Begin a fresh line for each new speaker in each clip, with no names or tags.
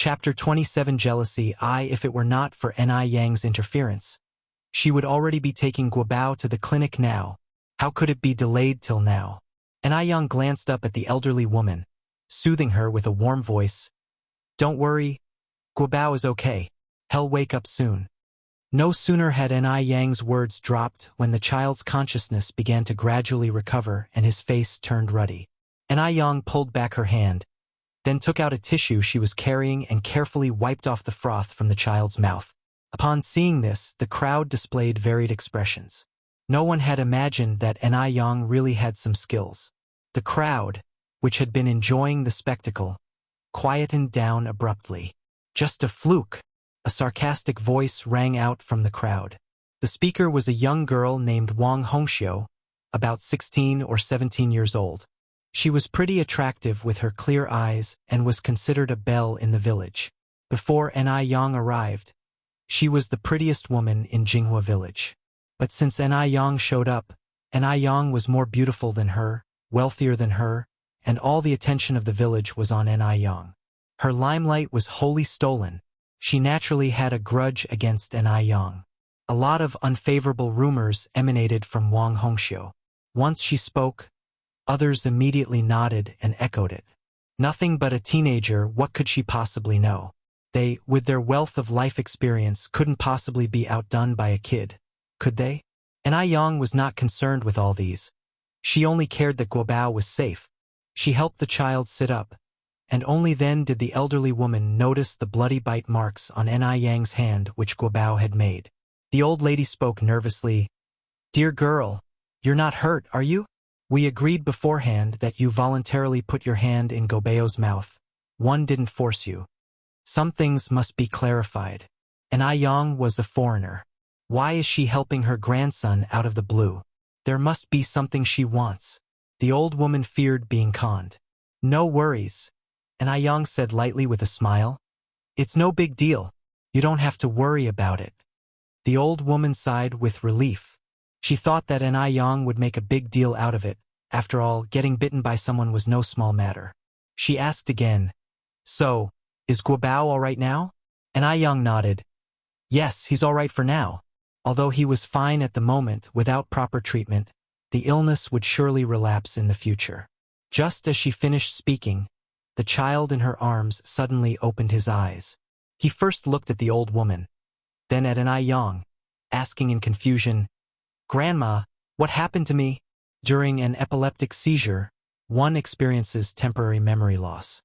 Chapter 27 Jealousy. If it were not for Ni Yang's interference, she would already be taking Guobao to the clinic now. How could it be delayed till now? Ni Yang glanced up at the elderly woman, soothing her with a warm voice. Don't worry, Guobao is okay. He'll wake up soon. No sooner had Ni Yang's words dropped when the child's consciousness began to gradually recover and his face turned ruddy. Ni Yang pulled back her hand, then took out a tissue she was carrying and carefully wiped off the froth from the child's mouth. Upon seeing this, the crowd displayed varied expressions. No one had imagined that Ni Yang really had some skills. The crowd, which had been enjoying the spectacle, quietened down abruptly. Just a fluke, a sarcastic voice rang out from the crowd. The speaker was a young girl named Wang Hongxiu, about 16 or 17 years old. She was pretty attractive with her clear eyes and was considered a belle in the village. Before Ni Yang arrived, she was the prettiest woman in Jinghua village. But since Ni Yang showed up, Ni Yang was more beautiful than her, wealthier than her, and all the attention of the village was on Ni Yang. Her limelight was wholly stolen. She naturally had a grudge against Ni Yang. A lot of unfavorable rumors emanated from Wang Hongxiu. Once she spoke, others immediately nodded and echoed it. Nothing but a teenager, what could she possibly know? They, with their wealth of life experience, couldn't possibly be outdone by a kid, could they? Ni Yang was not concerned with all these. She only cared that Guobao was safe. She helped the child sit up, and only then did the elderly woman notice the bloody bite marks on Ni Yang's hand which Guobao had made. The old lady spoke nervously. Dear girl, you're not hurt, are you? We agreed beforehand that you voluntarily put your hand in Guobao's mouth. One didn't force you. Some things must be clarified. Ni Yang was a foreigner. Why is she helping her grandson out of the blue? There must be something she wants. The old woman feared being conned. No worries, Ni Yang said lightly with a smile. It's no big deal. You don't have to worry about it. The old woman sighed with relief. She thought that Ni Yang would make a big deal out of it. After all, getting bitten by someone was no small matter. She asked again, So, is Guobao all right now? Ni Yang nodded. Yes, he's all right for now. Although he was fine at the moment, without proper treatment, the illness would surely relapse in the future. Just as she finished speaking, the child in her arms suddenly opened his eyes. He first looked at the old woman, then at Ni Yang, asking in confusion, Grandma, what happened to me? During an epileptic seizure, one experiences temporary memory loss.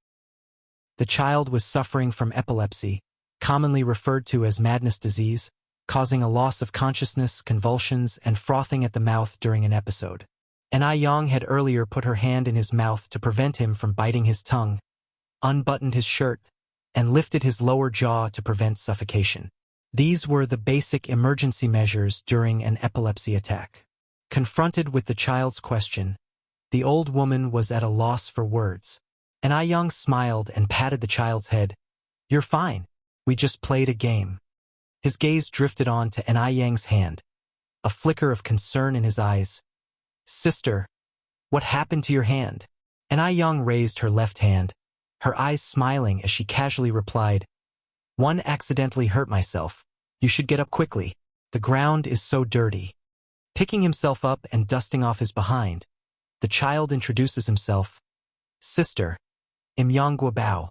The child was suffering from epilepsy, commonly referred to as madness disease, causing a loss of consciousness, convulsions, and frothing at the mouth during an episode. Ni Yang had earlier put her hand in his mouth to prevent him from biting his tongue, unbuttoned his shirt, and lifted his lower jaw to prevent suffocation. These were the basic emergency measures during an epilepsy attack. Confronted with the child's question, the old woman was at a loss for words. Ni Yang smiled and patted the child's head. You're fine. We just played a game. His gaze drifted on to Ni Yang's hand, a flicker of concern in his eyes. Sister, what happened to your hand? Ni Yang raised her left hand, her eyes smiling as she casually replied, One accidentally hurt myself. You should get up quickly. The ground is so dirty. Picking himself up and dusting off his behind, the child introduces himself. Sister, I'm Yang Guobao,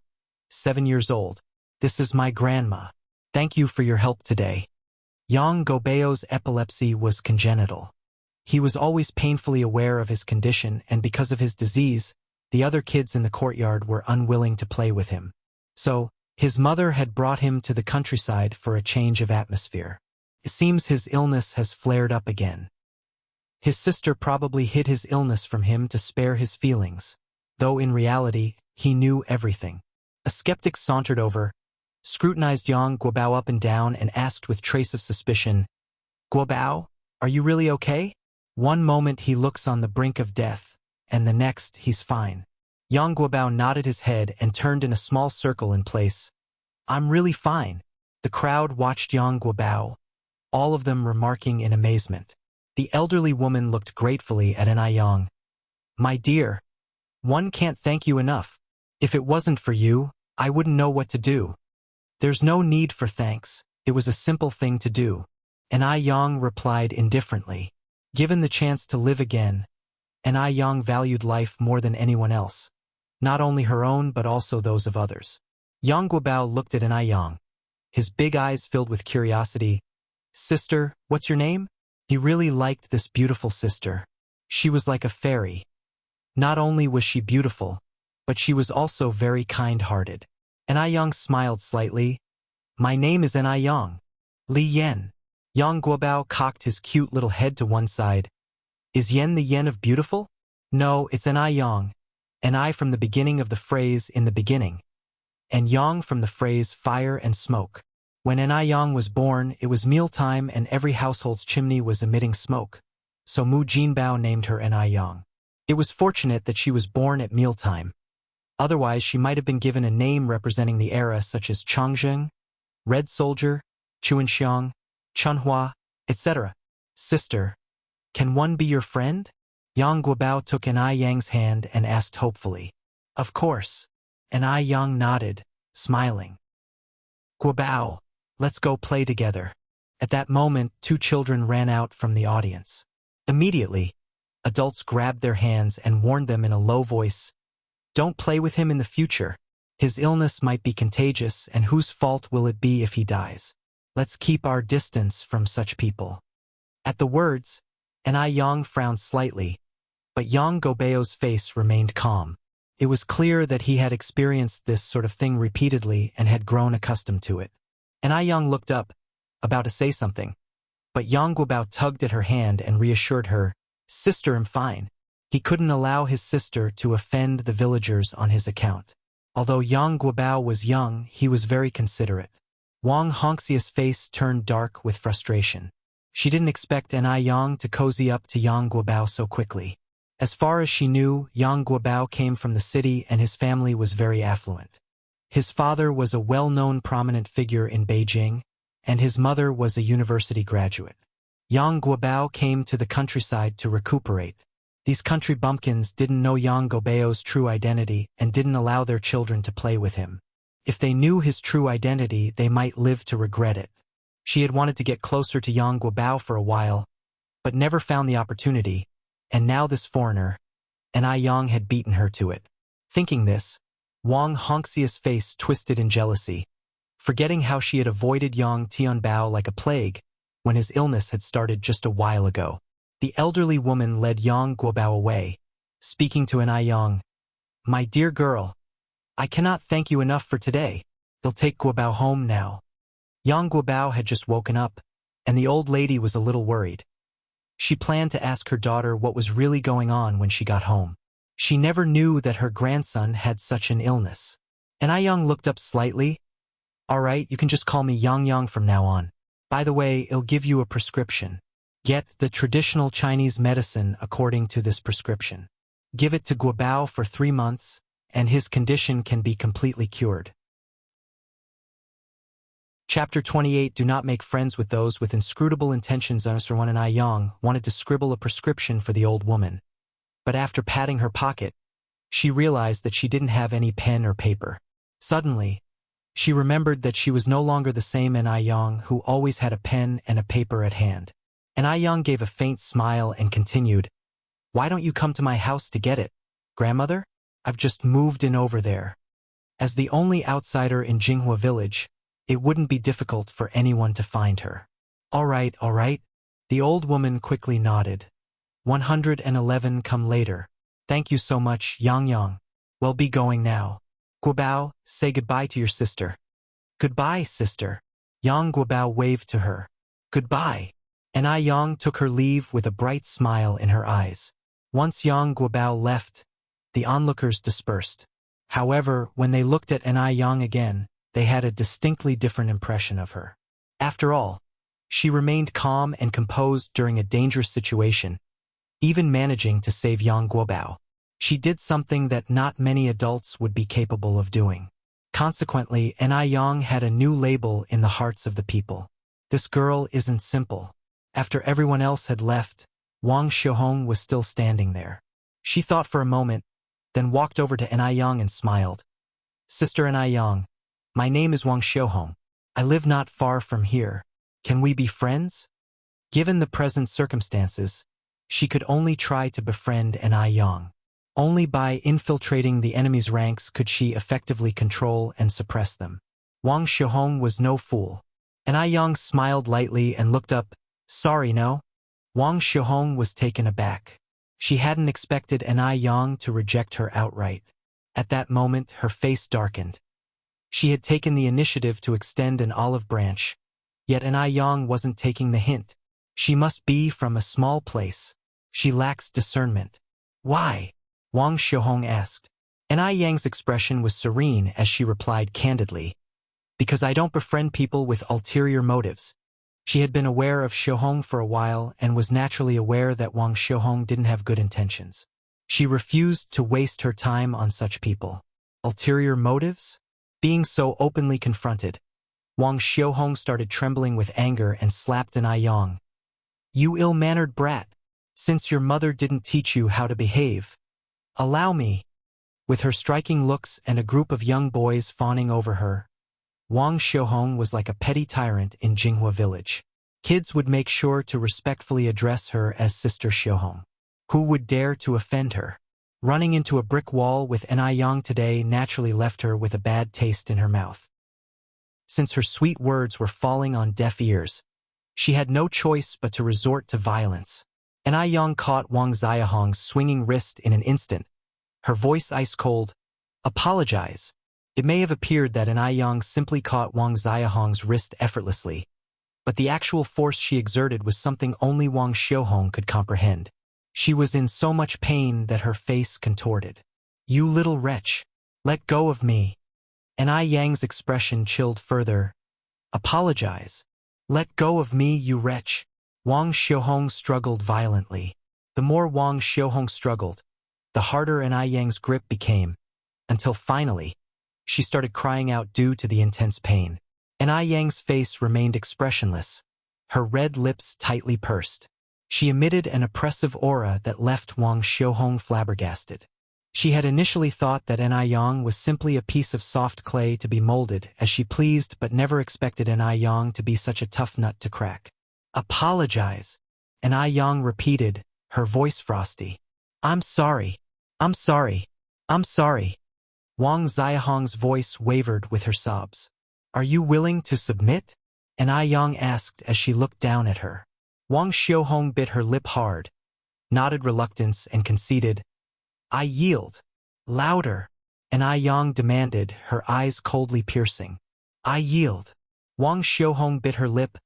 7 years old. This is my grandma. Thank you for your help today. Yang Guobao's epilepsy was congenital. He was always painfully aware of his condition, and because of his disease, the other kids in the courtyard were unwilling to play with him. So, his mother had brought him to the countryside for a change of atmosphere. It seems his illness has flared up again. His sister probably hid his illness from him to spare his feelings, though in reality, he knew everything. A skeptic sauntered over, scrutinized Yang Guobao up and down, and asked with trace of suspicion, Guobao, are you really okay? One moment he looks on the brink of death, and the next he's fine. Yang Guobao nodded his head and turned in a small circle in place. I'm really fine. The crowd watched Yang Guobao, all of them remarking in amazement. The elderly woman looked gratefully at Ni Yang. My dear, one can't thank you enough. If it wasn't for you, I wouldn't know what to do. There's no need for thanks. It was a simple thing to do. And Ai Yang replied indifferently. Given the chance to live again, and Ai Yang valued life more than anyone else. Not only her own but also those of others. Yang Guobao looked at Ai Yang. His big eyes filled with curiosity. Sister, what's your name? He really liked this beautiful sister. She was like a fairy. Not only was she beautiful, but she was also very kind-hearted. Ai Yang smiled slightly. My name is Ai Yang. Li Yen. Yang Guobao cocked his cute little head to one side. Is Yen the Yen of beautiful? No, it's Ai Yang. An I from the beginning of the phrase in the beginning. And Yang from the phrase fire and smoke. When Ai Yang was born, it was mealtime and every household's chimney was emitting smoke. So Mu Jinbao named her Ai Yang. It was fortunate that she was born at mealtime. Otherwise, she might have been given a name representing the era such as Changzheng, Red Soldier, Chuanxiang, Chunhua, etc. Sister, can one be your friend? Yang Guobao took Ai Yang's hand and asked hopefully. Of course. Ai Yang nodded, smiling. Guobao, let's go play together. At that moment, two children ran out from the audience. Immediately, adults grabbed their hands and warned them in a low voice, don't play with him in the future. His illness might be contagious, and whose fault will it be if he dies? Let's keep our distance from such people. At the words, Ai Yang frowned slightly, but Yang Guobao's face remained calm. It was clear that he had experienced this sort of thing repeatedly and had grown accustomed to it. Ai Yang looked up, about to say something, but Yang Guobao tugged at her hand and reassured her, Sister, I'm fine. He couldn't allow his sister to offend the villagers on his account. Although Yang Guobao was young, he was very considerate. Wang Hongxia's face turned dark with frustration. She didn't expect Ai Yang to cozy up to Yang Guobao so quickly. As far as she knew, Yang Guobao came from the city and his family was very affluent. His father was a well-known prominent figure in Beijing, and his mother was a university graduate. Yang Guobao came to the countryside to recuperate. These country bumpkins didn't know Yang Guobao's true identity and didn't allow their children to play with him. If they knew his true identity, they might live to regret it. She had wanted to get closer to Yang Guobao for a while, but never found the opportunity, and now this foreigner, Ai Yang had beaten her to it. Thinking this, Wang Hongxia's face twisted in jealousy, forgetting how she had avoided Yang Tianbao like a plague when his illness had started just a while ago. The elderly woman led Yang Guobao away, speaking to Ai Yang. My dear girl, I cannot thank you enough for today. They'll take Guobao home now. Yang Guobao had just woken up, and the old lady was a little worried. She planned to ask her daughter what was really going on when she got home. She never knew that her grandson had such an illness. Ai Yang looked up slightly. All right, you can just call me Yang Yang from now on. By the way, it'll give you a prescription. Get the traditional Chinese medicine according to this prescription. Give it to Guobao for 3 months, and his condition can be completely cured. Chapter 28. Do not make friends with those with inscrutable intentions. One Ai Yang wanted to scribble a prescription for the old woman. But after patting her pocket, she realized that she didn't have any pen or paper. Suddenly, she remembered that she was no longer the same Ai Yang who always had a pen and a paper at hand. Ai Yang gave a faint smile and continued, Why don't you come to my house to get it, grandmother? I've just moved in over there. As the only outsider in Jinghua village, it wouldn't be difficult for anyone to find her. All right, the old woman quickly nodded. 111 come later. Thank you so much, Yang Yang. Well, be going now. Guobao, say goodbye to your sister. Goodbye, sister. Yang Guobao waved to her. Goodbye. Ai Yang took her leave with a bright smile in her eyes. Once Yang Guobao left, the onlookers dispersed. However, when they looked at Ai Yang again, they had a distinctly different impression of her. After all, she remained calm and composed during a dangerous situation, even managing to save Yang Guobao. She did something that not many adults would be capable of doing. Consequently, Ai Yang had a new label in the hearts of the people. This girl isn't simple. After everyone else had left, Wang Xiaohong was still standing there. She thought for a moment, then walked over to Ai Yang and smiled. Sister and Yang. My name is Wang Xiuhong. I live not far from here. Can we be friends? Given the present circumstances, she could only try to befriend Yang. Only by infiltrating the enemy's ranks could she effectively control and suppress them. Wang Xiuhong was no fool. Yang smiled lightly and looked up. Sorry, no? Wang Xiuhong was taken aback. She hadn't expected Yang to reject her outright. At that moment, her face darkened. She had taken the initiative to extend an olive branch, yet Yang wasn't taking the hint. She must be from a small place. She lacks discernment. Why? Wang Xiuhong asked. Yang's expression was serene as she replied candidly. Because I don't befriend people with ulterior motives. She had been aware of Xiuhong for a while and was naturally aware that Wang Xiuhong didn't have good intentions. She refused to waste her time on such people. Ulterior motives? Being so openly confronted, Wang Xiuhong started trembling with anger and slapped Yang. You ill-mannered brat! Since your mother didn't teach you how to behave, allow me. With her striking looks and a group of young boys fawning over her, Wang Xiuhong was like a petty tyrant in Jinghua village. Kids would make sure to respectfully address her as Sister Xiuhong. Who would dare to offend her? Running into a brick wall with Yang today naturally left her with a bad taste in her mouth. Since her sweet words were falling on deaf ears, she had no choice but to resort to violence. Yang caught Wang Xiuhong's swinging wrist in an instant, her voice ice-cold. Apologize. It may have appeared that Yang simply caught Wang Xiuhong's wrist effortlessly, but the actual force she exerted was something only Wang Xiuhong could comprehend. She was in so much pain that her face contorted. You little wretch! Let go of me! Yang's expression chilled further. Apologize. Let go of me, you wretch! Wang Xiuhong struggled violently. The more Wang Xiuhong struggled, the harder Yang's grip became, until finally, she started crying out due to the intense pain. Yang's face remained expressionless, her red lips tightly pursed. She emitted an oppressive aura that left Wang Xiuhong flabbergasted. She had initially thought that Yang was simply a piece of soft clay to be molded as she pleased, but never expected Yang to be such a tough nut to crack. Apologize. Yang repeated, her voice frosty. I'm sorry. I'm sorry. I'm sorry. Wang Xiuhong's voice wavered with her sobs. Are you willing to submit? Yang asked as she looked down at her. Wang Xiuhong bit her lip hard, nodded reluctance and conceded. I yield. Louder. Yang demanded, her eyes coldly piercing. I yield. Wang Xiuhong bit her lip,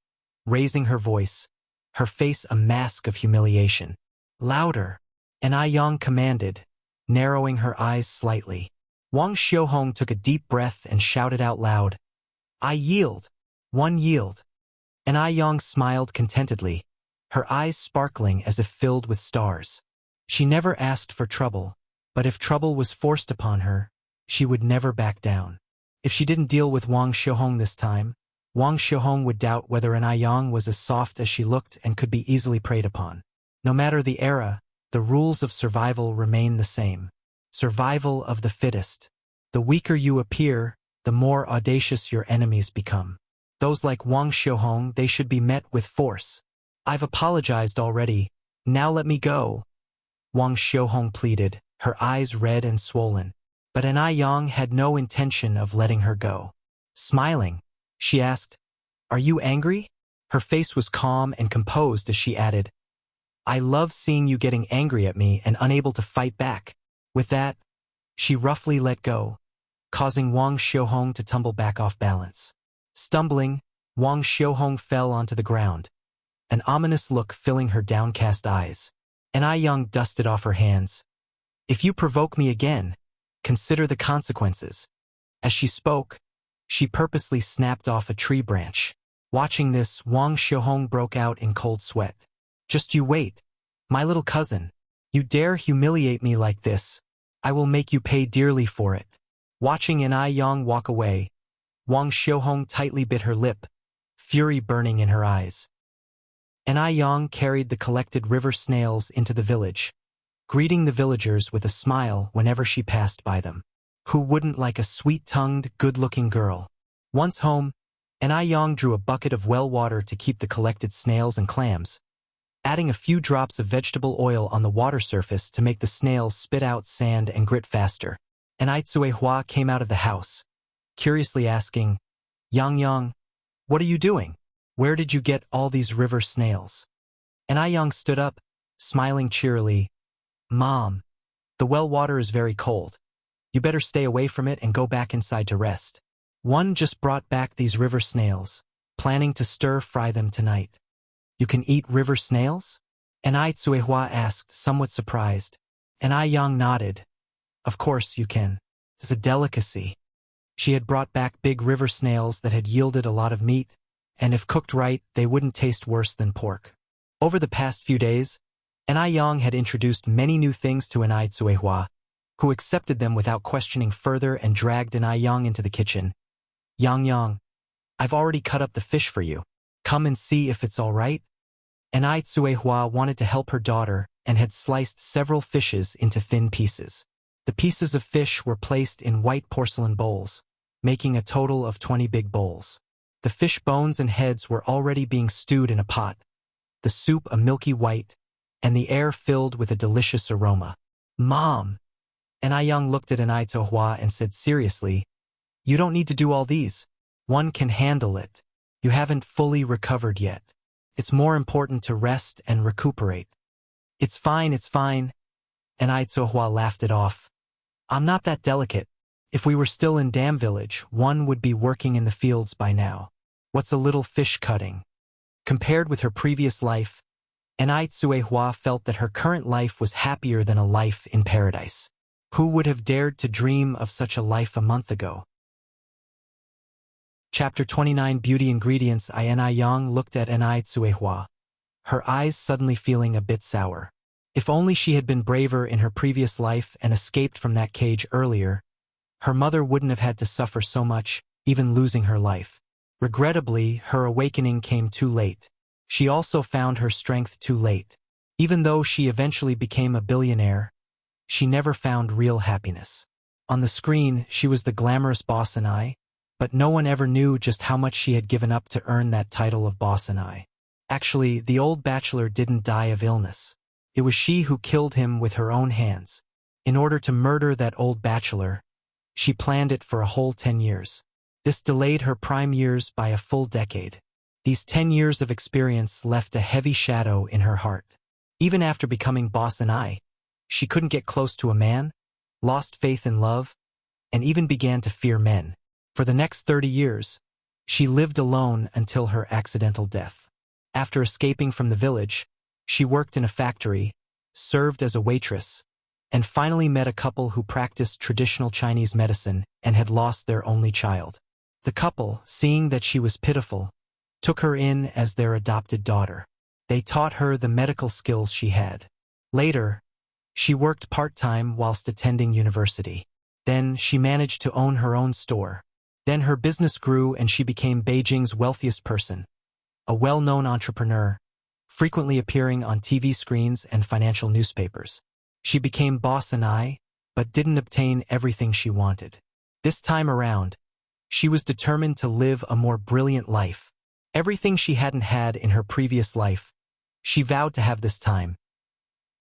raising her voice, her face a mask of humiliation. Louder. Yang commanded, narrowing her eyes slightly. Wang Xiuhong took a deep breath and shouted out loud. I yield. One yield. Yang smiled contentedly, her eyes sparkling as if filled with stars. She never asked for trouble, but if trouble was forced upon her, she would never back down. If she didn't deal with Wang Xiuhong this time, Wang Xiuhong would doubt whether Yang was as soft as she looked and could be easily preyed upon. No matter the era, the rules of survival remain the same. Survival of the fittest. The weaker you appear, the more audacious your enemies become. Those like Wang Xiuhong, they should be met with force. I've apologized already, now let me go. Wang Xiuhong pleaded, her eyes red and swollen. But Yang had no intention of letting her go. Smiling, she asked, Are you angry? Her face was calm and composed as she added, I love seeing you getting angry at me and unable to fight back. With that, she roughly let go, causing Wang Xiuhong to tumble back off balance. Stumbling, Wang Xiuhong fell onto the ground, an ominous look filling her downcast eyes. Yang dusted off her hands. If you provoke me again, consider the consequences. As she spoke, she purposely snapped off a tree branch. Watching this, Wang Xiuhong broke out in cold sweat. Just you wait, my little cousin. You dare humiliate me like this, I will make you pay dearly for it. Watching Yang walk away, Wang Xiuhong tightly bit her lip, fury burning in her eyes. Yang carried the collected river snails into the village, greeting the villagers with a smile whenever she passed by them. Who wouldn't like a sweet-tongued, good-looking girl? Once home, Yang drew a bucket of well water to keep the collected snails and clams, adding a few drops of vegetable oil on the water surface to make the snails spit out sand and grit faster. Hua came out of the house, curiously asking, Yang, what are you doing? Where did you get all these river snails? Yang stood up, smiling cheerily. Mom, the well water is very cold. You better stay away from it and go back inside to rest. One just brought back these river snails, planning to stir-fry them tonight. You can eat river snails? Hua asked, somewhat surprised. Yang nodded. Of course you can. It's a delicacy. She had brought back big river snails that had yielded a lot of meat, and if cooked right, they wouldn't taste worse than pork. Over the past few days, Yang had introduced many new things to Hua, who accepted them without questioning further and dragged Yang into the kitchen. Yang, I've already cut up the fish for you. Come and see if it's all right. Hua wanted to help her daughter and had sliced several fishes into thin pieces. The pieces of fish were placed in white porcelain bowls, making a total of 20 big bowls. The fish bones and heads were already being stewed in a pot, the soup a milky white, and the air filled with a delicious aroma. Mom! Yang looked at Hua and said seriously, You don't need to do all these. One can handle it. You haven't fully recovered yet. It's more important to rest and recuperate. It's fine. Hua laughed it off. I'm not that delicate. If we were still in Dam Village, one would be working in the fields by now. What's a little fish cutting? Compared with her previous life, Hua felt that her current life was happier than a life in paradise. Who would have dared to dream of such a life a month ago? Chapter 29 Beauty Ingredients. Yang looked at Hua, her eyes suddenly feeling a bit sour. If only she had been braver in her previous life and escaped from that cage earlier, her mother wouldn't have had to suffer so much, even losing her life. Regrettably, her awakening came too late. She also found her strength too late. Even though she eventually became a billionaire, she never found real happiness. On the screen, she was the glamorous boss but no one ever knew just how much she had given up to earn that title of boss. Actually, the old bachelor didn't die of illness. It was she who killed him with her own hands. In order to murder that old bachelor, she planned it for a whole 10 years. This delayed her prime years by a full decade. These 10 years of experience left a heavy shadow in her heart. Even after becoming boss she couldn't get close to a man, lost faith in love, and even began to fear men. For the next 30 years, she lived alone until her accidental death. After escaping from the village, she worked in a factory, served as a waitress, and finally met a couple who practiced traditional Chinese medicine and had lost their only child. The couple, seeing that she was pitiful, took her in as their adopted daughter. They taught her the medical skills she had. Later, she worked part-time whilst attending university. Then she managed to own her own store. Then her business grew and she became Beijing's wealthiest person, a well-known entrepreneur, frequently appearing on TV screens and financial newspapers. She became boss but didn't obtain everything she wanted. This time around, she was determined to live a more brilliant life. Everything she hadn't had in her previous life, she vowed to have this time.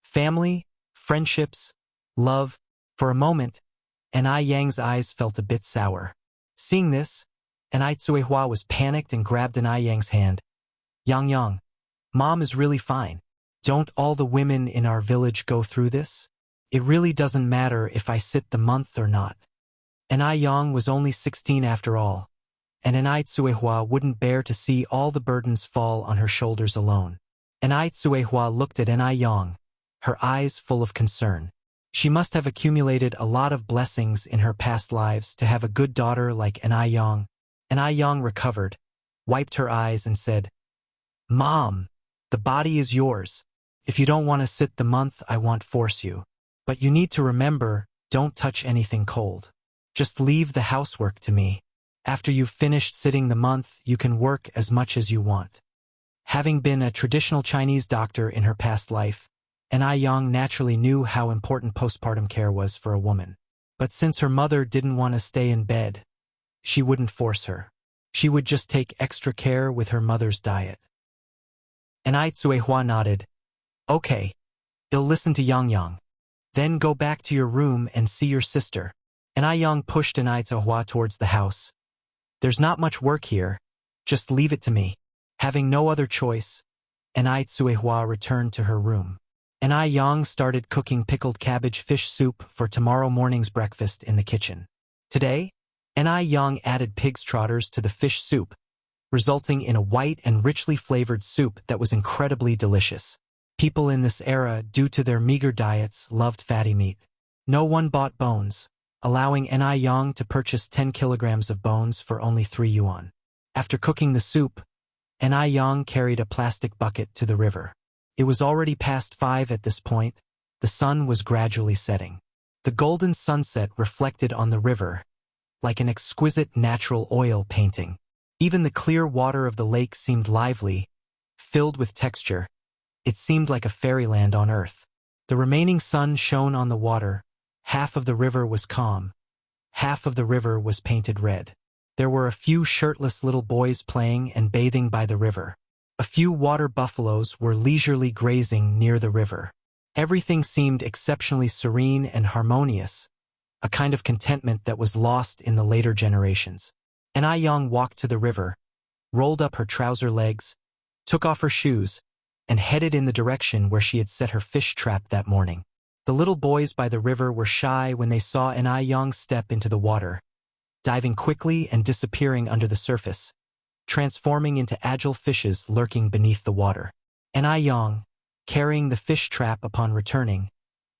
Family, friendships, love. For a moment, Yang's eyes felt a bit sour. Seeing this, Hua was panicked and grabbed Yang's hand. Yang, Mom is really fine. Don't all the women in our village go through this? It really doesn't matter if I sit the month or not. Yang was only 16 after all, and Hua wouldn't bear to see all the burdens fall on her shoulders alone. Hua looked at Yang, her eyes full of concern. She must have accumulated a lot of blessings in her past lives to have a good daughter like Yang. Yang recovered, wiped her eyes and said, Mom, the body is yours. If you don't want to sit the month, I won't force you. But you need to remember, don't touch anything cold. Just leave the housework to me. After you've finished sitting the month, you can work as much as you want. Having been a traditional Chinese doctor in her past life, Yang naturally knew how important postpartum care was for a woman. But since her mother didn't want to stay in bed, she wouldn't force her. She would just take extra care with her mother's diet. And Ai Tsuehua nodded. Okay, I'll listen to Yang Yang. Then go back to your room and see your sister. And Ai Yang pushed an Ai Tsuehua towards the house. There's not much work here. Just leave it to me. Having no other choice, and Ai Tsuehua returned to her room. And Ai Yang started cooking pickled cabbage fish soup for tomorrow morning's breakfast in the kitchen. Today, and Ai Yang added pig's trotters to the fish soup, resulting in a white and richly flavored soup that was incredibly delicious. People in this era, due to their meager diets, loved fatty meat. No one bought bones, allowing Ai Yang to purchase 10 kilograms of bones for only 3 yuan. After cooking the soup, Ai Yang carried a plastic bucket to the river. It was already past 5 at this point. The sun was gradually setting. The golden sunset reflected on the river, like an exquisite natural oil painting. Even the clear water of the lake seemed lively, filled with texture. It seemed like a fairyland on earth. The remaining sun shone on the water. Half of the river was calm. Half of the river was painted red. There were a few shirtless little boys playing and bathing by the river. A few water buffaloes were leisurely grazing near the river. Everything seemed exceptionally serene and harmonious, a kind of contentment that was lost in the later generations. Ai Yang walked to the river, rolled up her trouser legs, took off her shoes, and headed in the direction where she had set her fish trap that morning. The little boys by the river were shy when they saw Ai Yang step into the water, diving quickly and disappearing under the surface, transforming into agile fishes lurking beneath the water. Ai Yang, carrying the fish trap upon returning,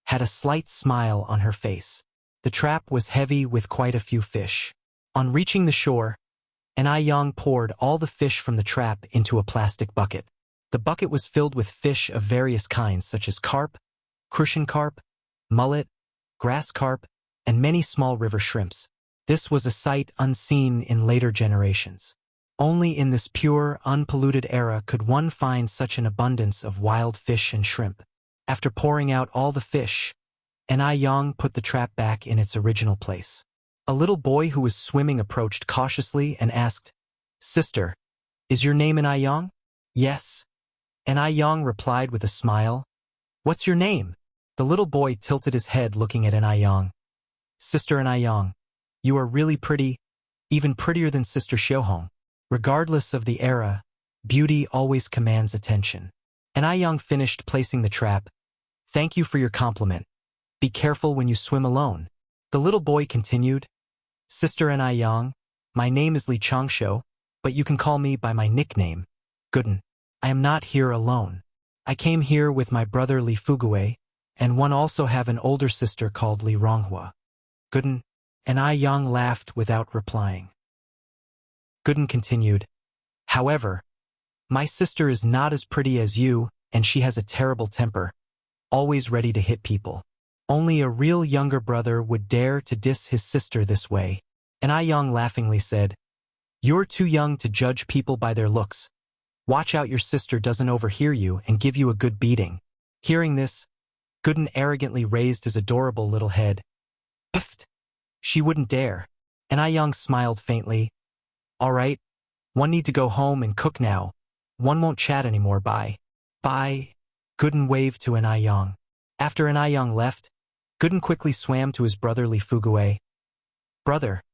had a slight smile on her face. The trap was heavy with quite a few fish. On reaching the shore, Ai Yang poured all the fish from the trap into a plastic bucket. The bucket was filled with fish of various kinds such as carp, crucian carp, mullet, grass carp, and many small river shrimps. This was a sight unseen in later generations. Only in this pure, unpolluted era could one find such an abundance of wild fish and shrimp. After pouring out all the fish, Ai Yang put the trap back in its original place. A little boy who was swimming approached cautiously and asked, "Sister, is your name Ai Yang?" "Yes." Ai Yang replied with a smile. "What's your name?" The little boy tilted his head looking at Ai Yang. "Sister Ai Yang, you are really pretty, even prettier than Sister Xiaohong." Regardless of the era, beauty always commands attention. Ai Yang finished placing the trap. "Thank you for your compliment. Be careful when you swim alone." The little boy continued, "Sister Ai Yang, my name is Li Changsho, but you can call me by my nickname, Gooden. I am not here alone. I came here with my brother Li Fugue, and one also have an older sister called Li Ronghua." Gooden, Ai Yang laughed without replying. Gooden continued, "However, my sister is not as pretty as you, and she has a terrible temper, always ready to hit people. Only a real younger brother would dare to diss his sister this way." Ai Yang laughingly said, "You're too young to judge people by their looks. Watch out your sister doesn't overhear you and give you a good beating." Hearing this, Gooden arrogantly raised his adorable little head. "Piffed! She wouldn't dare." Ai Yang smiled faintly. "All right, one need to go home and cook now. One won't chat anymore, bye." "Bye." Gooden waved to Ai Yang. After Ai Yang left, Gooden quickly swam to his brother Li Fugue. "Brother,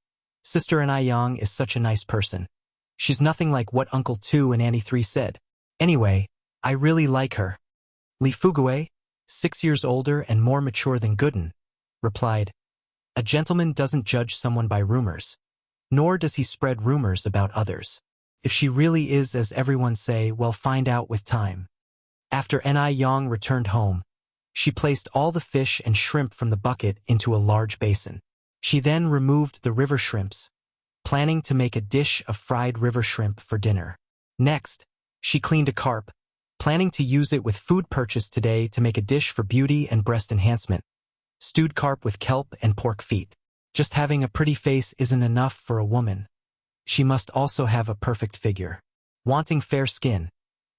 Sister Ai Yang is such a nice person. She's nothing like what Uncle 2 and Auntie 3 said. Anyway, I really like her." Li Fugue, 6 years older and more mature than Gooden, replied, "A gentleman doesn't judge someone by rumors, nor does he spread rumors about others. If she really is as everyone say, well, find out with time." After Ai Yang returned home, she placed all the fish and shrimp from the bucket into a large basin. She then removed the river shrimps, planning to make a dish of fried river shrimp for dinner. Next, she cleaned a carp, planning to use it with food purchased today to make a dish for beauty and breast enhancement. Stewed carp with kelp and pork feet. Just having a pretty face isn't enough for a woman. She must also have a perfect figure. Wanting fair skin,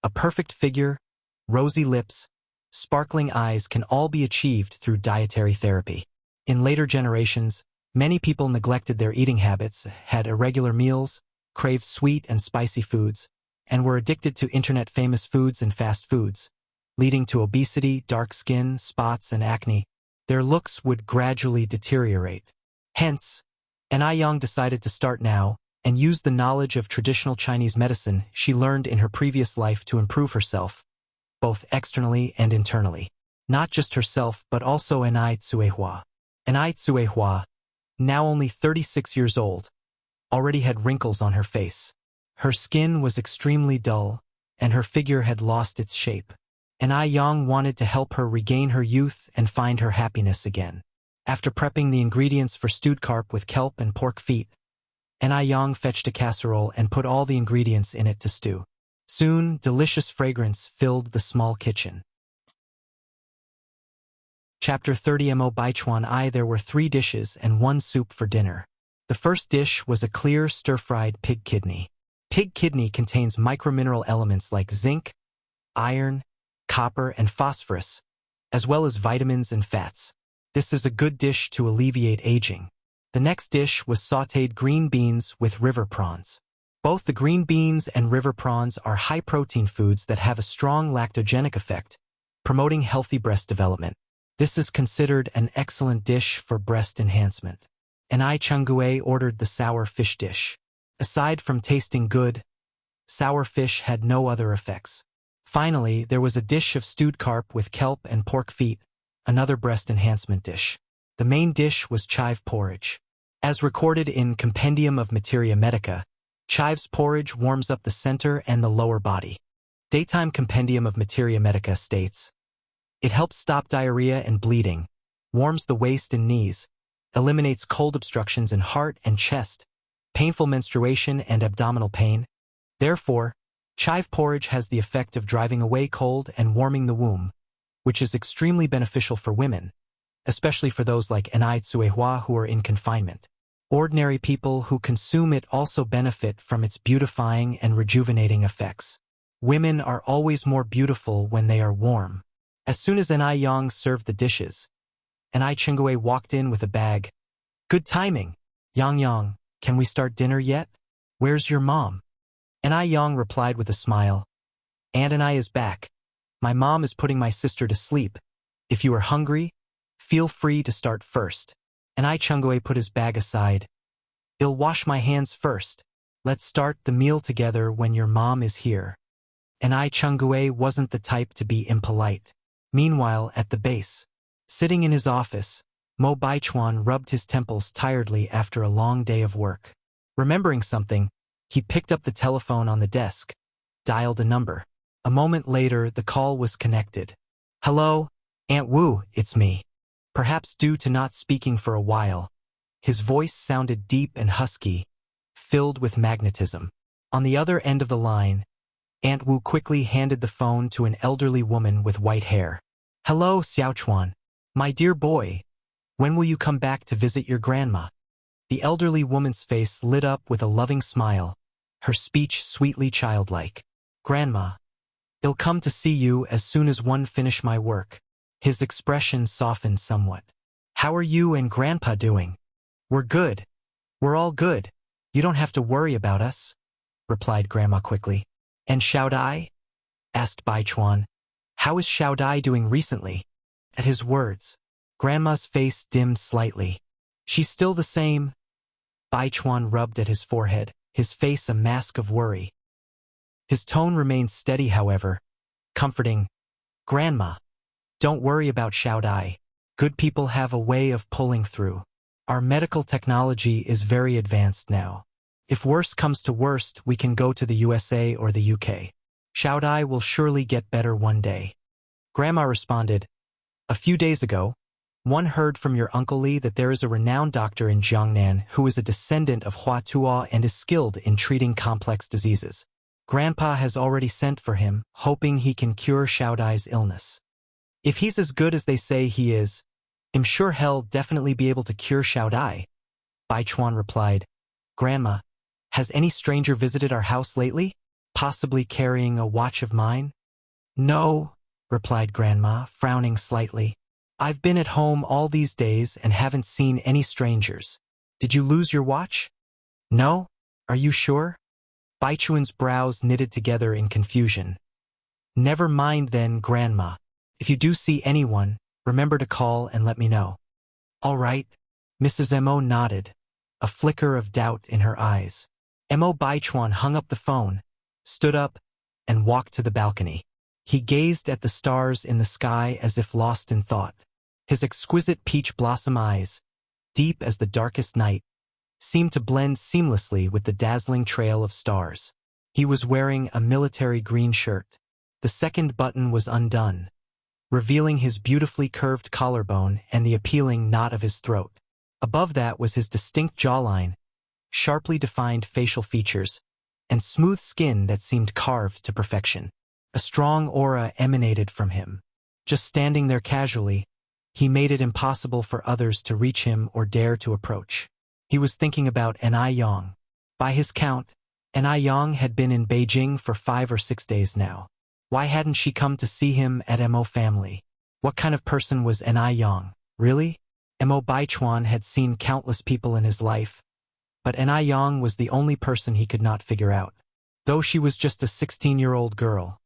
a perfect figure, rosy lips, sparkling eyes can all be achieved through dietary therapy. In later generations, many people neglected their eating habits, had irregular meals, craved sweet and spicy foods, and were addicted to internet-famous foods and fast foods, leading to obesity, dark skin, spots, and acne. Their looks would gradually deteriorate. Hence, Yang decided to start now and use the knowledge of traditional Chinese medicine she learned in her previous life to improve herself, both externally and internally. Not just herself, but also Cuihua. Cuihua, now only 36 years old, already had wrinkles on her face. Her skin was extremely dull, and her figure had lost its shape. Yang wanted to help her regain her youth and find her happiness again. After prepping the ingredients for stewed carp with kelp and pork feet, Yang fetched a casserole and put all the ingredients in it to stew. Soon, delicious fragrance filled the small kitchen. Chapter 30 Mo Baichuan I There were 3 dishes and 1 soup for dinner. The first dish was a clear stir-fried pig kidney. Pig kidney contains micromineral elements like zinc, iron, copper, and phosphorus, as well as vitamins and fats. This is a good dish to alleviate aging. The next dish was sautéed green beans with river prawns. Both the green beans and river prawns are high-protein foods that have a strong lactogenic effect, promoting healthy breast development. This is considered an excellent dish for breast enhancement. Chungue ordered the sour fish dish. Aside from tasting good, sour fish had no other effects. Finally, there was a dish of stewed carp with kelp and pork feet, another breast enhancement dish. The main dish was chive porridge. As recorded in Compendium of Materia Medica, chive's porridge warms up the center and the lower body. Daytime Compendium of Materia Medica states, it helps stop diarrhea and bleeding, warms the waist and knees, eliminates cold obstructions in heart and chest, painful menstruation and abdominal pain. Therefore, chive porridge has the effect of driving away cold and warming the womb, which is extremely beneficial for women, especially for those like Cuihua who are in confinement. Ordinary people who consume it also benefit from its beautifying and rejuvenating effects. Women are always more beautiful when they are warm. As soon as Yang served the dishes, Chungue walked in with a bag. Good timing. Yang, can we start dinner yet? Where's your mom? Yang replied with a smile. Aunt is back. My mom is putting my sister to sleep. If you are hungry, feel free to start first. Chungue put his bag aside. I'll wash my hands first. Let's start the meal together when your mom is here. Chungue wasn't the type to be impolite. Meanwhile, at the base, sitting in his office, Mo Baichuan rubbed his temples tiredly after a long day of work. Remembering something, he picked up the telephone on the desk, dialed a number. A moment later, the call was connected. Hello, Aunt Wu, it's me. Perhaps due to not speaking for a while, his voice sounded deep and husky, filled with magnetism. On the other end of the line, Aunt Wu quickly handed the phone to an elderly woman with white hair. Hello, Xiaochuan. My dear boy, when will you come back to visit your grandma? The elderly woman's face lit up with a loving smile, her speech sweetly childlike. Grandma, I'll come to see you as soon as one finish my work. His expression softened somewhat. How are you and Grandpa doing? We're good. We're all good. You don't have to worry about us, replied Grandma quickly. And Xiaodai? Asked Baichuan. How is Xiaodai doing recently? At his words, Grandma's face dimmed slightly. She's still the same. Baichuan rubbed at his forehead, his face a mask of worry. His tone remained steady, however, comforting. Grandma, don't worry about Xiaodai. Good people have a way of pulling through. Our medical technology is very advanced now. If worst comes to worst, we can go to the USA or the UK. Xiaodai will surely get better one day. Grandma responded, a few days ago, one heard from your Uncle Li that there is a renowned doctor in Jiangnan who is a descendant of Hua Tuo and is skilled in treating complex diseases. Grandpa has already sent for him, hoping he can cure Xiaodai's illness. If he's as good as they say he is, I'm sure he'll definitely be able to cure Xiaodai. Baichuan replied, Grandma, has any stranger visited our house lately? Possibly carrying a watch of mine? No, replied Grandma, frowning slightly. I've been at home all these days and haven't seen any strangers. Did you lose your watch? No? Are you sure? Baichuan's brows knitted together in confusion. Never mind then, Grandma. If you do see anyone, remember to call and let me know. All right. Mrs. Mo nodded, a flicker of doubt in her eyes. Mo Baichuan hung up the phone, stood up, and walked to the balcony. He gazed at the stars in the sky as if lost in thought. His exquisite peach blossom eyes, deep as the darkest night, seemed to blend seamlessly with the dazzling trail of stars. He was wearing a military green shirt. The second button was undone, revealing his beautifully curved collarbone and the appealing knot of his throat. Above that was his distinct jawline, sharply defined facial features, and smooth skin that seemed carved to perfection. A strong aura emanated from him. Just standing there casually, he made it impossible for others to reach him or dare to approach. He was thinking about Anai Yang. By his count, Anai Yang had been in Beijing for 5 or 6 days now. Why hadn't she come to see him at Mo family? What kind of person was Anai Yang? Really? Mo Baichuan had seen countless people in his life, but Anai Yang was the only person he could not figure out. Though she was just a 16-year-old girl,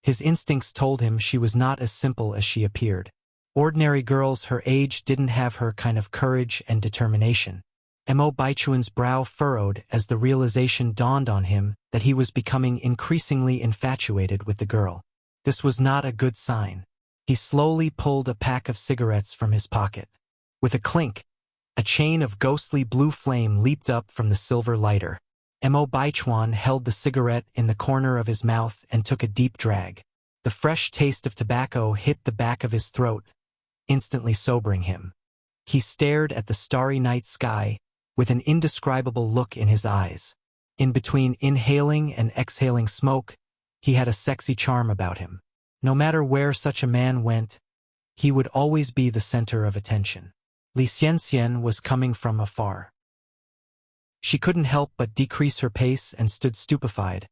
his instincts told him she was not as simple as she appeared. Ordinary girls her age didn't have her kind of courage and determination. Mo Baichuan's brow furrowed as the realization dawned on him that he was becoming increasingly infatuated with the girl. This was not a good sign. He slowly pulled a pack of cigarettes from his pocket. With a clink, a chain of ghostly blue flame leaped up from the silver lighter. Mo Baichuan held the cigarette in the corner of his mouth and took a deep drag. The fresh taste of tobacco hit the back of his throat, instantly sobering him. He stared at the starry night sky, with an indescribable look in his eyes. In between inhaling and exhaling smoke, he had a sexy charm about him. No matter where such a man went, he would always be the center of attention. Li Xianxian was coming from afar. She couldn't help but decrease her pace and stood stupefied,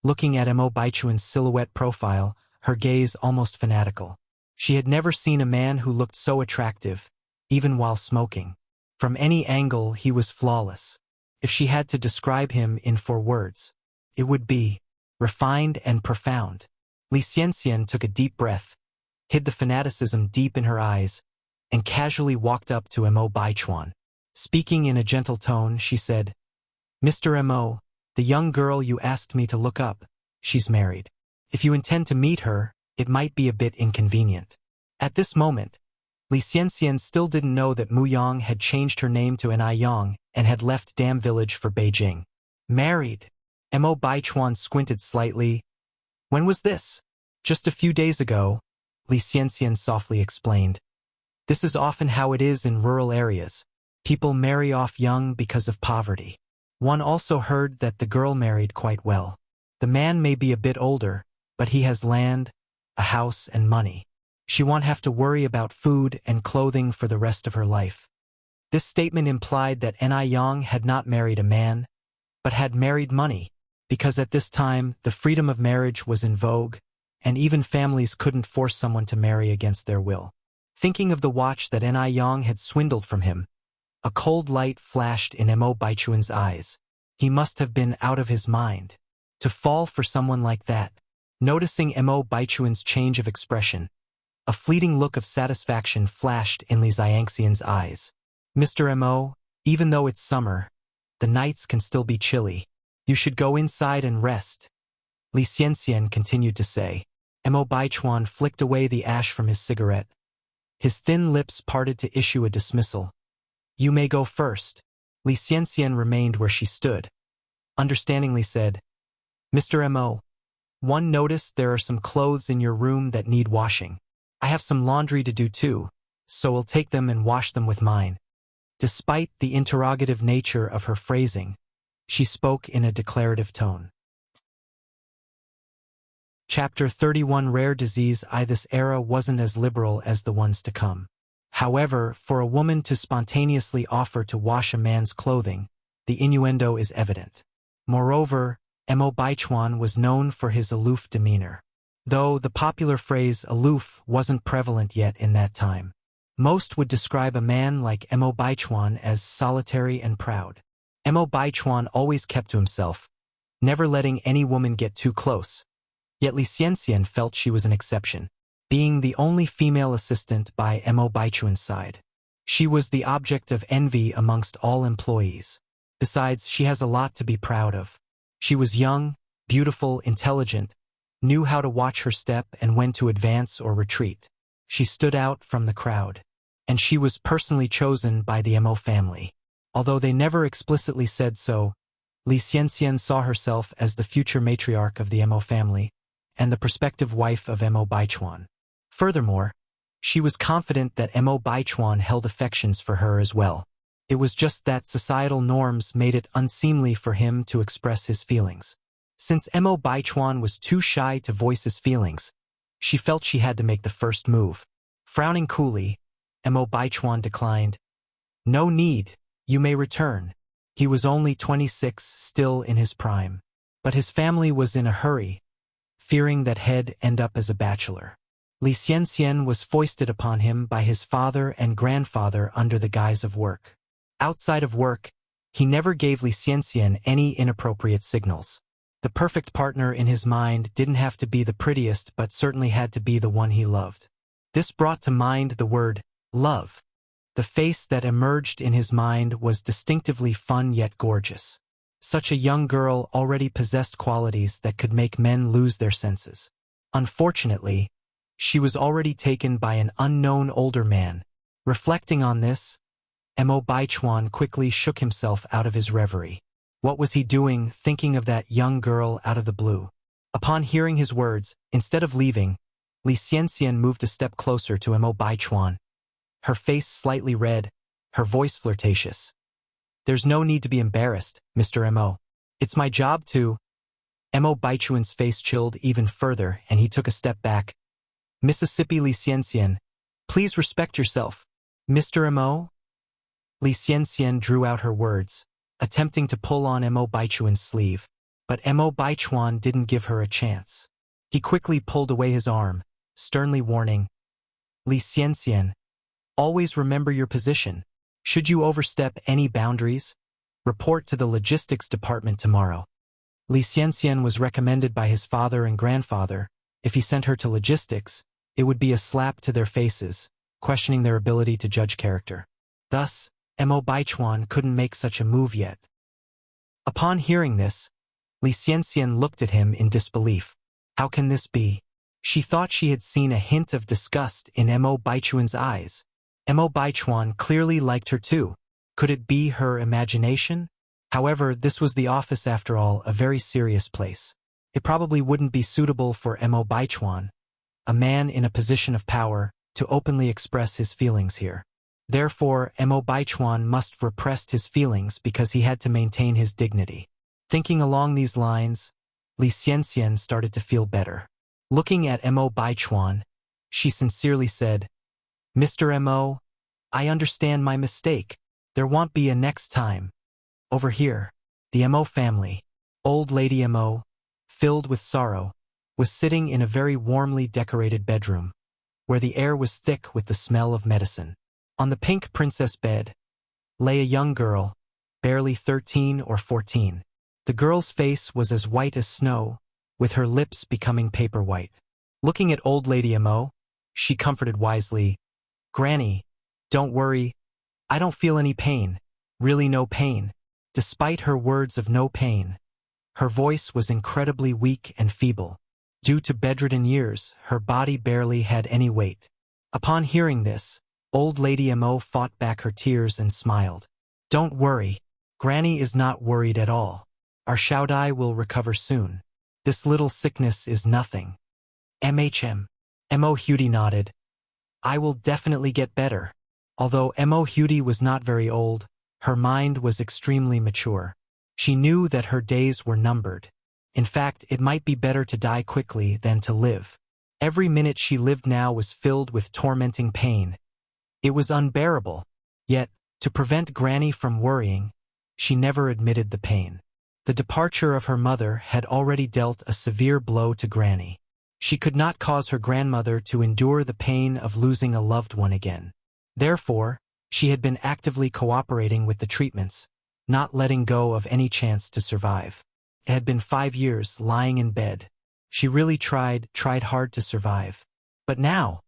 looking at Mo Baichuan's silhouette profile, her gaze almost fanatical. She had never seen a man who looked so attractive, even while smoking. From any angle, he was flawless. If she had to describe him in 4 words, it would be refined and profound. Li Xianxian took a deep breath, hid the fanaticism deep in her eyes, and casually walked up to Mo Baichuan. Speaking in a gentle tone, she said, "Mr. Mo, the young girl you asked me to look up, she's married. If you intend to meet her, it might be a bit inconvenient." At this moment, Li Xianxian still didn't know that Mu Yang had changed her name to Anai Yang and had left Dam Village for Beijing. Married? Mo Baichuan squinted slightly. When was this? Just a few days ago, Li Xianxian softly explained. This is often how it is in rural areas. People marry off young because of poverty. One also heard that the girl married quite well. The man may be a bit older, but he has land, a house, and money. She won't have to worry about food and clothing for the rest of her life. This statement implied that Anai Yang had not married a man, but had married money, because at this time the freedom of marriage was in vogue, and even families couldn't force someone to marry against their will. Thinking of the watch that Anai Yang had swindled from him, a cold light flashed in Mo Baichuan's eyes. He must have been out of his mind to fall for someone like that. Noticing Mo Baichuan's change of expression, a fleeting look of satisfaction flashed in Li Xianxian's eyes. Mr. Mo, even though it's summer, the nights can still be chilly. You should go inside and rest, Li Xianxian continued to say. Mo Baichuan flicked away the ash from his cigarette. His thin lips parted to issue a dismissal. You may go first. Li Xianxian remained where she stood. Understandingly said, Mr. Mo, one noticed there are some clothes in your room that need washing. I have some laundry to do too, so we'll take them and wash them with mine. Despite the interrogative nature of her phrasing, she spoke in a declarative tone. Chapter 31 Rare Disease I This era wasn't as liberal as the ones to come. However, for a woman to spontaneously offer to wash a man's clothing, the innuendo is evident. Moreover, Mo Baichuan was known for his aloof demeanor. Though the popular phrase aloof wasn't prevalent yet in that time, Most would describe a man like Mo Baichuan as solitary and proud. Mo Baichuan always kept to himself, never letting any woman get too close. Yet Li Xianxian felt she was an exception, being the only female assistant by Mo Baichuan's side. She was the object of envy amongst all employees. Besides, she has a lot to be proud of. She was young, beautiful, intelligent, knew how to watch her step and when to advance or retreat. She stood out from the crowd. And she was personally chosen by the Mo family. Although they never explicitly said so, Li Xianxian saw herself as the future matriarch of the Mo family and the prospective wife of Mo Baichuan. Furthermore, she was confident that Mo Baichuan held affections for her as well. It was just that societal norms made it unseemly for him to express his feelings. Since Mo Baichuan was too shy to voice his feelings, she felt she had to make the first move. Frowning coolly, Mo Baichuan declined. "No need, you may return." He was only 26, still in his prime. But his family was in a hurry, fearing that he'd end up as a bachelor. Li Xianxian was foisted upon him by his father and grandfather under the guise of work. Outside of work, he never gave Li Xianxian any inappropriate signals. The perfect partner in his mind didn't have to be the prettiest but certainly had to be the one he loved. This brought to mind the word love. The face that emerged in his mind was distinctively fun yet gorgeous. Such a young girl already possessed qualities that could make men lose their senses. Unfortunately, she was already taken by an unknown older man. Reflecting on this, Mo Baichuan quickly shook himself out of his reverie. What was he doing, thinking of that young girl out of the blue? Upon hearing his words, instead of leaving, Li Xianxian moved a step closer to Mo Baichuan. Her face slightly red, her voice flirtatious. "There's no need to be embarrassed, Mr. Mo. It's my job to—" Mo Baichuan's face chilled even further and he took a step back. "Mississippi Li Xianxian, please respect yourself. Mr. Mo?" Li Xianxian drew out her words, attempting to pull on Mo Baichuan's sleeve, but Mo Baichuan didn't give her a chance. He quickly pulled away his arm, sternly warning, "Li Xianxian, always remember your position. Should you overstep any boundaries, report to the logistics department tomorrow." Li Xianxian was recommended by his father and grandfather. If he sent her to logistics, it would be a slap to their faces, questioning their ability to judge character. Thus, Mo Baichuan couldn't make such a move yet. Upon hearing this, Li Xianxian looked at him in disbelief. How can this be? She thought she had seen a hint of disgust in Mo Baichuan's eyes. Mo Baichuan clearly liked her too. Could it be her imagination? However, this was the office after all, a very serious place. It probably wouldn't be suitable for Mo Baichuan, a man in a position of power, to openly express his feelings here. Therefore, Mo Baichuan must have repressed his feelings because he had to maintain his dignity. Thinking along these lines, Li Xianxian started to feel better. Looking at Mo Baichuan, she sincerely said, "Mr. Mo, I understand my mistake. There won't be a next time." Over here, the Mo family, old lady Mo, filled with sorrow, was sitting in a very warmly decorated bedroom, where the air was thick with the smell of medicine. On the pink princess bed lay a young girl, barely 13 or 14. The girl's face was as white as snow, with her lips becoming paper white. Looking at old lady Mo, she comforted wisely, "Granny, don't worry. I don't feel any pain. Really no pain." Despite her words of no pain, her voice was incredibly weak and feeble. Due to bedridden years, her body barely had any weight. Upon hearing this, old lady Mo fought back her tears and smiled. "Don't worry. Granny is not worried at all. Our Xiaodai will recover soon. This little sickness is nothing." Mo Hudi nodded. "I will definitely get better." Although Mo Hudi was not very old, her mind was extremely mature. She knew that her days were numbered. In fact, it might be better to die quickly than to live. Every minute she lived now was filled with tormenting pain. It was unbearable. Yet, to prevent Granny from worrying, she never admitted the pain. The departure of her mother had already dealt a severe blow to Granny. She could not cause her grandmother to endure the pain of losing a loved one again. Therefore, she had been actively cooperating with the treatments, not letting go of any chance to survive. It had been 5 years lying in bed. She really tried hard to survive. But now,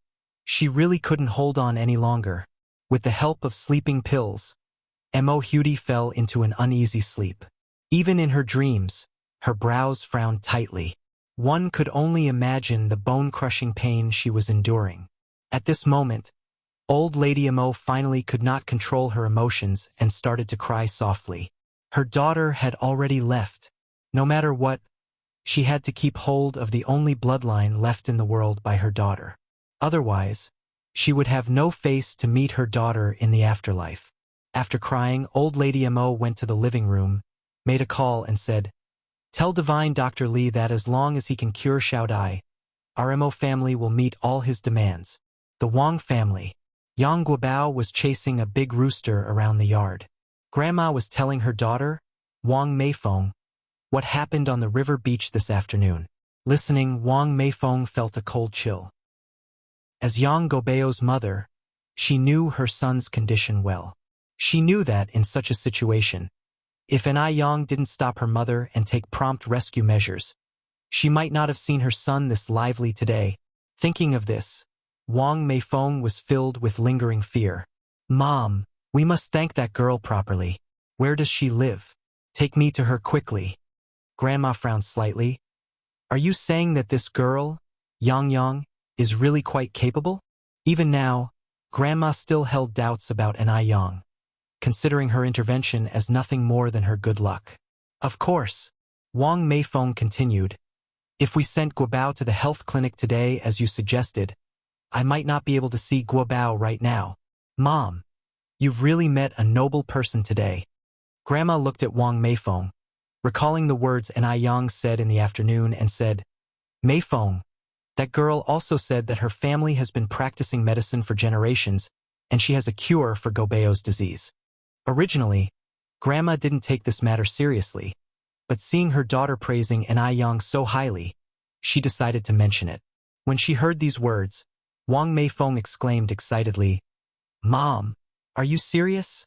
she really couldn't hold on any longer. With the help of sleeping pills, Mo Hudi fell into an uneasy sleep. Even in her dreams, her brows frowned tightly. One could only imagine the bone-crushing pain she was enduring. At this moment, old Lady Mo finally could not control her emotions and started to cry softly. Her daughter had already left. No matter what, she had to keep hold of the only bloodline left in the world by her daughter. Otherwise, she would have no face to meet her daughter in the afterlife. After crying, old Lady Mo went to the living room, made a call and said, "Tell Divine Dr. Li that as long as he can cure Xiao Dai, our Mo family will meet all his demands." The Wang family. Yang Guobao was chasing a big rooster around the yard. Grandma was telling her daughter, Wang Meifeng, what happened on the river beach this afternoon. Listening, Wang Meifeng felt a cold chill. As Yang Guobao's mother, she knew her son's condition well. She knew that in such a situation, if Yang didn't stop her mother and take prompt rescue measures, she might not have seen her son this lively today. Thinking of this, Wang Meifeng was filled with lingering fear. "Mom, we must thank that girl properly. Where does she live? Take me to her quickly." Grandma frowned slightly. "Are you saying that this girl, Yang, is really quite capable?" Even now, Grandma still held doubts about Yang, considering her intervention as nothing more than her good luck. "Of course," Wang Meifeng continued, "if we sent Guobao to the health clinic today as you suggested, I might not be able to see Guobao right now. Mom, you've really met a noble person today." Grandma looked at Wang Meifeng, recalling the words Yang said in the afternoon and said, "Meifeng, that girl also said that her family has been practicing medicine for generations and she has a cure for Guobao's disease." Originally, Grandma didn't take this matter seriously, but seeing her daughter praising Yang so highly, she decided to mention it. When she heard these words, Wang Meifeng exclaimed excitedly, "Mom, are you serious?"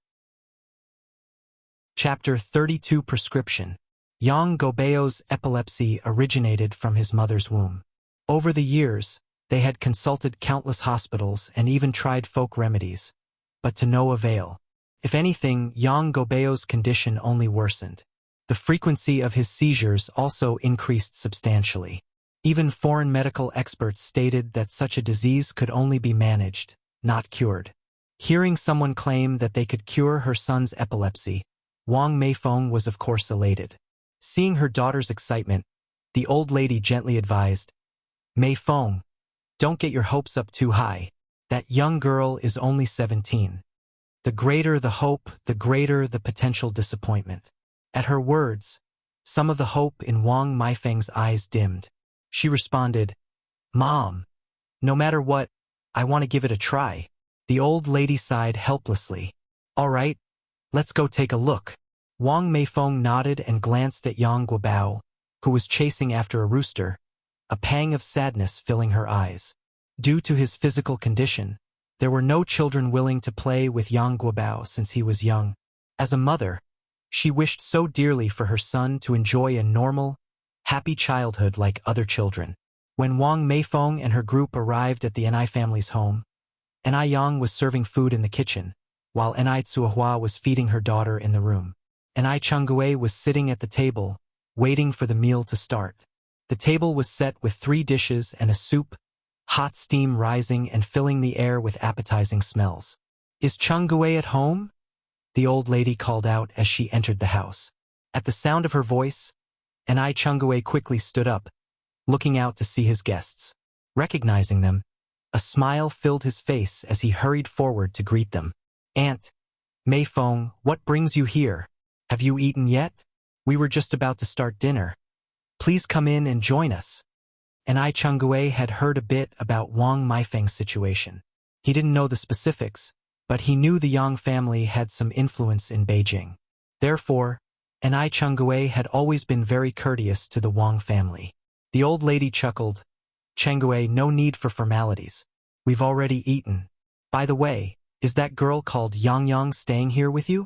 Chapter 32 Prescription. Yang Guobao's epilepsy originated from his mother's womb. Over the years, they had consulted countless hospitals and even tried folk remedies, but to no avail. If anything, Yang Guobao's condition only worsened. The frequency of his seizures also increased substantially. Even foreign medical experts stated that such a disease could only be managed, not cured. Hearing someone claim that they could cure her son's epilepsy, Wang Meifeng was of course elated. Seeing her daughter's excitement, the old lady gently advised, "Meifeng, don't get your hopes up too high. That young girl is only 17. The greater the hope, the greater the potential disappointment." At her words, some of the hope in Wang Meifeng's eyes dimmed. She responded, "Mom, no matter what, I want to give it a try." The old lady sighed helplessly. "All right, let's go take a look." Wang Meifeng nodded and glanced at Yang Guobao, who was chasing after a rooster, a pang of sadness filling her eyes. Due to his physical condition, there were no children willing to play with Yang Guobao since he was young. As a mother, she wished so dearly for her son to enjoy a normal, happy childhood like other children. When Wang Meifeng and her group arrived at the Ni family's home, Yang was serving food in the kitchen, while Ni Tsuahua was feeding her daughter in the room. Ni Changgue was sitting at the table, waiting for the meal to start. The table was set with 3 dishes and a soup, hot steam rising and filling the air with appetizing smells. "Is Changgue at home?" the old lady called out as she entered the house. At the sound of her voice, Ni Changgue quickly stood up, looking out to see his guests. Recognizing them, a smile filled his face as he hurried forward to greet them. "Aunt Meifeng, what brings you here? Have you eaten yet? We were just about to start dinner. Please come in and join us." Ni Changgue had heard a bit about Wang Meifeng's situation. He didn't know the specifics, but he knew the Yang family had some influence in Beijing. Therefore, Ni Changgue had always been very courteous to the Wang family. The old lady chuckled, "Changgue, no need for formalities. We've already eaten. By the way, Is that girl called Yang Yang staying here with you?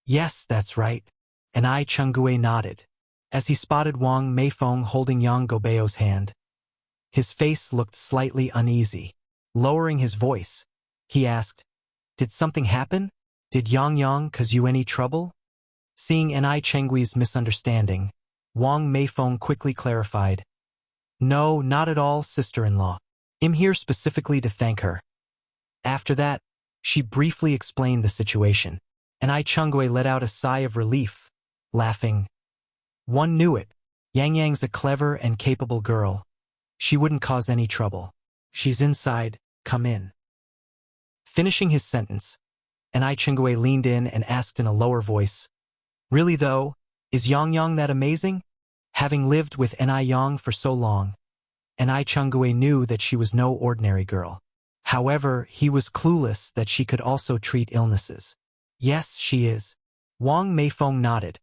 Yes, that's right. And Chungue nodded, as he spotted Wang Meifeng holding Yang Gobeo's hand. His face looked slightly uneasy. Lowering his voice, he asked, "Did something happen? Did Yang Yang cause you any trouble?" Seeing Chengui's misunderstanding, Wang Meifeng quickly clarified, "No, not at all, sister-in-law. I'm here specifically to thank her." After that, she briefly explained the situation, and Chungue let out a sigh of relief, laughing. One knew it. Yang Yang's a clever and capable girl. She wouldn't cause any trouble. She's inside, come in. Finishing his sentence, and Chungue leaned in and asked in a lower voice, "Really though, is Yang Yang that amazing?" Having lived with Yang for so long, and Chungue knew that she was no ordinary girl. However, he was clueless that she could also treat illnesses. "Yes, she is." Wang Meifeng nodded,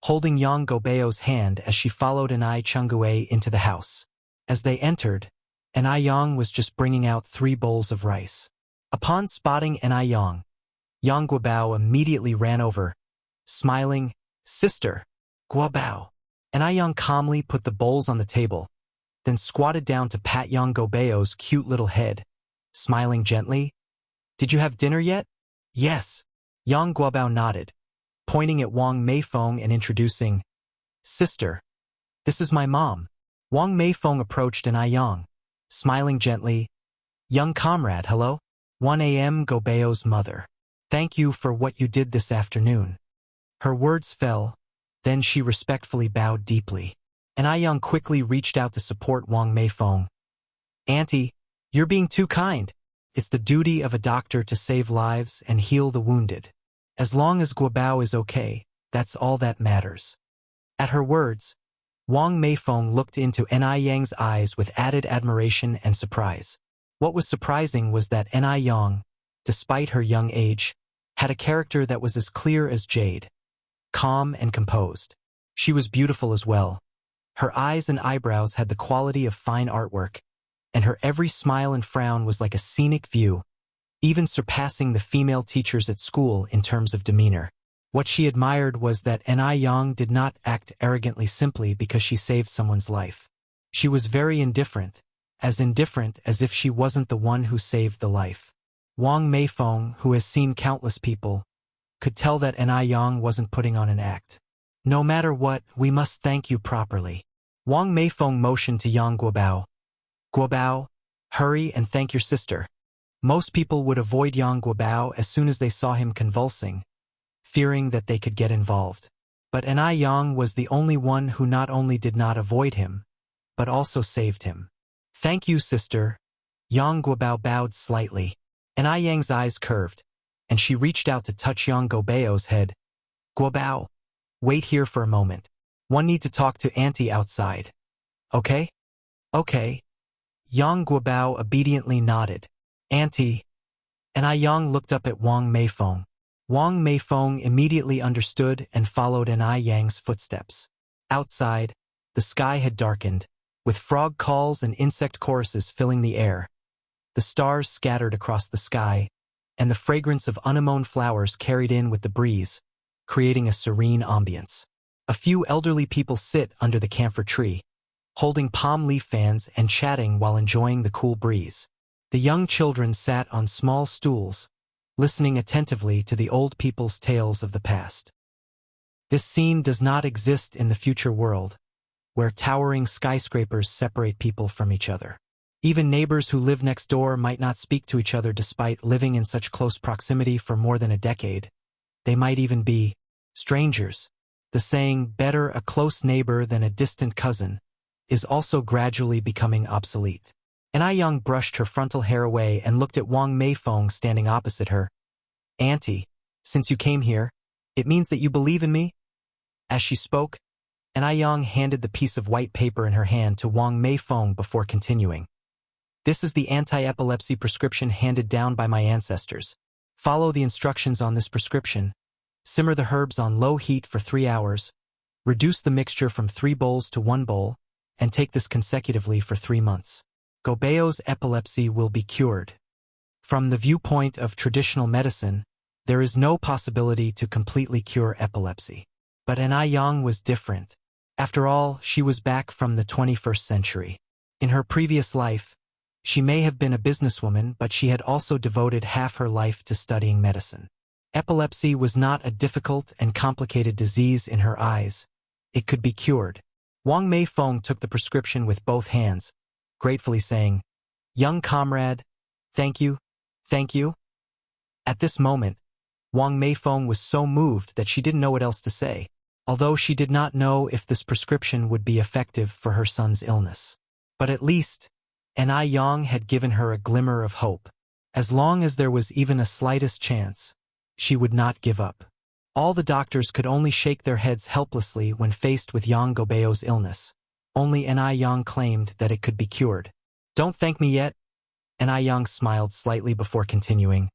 holding Yang Gobeo's hand as she followed Chungue into the house. As they entered, Yang was just bringing out 3 bowls of rice. Upon spotting Yang Guobao immediately ran over, smiling, "Sister, Guobao." Yang calmly put the bowls on the table, then squatted down to pat Yang Gobeo's cute little head, smiling gently. "Did you have dinner yet?" "Yes." Yang Guobao nodded, pointing at Wang Meifeng and introducing, "Sister, this is my mom." Wang Meifeng approached Yang, smiling gently. "Young comrade, hello." 1 a.m. Gobeo's mother. "Thank you for what you did this afternoon." Her words fell, then she respectfully bowed deeply. Yang quickly reached out to support Wang Meifeng. "Auntie, you're being too kind. It's the duty of a doctor to save lives and heal the wounded. As long as Guobao is okay, that's all that matters." At her words, Wang Meifeng looked into Yang's eyes with added admiration and surprise. What was surprising was that Yang, despite her young age, had a character that was as clear as jade, calm and composed. She was beautiful as well. Her eyes and eyebrows had the quality of fine artwork, and her every smile and frown was like a scenic view, even surpassing the female teachers at school in terms of demeanor. What she admired was that Yang did not act arrogantly simply because she saved someone's life. She was very indifferent as if she wasn't the one who saved the life. Wang Meifeng, who has seen countless people, could tell that Yang wasn't putting on an act. "No matter what, we must thank you properly." Wang Meifeng motioned to Yang Guobao. "Guobao, hurry and thank your sister." Most people would avoid Yang Guobao as soon as they saw him convulsing, fearing that they could get involved. But Yang was the only one who not only did not avoid him, but also saved him. "Thank you, sister." Yang Guobao bowed slightly. Yang's eyes curved, and she reached out to touch Yang Gobeo's head. "Guobao, wait here for a moment. One need to talk to Auntie outside. Okay?" "Okay." Yang Guobao obediently nodded. "Auntie." Yang looked up at Wang Meifeng. Wang Meifeng immediately understood and followed Yang's footsteps. Outside, the sky had darkened, with frog calls and insect choruses filling the air. The stars scattered across the sky, and the fragrance of anemone flowers carried in with the breeze, creating a serene ambience. A few elderly people sit under the camphor tree, holding palm leaf fans and chatting while enjoying the cool breeze. The young children sat on small stools, listening attentively to the old people's tales of the past. This scene does not exist in the future world, where towering skyscrapers separate people from each other. Even neighbors who live next door might not speak to each other despite living in such close proximity for more than a decade. They might even be strangers. The saying, "better a close neighbor than a distant cousin," is also gradually becoming obsolete. Yang brushed her frontal hair away and looked at Wang Meifeng standing opposite her. "Auntie, since you came here, it means that you believe in me?" As she spoke, Yang handed the piece of white paper in her hand to Wang Meifeng before continuing. "This is the anti-epilepsy prescription handed down by my ancestors. Follow the instructions on this prescription. Simmer the herbs on low heat for 3 hours. Reduce the mixture from 3 bowls to 1 bowl, and take this consecutively for 3 months. Gobeo's epilepsy will be cured." From the viewpoint of traditional medicine, there is no possibility to completely cure epilepsy. But Yang was different. After all, she was back from the 21st century. In her previous life, she may have been a businesswoman, but she had also devoted half her life to studying medicine. Epilepsy was not a difficult and complicated disease in her eyes. It could be cured. Wang Meifeng took the prescription with both hands, gratefully saying, "Young comrade, thank you, thank you." At this moment, Wang Meifeng was so moved that she didn't know what else to say, although she did not know if this prescription would be effective for her son's illness. But at least, Yang had given her a glimmer of hope. As long as there was even a slightest chance, she would not give up. All the doctors could only shake their heads helplessly when faced with Yang Gobeo's illness. Only Yang claimed that it could be cured. "Don't thank me yet." Yang smiled slightly before continuing.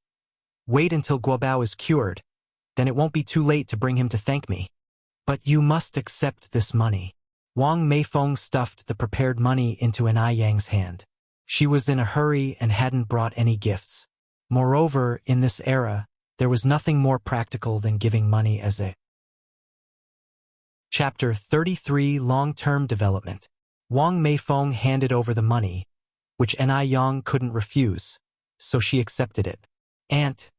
"Wait until Guobao is cured, then it won't be too late to bring him to thank me. But you must accept this money." Wang Meifeng stuffed the prepared money into Yang's hand. She was in a hurry and hadn't brought any gifts. Moreover, in this era, there was nothing more practical than giving money as a. Chapter 33 Long-Term Development. Wang Meifeng handed over the money, which Yang couldn't refuse, so she accepted it. "Aunt,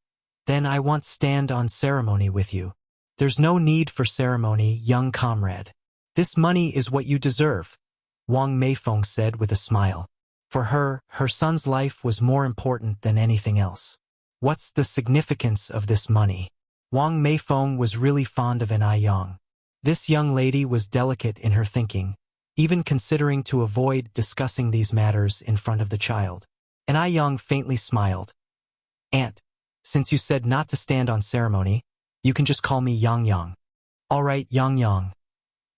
then I want stand on ceremony with you." "There's no need for ceremony, young comrade. This money is what you deserve," Wang Meifeng said with a smile. For her, her son's life was more important than anything else. What's the significance of this money? Wang Meifeng was really fond of Yang. This young lady was delicate in her thinking, even considering to avoid discussing these matters in front of the child. Yang faintly smiled. "Aunt, since you said not to stand on ceremony, you can just call me Yang." "All right, Yang."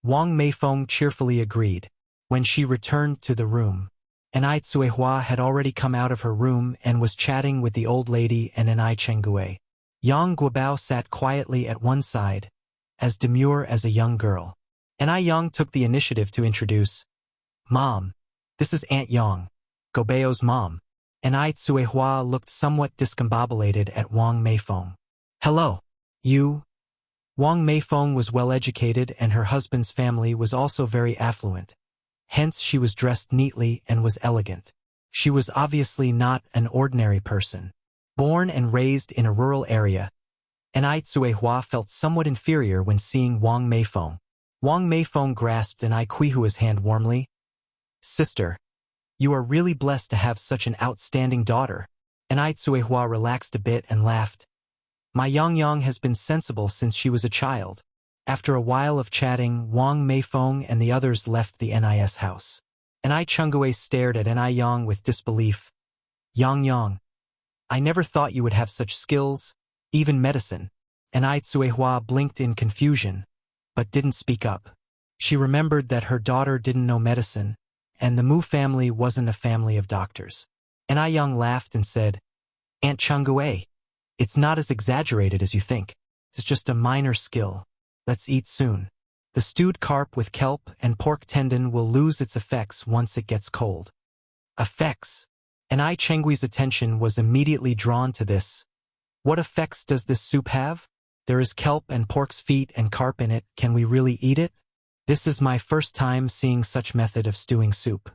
Wang Meifeng cheerfully agreed. When she returned to the room, Cuihua had already come out of her room and was chatting with the old lady and Chengue. Yang Guobao sat quietly at one side, as demure as a young girl. Yang took the initiative to introduce, "Mom, this is Aunt Yang, Gobeo's mom." Cuihua looked somewhat discombobulated at Wang Meifeng. "Hello. You?" Wang Meifeng was well-educated and her husband's family was also very affluent. Hence she was dressed neatly and was elegant. She was obviously not an ordinary person. Born and raised in a rural area, Cuihua felt somewhat inferior when seeing Wang Meifeng. Wang Meifeng grasped Cuihua's hand warmly. "Sister, you are really blessed to have such an outstanding daughter." Cuihua relaxed a bit and laughed. "My Yang has been sensible since she was a child." After a while of chatting, Wang Meifeng and the others left the NIS house. Chenggue stared at Yang with disbelief. Yang, I never thought you would have such skills, even medicine." Cuihua blinked in confusion, but didn't speak up. She remembered that her daughter didn't know medicine, and the Mu family wasn't a family of doctors. Yang laughed and said, "Aunt Chenggue, it's not as exaggerated as you think. It's just a minor skill. Let's eat soon. The stewed carp with kelp and pork tendon will lose its effects once it gets cold." Effects? Chengui's attention was immediately drawn to this. "What effects does this soup have? There is kelp and pork's feet and carp in it. Can we really eat it? This is my first time seeing such method of stewing soup."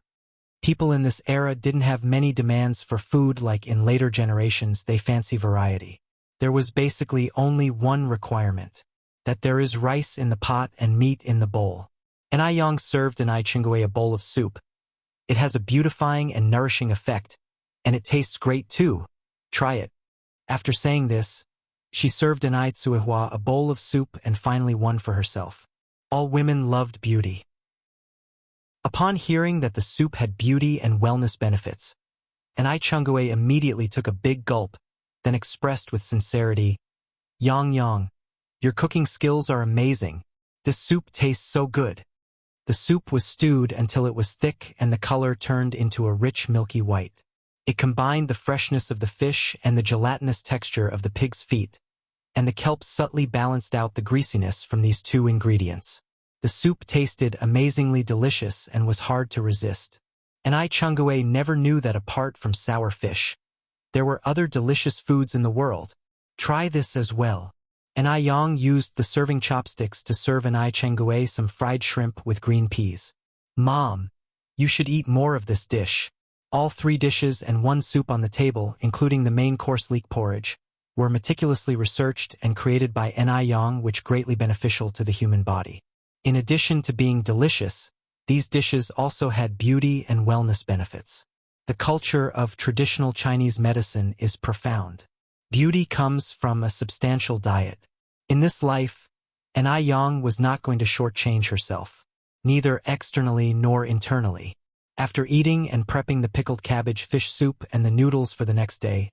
People in this era didn't have many demands for food like in later generations. They fancy variety. There was basically only one requirement, that there is rice in the pot and meat in the bowl. Yang served Chenggue a bowl of soup. "It has a beautifying and nourishing effect, and it tastes great too. Try it." After saying this, she served Cuihua a bowl of soup and finally one for herself. All women loved beauty. Upon hearing that the soup had beauty and wellness benefits, Chenggue immediately took a big gulp, then expressed with sincerity, Yang, your cooking skills are amazing. This soup tastes so good." The soup was stewed until it was thick and the color turned into a rich milky white. It combined the freshness of the fish and the gelatinous texture of the pig's feet, and the kelp subtly balanced out the greasiness from these two ingredients. The soup tasted amazingly delicious and was hard to resist. Chenggue never knew that apart from sour fish, There were other delicious foods in the world. Try this as well. And Ai Yang used the serving chopsticks to serve an Ai Chengui some fried shrimp with green peas. Mom, you should eat more of this dish. All 3 dishes and 1 soup on the table, including the main course leek porridge, were meticulously researched and created by Ai Yang, which greatly beneficial to the human body. In addition to being delicious, these dishes also had beauty and wellness benefits. The culture of traditional Chinese medicine is profound. Beauty comes from a substantial diet. In this life, Ai Yang was not going to shortchange herself, neither externally nor internally. After eating and prepping the pickled cabbage fish soup and the noodles for the next day,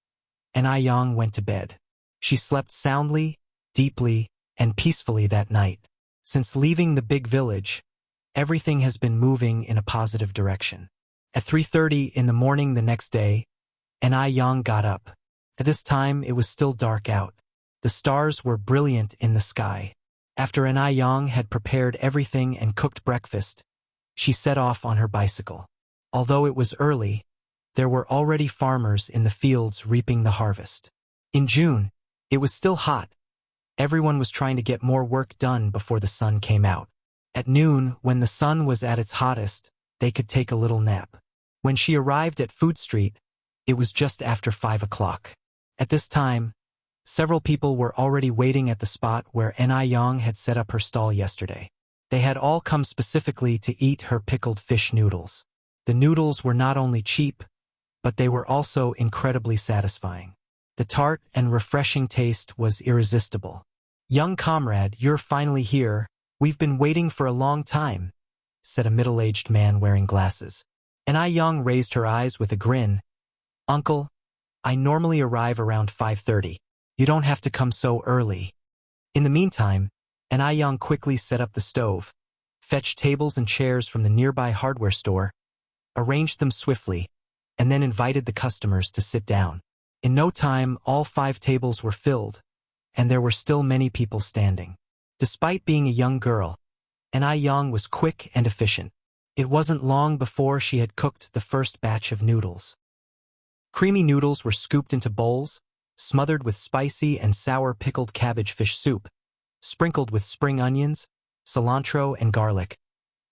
Ai Yang went to bed. She slept soundly, deeply, and peacefully that night. Since leaving the big village, everything has been moving in a positive direction. At 3:30 in the morning the next day, Ai Yang got up. At this time, it was still dark out. The stars were brilliant in the sky. After Ai Yang had prepared everything and cooked breakfast, she set off on her bicycle. Although it was early, there were already farmers in the fields reaping the harvest. In June, it was still hot. Everyone was trying to get more work done before the sun came out. At noon, when the sun was at its hottest, they could take a little nap. When she arrived at Food Street, it was just after 5 o'clock. At this time, several people were already waiting at the spot where Ai Yang had set up her stall yesterday. They had all come specifically to eat her pickled fish noodles. The noodles were not only cheap, but they were also incredibly satisfying. The tart and refreshing taste was irresistible. "Young comrade, you're finally here. We've been waiting for a long time," said a middle-aged man wearing glasses. Ai Yang raised her eyes with a grin. "Uncle, I normally arrive around 5:30. You don't have to come so early." In the meantime, Ai Yang quickly set up the stove, fetched tables and chairs from the nearby hardware store, arranged them swiftly, and then invited the customers to sit down. In no time, all 5 tables were filled, and there were still many people standing. Despite being a young girl, Ai Yang was quick and efficient. It wasn't long before she had cooked the first batch of noodles. Creamy noodles were scooped into bowls, smothered with spicy and sour pickled cabbage fish soup, sprinkled with spring onions, cilantro, and garlic,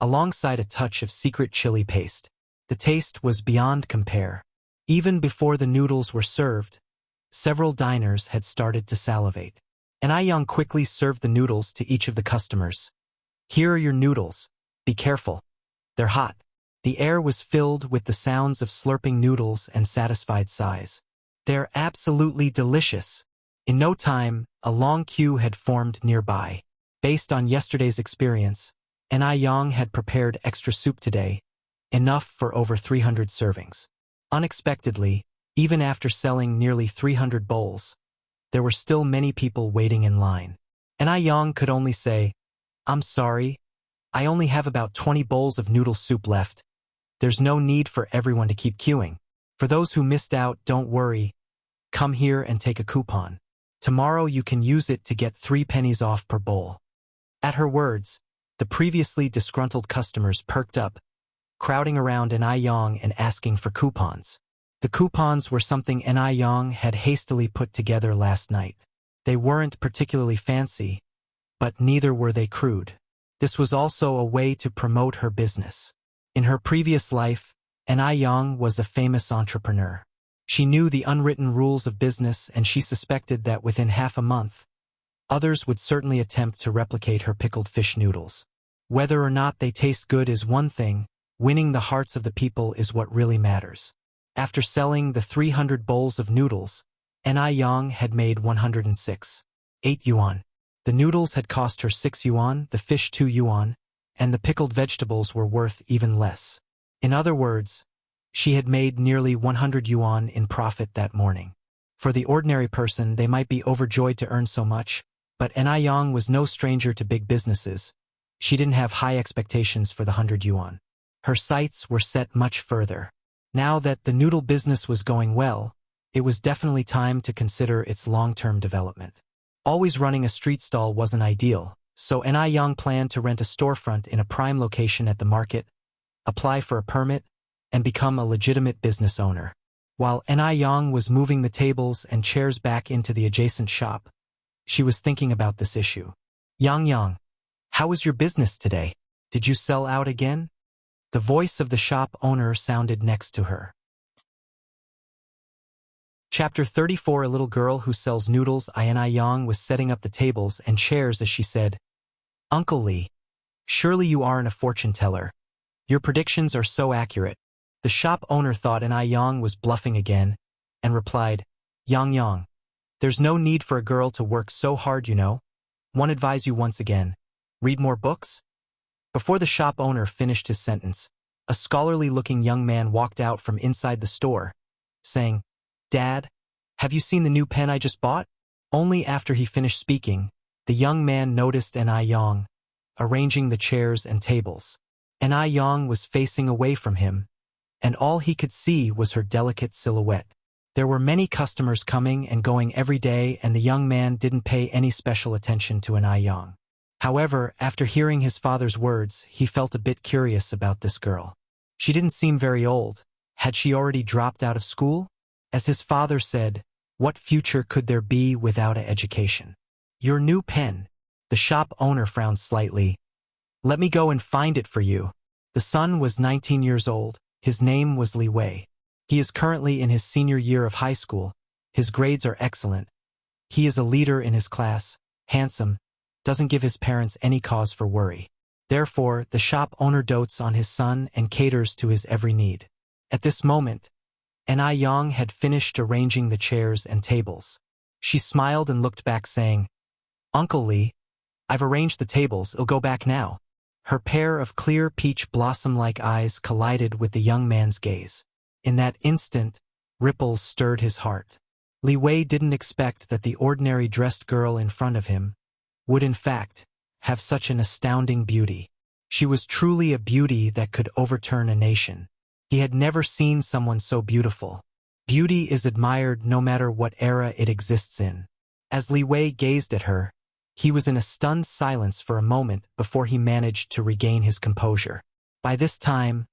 alongside a touch of secret chili paste. The taste was beyond compare. Even before the noodles were served, several diners had started to salivate. Ai Yang quickly served the noodles to each of the customers. "Here are your noodles. Be careful. They're hot." The air was filled with the sounds of slurping noodles and satisfied sighs. "They're absolutely delicious." In no time, a long queue had formed nearby. Based on yesterday's experience, Ai Yang had prepared extra soup today, enough for over 300 servings. Unexpectedly, even after selling nearly 300 bowls, there were still many people waiting in line. Ai Yang could only say, "I'm sorry, I only have about 20 bowls of noodle soup left. There's no need for everyone to keep queuing. For those who missed out, don't worry. Come here and take a coupon. Tomorrow you can use it to get 3 pennies off per bowl." At her words, the previously disgruntled customers perked up, crowding around Ai Yang and asking for coupons. The coupons were something Ai Yang had hastily put together last night. They weren't particularly fancy, but neither were they crude. This was also a way to promote her business. In her previous life, Ai Yang was a famous entrepreneur. She knew the unwritten rules of business, and she suspected that within half a month, others would certainly attempt to replicate her pickled fish noodles. Whether or not they taste good is one thing, winning the hearts of the people is what really matters. After selling the 300 bowls of noodles, Ai Yang had made 106.8 yuan. The noodles had cost her 6 yuan, the fish 2 yuan, and the pickled vegetables were worth even less. In other words, she had made nearly 100 yuan in profit that morning. For the ordinary person, they might be overjoyed to earn so much, but Ai Yang was no stranger to big businesses. She didn't have high expectations for the 100 yuan. Her sights were set much further. Now that the noodle business was going well, it was definitely time to consider its long-term development. Always running a street stall wasn't ideal, so Ai Yang planned to rent a storefront in a prime location at the market, apply for a permit, and become a legitimate business owner. While Yang was moving the tables and chairs back into the adjacent shop, she was thinking about this issue. Yang, how was your business today? Did you sell out again? The voice of the shop owner sounded next to her. Chapter 34. A little girl who sells noodles. Yang was setting up the tables and chairs as she said, Uncle Lee, surely you aren't a fortune teller. Your predictions are so accurate. The shop owner thought Yang was bluffing again, and replied, Yang, there's no need for a girl to work so hard, you know. One advise you once again, read more books? Before the shop owner finished his sentence, a scholarly-looking young man walked out from inside the store, saying, Dad, have you seen the new pen I just bought? Only after he finished speaking, the young man noticed Yang arranging the chairs and tables. Yang was facing away from him, and all he could see was her delicate silhouette. There were many customers coming and going every day, and the young man didn't pay any special attention to Yang. However, after hearing his father's words, he felt a bit curious about this girl. She didn't seem very old. Had she already dropped out of school? As his father said, what future could there be without an education? Your new pen. The shop owner frowned slightly. Let me go and find it for you. The son was 19 years old. His name was Li Wei. He is currently in his senior year of high school. His grades are excellent. He is a leader in his class, handsome, doesn't give his parents any cause for worry. Therefore, the shop owner dotes on his son and caters to his every need. At this moment, Yang had finished arranging the chairs and tables. She smiled and looked back saying, Uncle Lee, I've arranged the tables, I'll go back now. Her pair of clear peach blossom-like eyes collided with the young man's gaze. In that instant, ripples stirred his heart. Li Wei didn't expect that the ordinary dressed girl in front of him would in fact have such an astounding beauty. She was truly a beauty that could overturn a nation. He had never seen someone so beautiful. Beauty is admired no matter what era it exists in. As Li Wei gazed at her, he was in a stunned silence for a moment before he managed to regain his composure. By this time,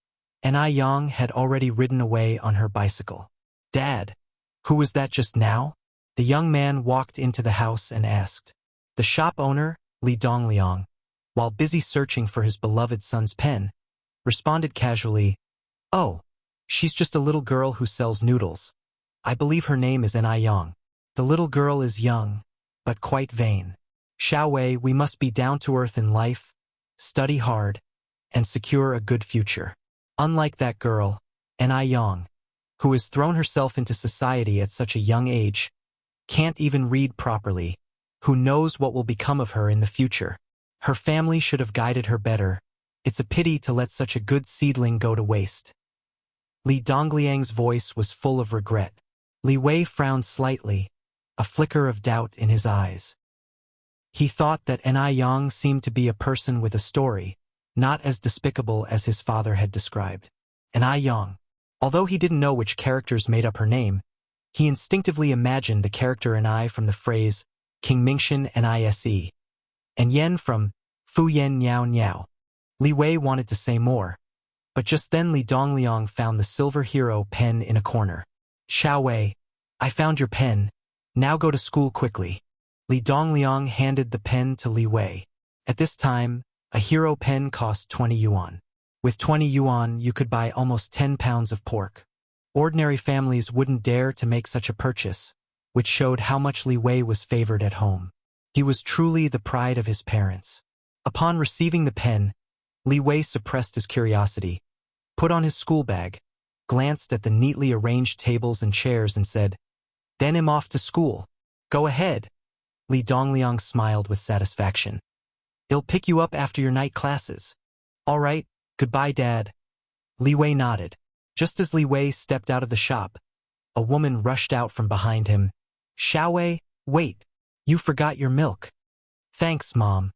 Yang had already ridden away on her bicycle. Dad, who was that just now? The young man walked into the house and asked. The shop owner, Li Dongliang, while busy searching for his beloved son's pen, responded casually, Oh, she's just a little girl who sells noodles. I believe her name is Yang. The little girl is young, but quite vain. Xiaowei, we must be down to earth in life, study hard, and secure a good future. Unlike that girl, Yang, who has thrown herself into society at such a young age, can't even read properly. Who knows what will become of her in the future? Her family should have guided her better. It's a pity to let such a good seedling go to waste. Li Dongliang's voice was full of regret. Li Wei frowned slightly, a flicker of doubt in his eyes. He thought that Yang seemed to be a person with a story, not as despicable as his father had described. Yang, although he didn't know which characters made up her name, he instinctively imagined the character from the phrase King Mingxian Nise, and Yen from Fu Yen Niao Niao. Li Wei wanted to say more, but just then Li Dongliang found the silver hero pen in a corner. Xiaowei, I found your pen. Now go to school quickly. Li Dongliang handed the pen to Li Wei. At this time, a hero pen cost 20 yuan. With 20 yuan, you could buy almost 10 pounds of pork. Ordinary families wouldn't dare to make such a purchase, which showed how much Li Wei was favored at home. He was truly the pride of his parents. Upon receiving the pen, Li Wei suppressed his curiosity, put on his school bag, glanced at the neatly arranged tables and chairs and said, Then I'm off to school. Go ahead. Li Dongliang smiled with satisfaction. I'll pick you up after your night classes. All right, goodbye, Dad. Li Wei nodded. Just as Li Wei stepped out of the shop, a woman rushed out from behind him. Xiaowei, wait, you forgot your milk. Thanks, Mom.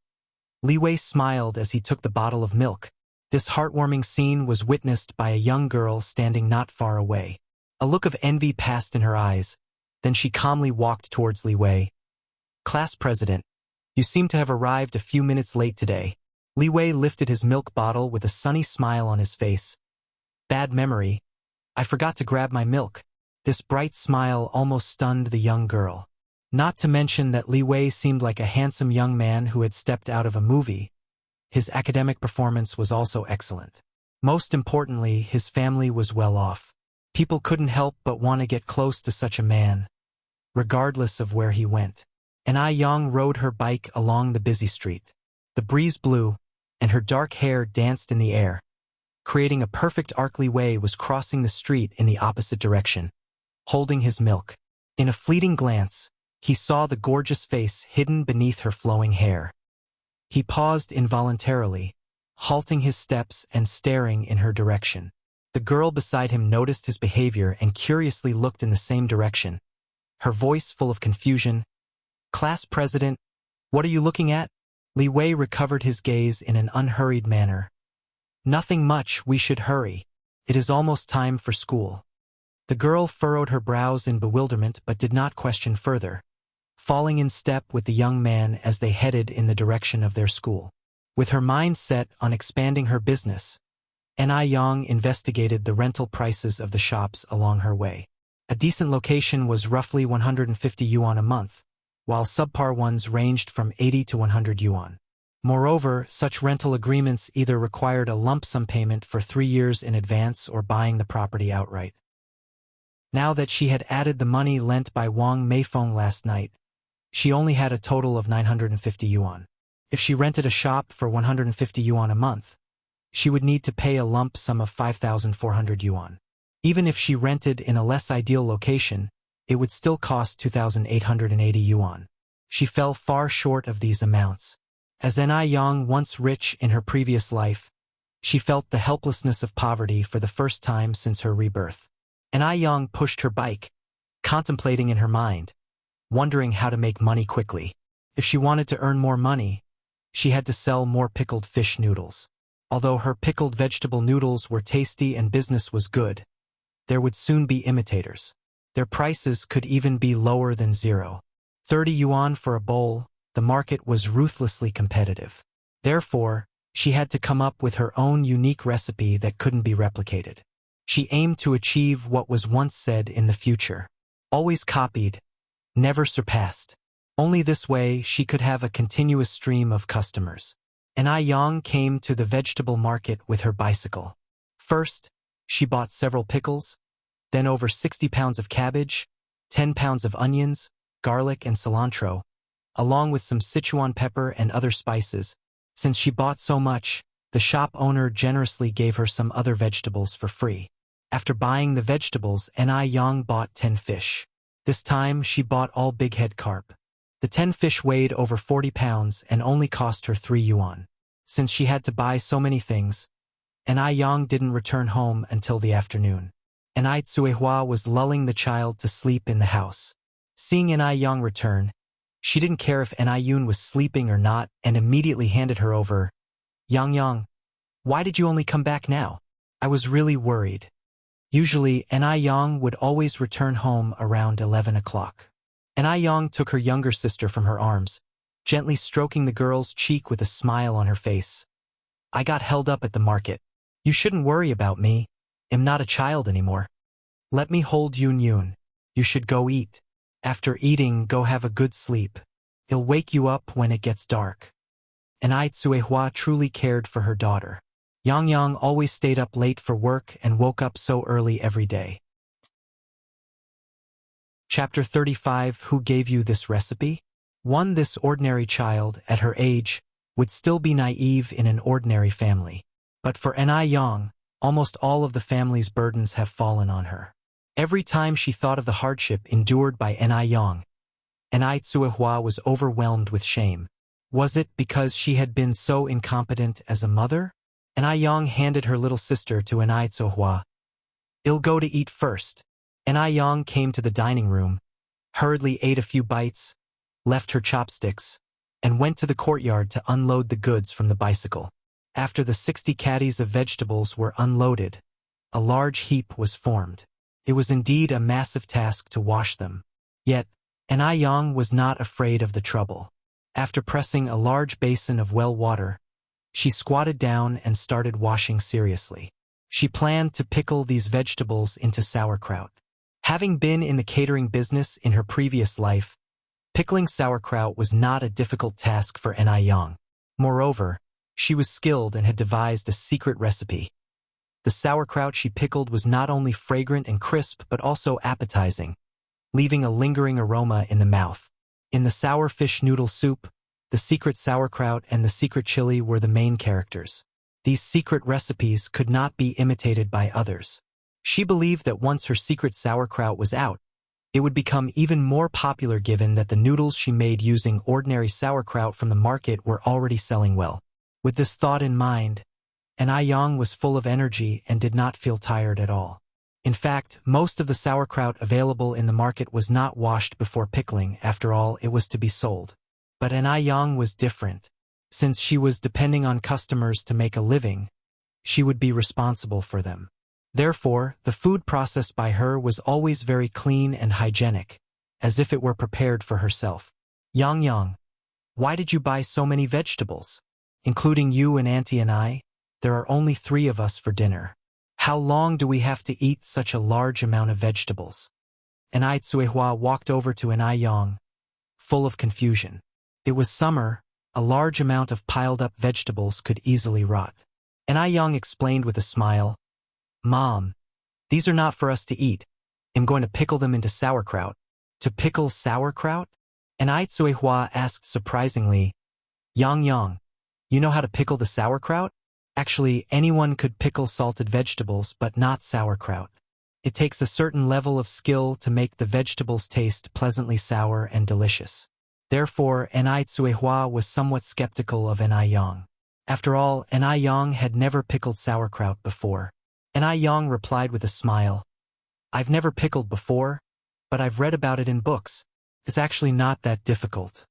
Li Wei smiled as he took the bottle of milk. This heartwarming scene was witnessed by a young girl standing not far away. A look of envy passed in her eyes, then she calmly walked towards Li Wei. Class President, you seem to have arrived a few minutes late today. Li Wei lifted his milk bottle with a sunny smile on his face. Bad memory. I forgot to grab my milk. This bright smile almost stunned the young girl. Not to mention that Li Wei seemed like a handsome young man who had stepped out of a movie. His academic performance was also excellent. Most importantly, his family was well off. People couldn't help but want to get close to such a man, regardless of where he went. And Ai Yang rode her bike along the busy street. The breeze blew, and her dark hair danced in the air, creating a perfect arc. Li Wei was crossing the street in the opposite direction, holding his milk. In a fleeting glance, he saw the gorgeous face hidden beneath her flowing hair. He paused involuntarily, halting his steps and staring in her direction. The girl beside him noticed his behavior and curiously looked in the same direction, her voice full of confusion. "Class president, what are you looking at?" Li Wei recovered his gaze in an unhurried manner. "Nothing much, we should hurry. It is almost time for school." The girl furrowed her brows in bewilderment but did not question further, falling in step with the young man as they headed in the direction of their school. With her mind set on expanding her business, Ai Yang investigated the rental prices of the shops along her way. A decent location was roughly 150 yuan a month, while subpar ones ranged from 80 to 100 yuan. Moreover, such rental agreements either required a lump sum payment for 3 years in advance or buying the property outright. Now that she had added the money lent by Wang Meifeng last night, she only had a total of 950 yuan. If she rented a shop for 150 yuan a month, she would need to pay a lump sum of 5,400 yuan. Even if she rented in a less ideal location, it would still cost 2,880 yuan. She fell far short of these amounts. As Ai Yang, once rich in her previous life, she felt the helplessness of poverty for the first time since her rebirth. Ai Yang pushed her bike, contemplating in her mind, wondering how to make money quickly. If she wanted to earn more money, she had to sell more pickled fish noodles. Although her pickled vegetable noodles were tasty and business was good, there would soon be imitators. Their prices could even be lower than 30 yuan for a bowl. The market was ruthlessly competitive. Therefore, she had to come up with her own unique recipe that couldn't be replicated. She aimed to achieve what was once said in the future: always copied, never surpassed. Only this way she could have a continuous stream of customers. Ai Yang came to the vegetable market with her bicycle. First, she bought several pickles, then over 60 pounds of cabbage, 10 pounds of onions, garlic and cilantro, along with some Sichuan pepper and other spices. Since she bought so much, the shop owner generously gave her some other vegetables for free. After buying the vegetables, Ai Yang bought 10 fish. This time she bought all bighead carp. The 10 fish weighed over 40 pounds and only cost her 3 yuan. Since she had to buy so many things, Ai Yang didn't return home until the afternoon. Ai Tsuehua was lulling the child to sleep in the house. Seeing Ai Yang return, she didn't care if Ai Yun was sleeping or not and immediately handed her over. "Yang, why did you only come back now? I was really worried." Usually, Ai Yang would always return home around 11 o'clock. Ai Yang took her younger sister from her arms, gently stroking the girl's cheek with a smile on her face. "I got held up at the market. You shouldn't worry about me. I'm not a child anymore. Let me hold Yun. You should go eat. After eating, go have a good sleep. It'll wake you up when it gets dark." Ai Tsuehua truly cared for her daughter. Yang always stayed up late for work and woke up so early every day. Chapter 35. Who gave you this recipe? 1. This ordinary child, at her age, would still be naive in an ordinary family. But for Ai Yang, almost all of the family's burdens have fallen on her. Every time she thought of the hardship endured by Ai Yang, Ai Tsuehua was overwhelmed with shame. Was it because she had been so incompetent as a mother? Ai Yang handed her little sister to Ai Tsuehua. "I'll go to eat first." Ai Yang came to the dining room, hurriedly ate a few bites, left her chopsticks, and went to the courtyard to unload the goods from the bicycle. After the 60 caddies of vegetables were unloaded, a large heap was formed. It was indeed a massive task to wash them. Yet, Ai Yang was not afraid of the trouble. After pressing a large basin of well water, she squatted down and started washing seriously. She planned to pickle these vegetables into sauerkraut. Having been in the catering business in her previous life, pickling sauerkraut was not a difficult task for Yang. Moreover, she was skilled and had devised a secret recipe. The sauerkraut she pickled was not only fragrant and crisp but also appetizing, leaving a lingering aroma in the mouth. In the sour fish noodle soup, the secret sauerkraut and the secret chili were the main characters. These secret recipes could not be imitated by others. She believed that once her secret sauerkraut was out, it would become even more popular given that the noodles she made using ordinary sauerkraut from the market were already selling well. With this thought in mind, Yang was full of energy and did not feel tired at all. In fact, most of the sauerkraut available in the market was not washed before pickling. After all, it was to be sold. But Yang was different. Since she was depending on customers to make a living, she would be responsible for them. Therefore, the food processed by her was always very clean and hygienic, as if it were prepared for herself. Yang, why did you buy so many vegetables? Including you and Auntie and I, there are only 3 of us for dinner. How long do we have to eat such a large amount of vegetables? Tsuehua walked over to Yang, full of confusion. It was summer, a large amount of piled-up vegetables could easily rot. Yang explained with a smile, Mom, these are not for us to eat. I'm going to pickle them into sauerkraut. To pickle sauerkraut? Tsuehua asked surprisingly, Yang, you know how to pickle the sauerkraut? Actually, anyone could pickle salted vegetables, but not sauerkraut. It takes a certain level of skill to make the vegetables taste pleasantly sour and delicious. Therefore, Tsuehua was somewhat skeptical of Yang. After all, Yang had never pickled sauerkraut before. Yang replied with a smile, I've never pickled before, but I've read about it in books. It's actually not that difficult.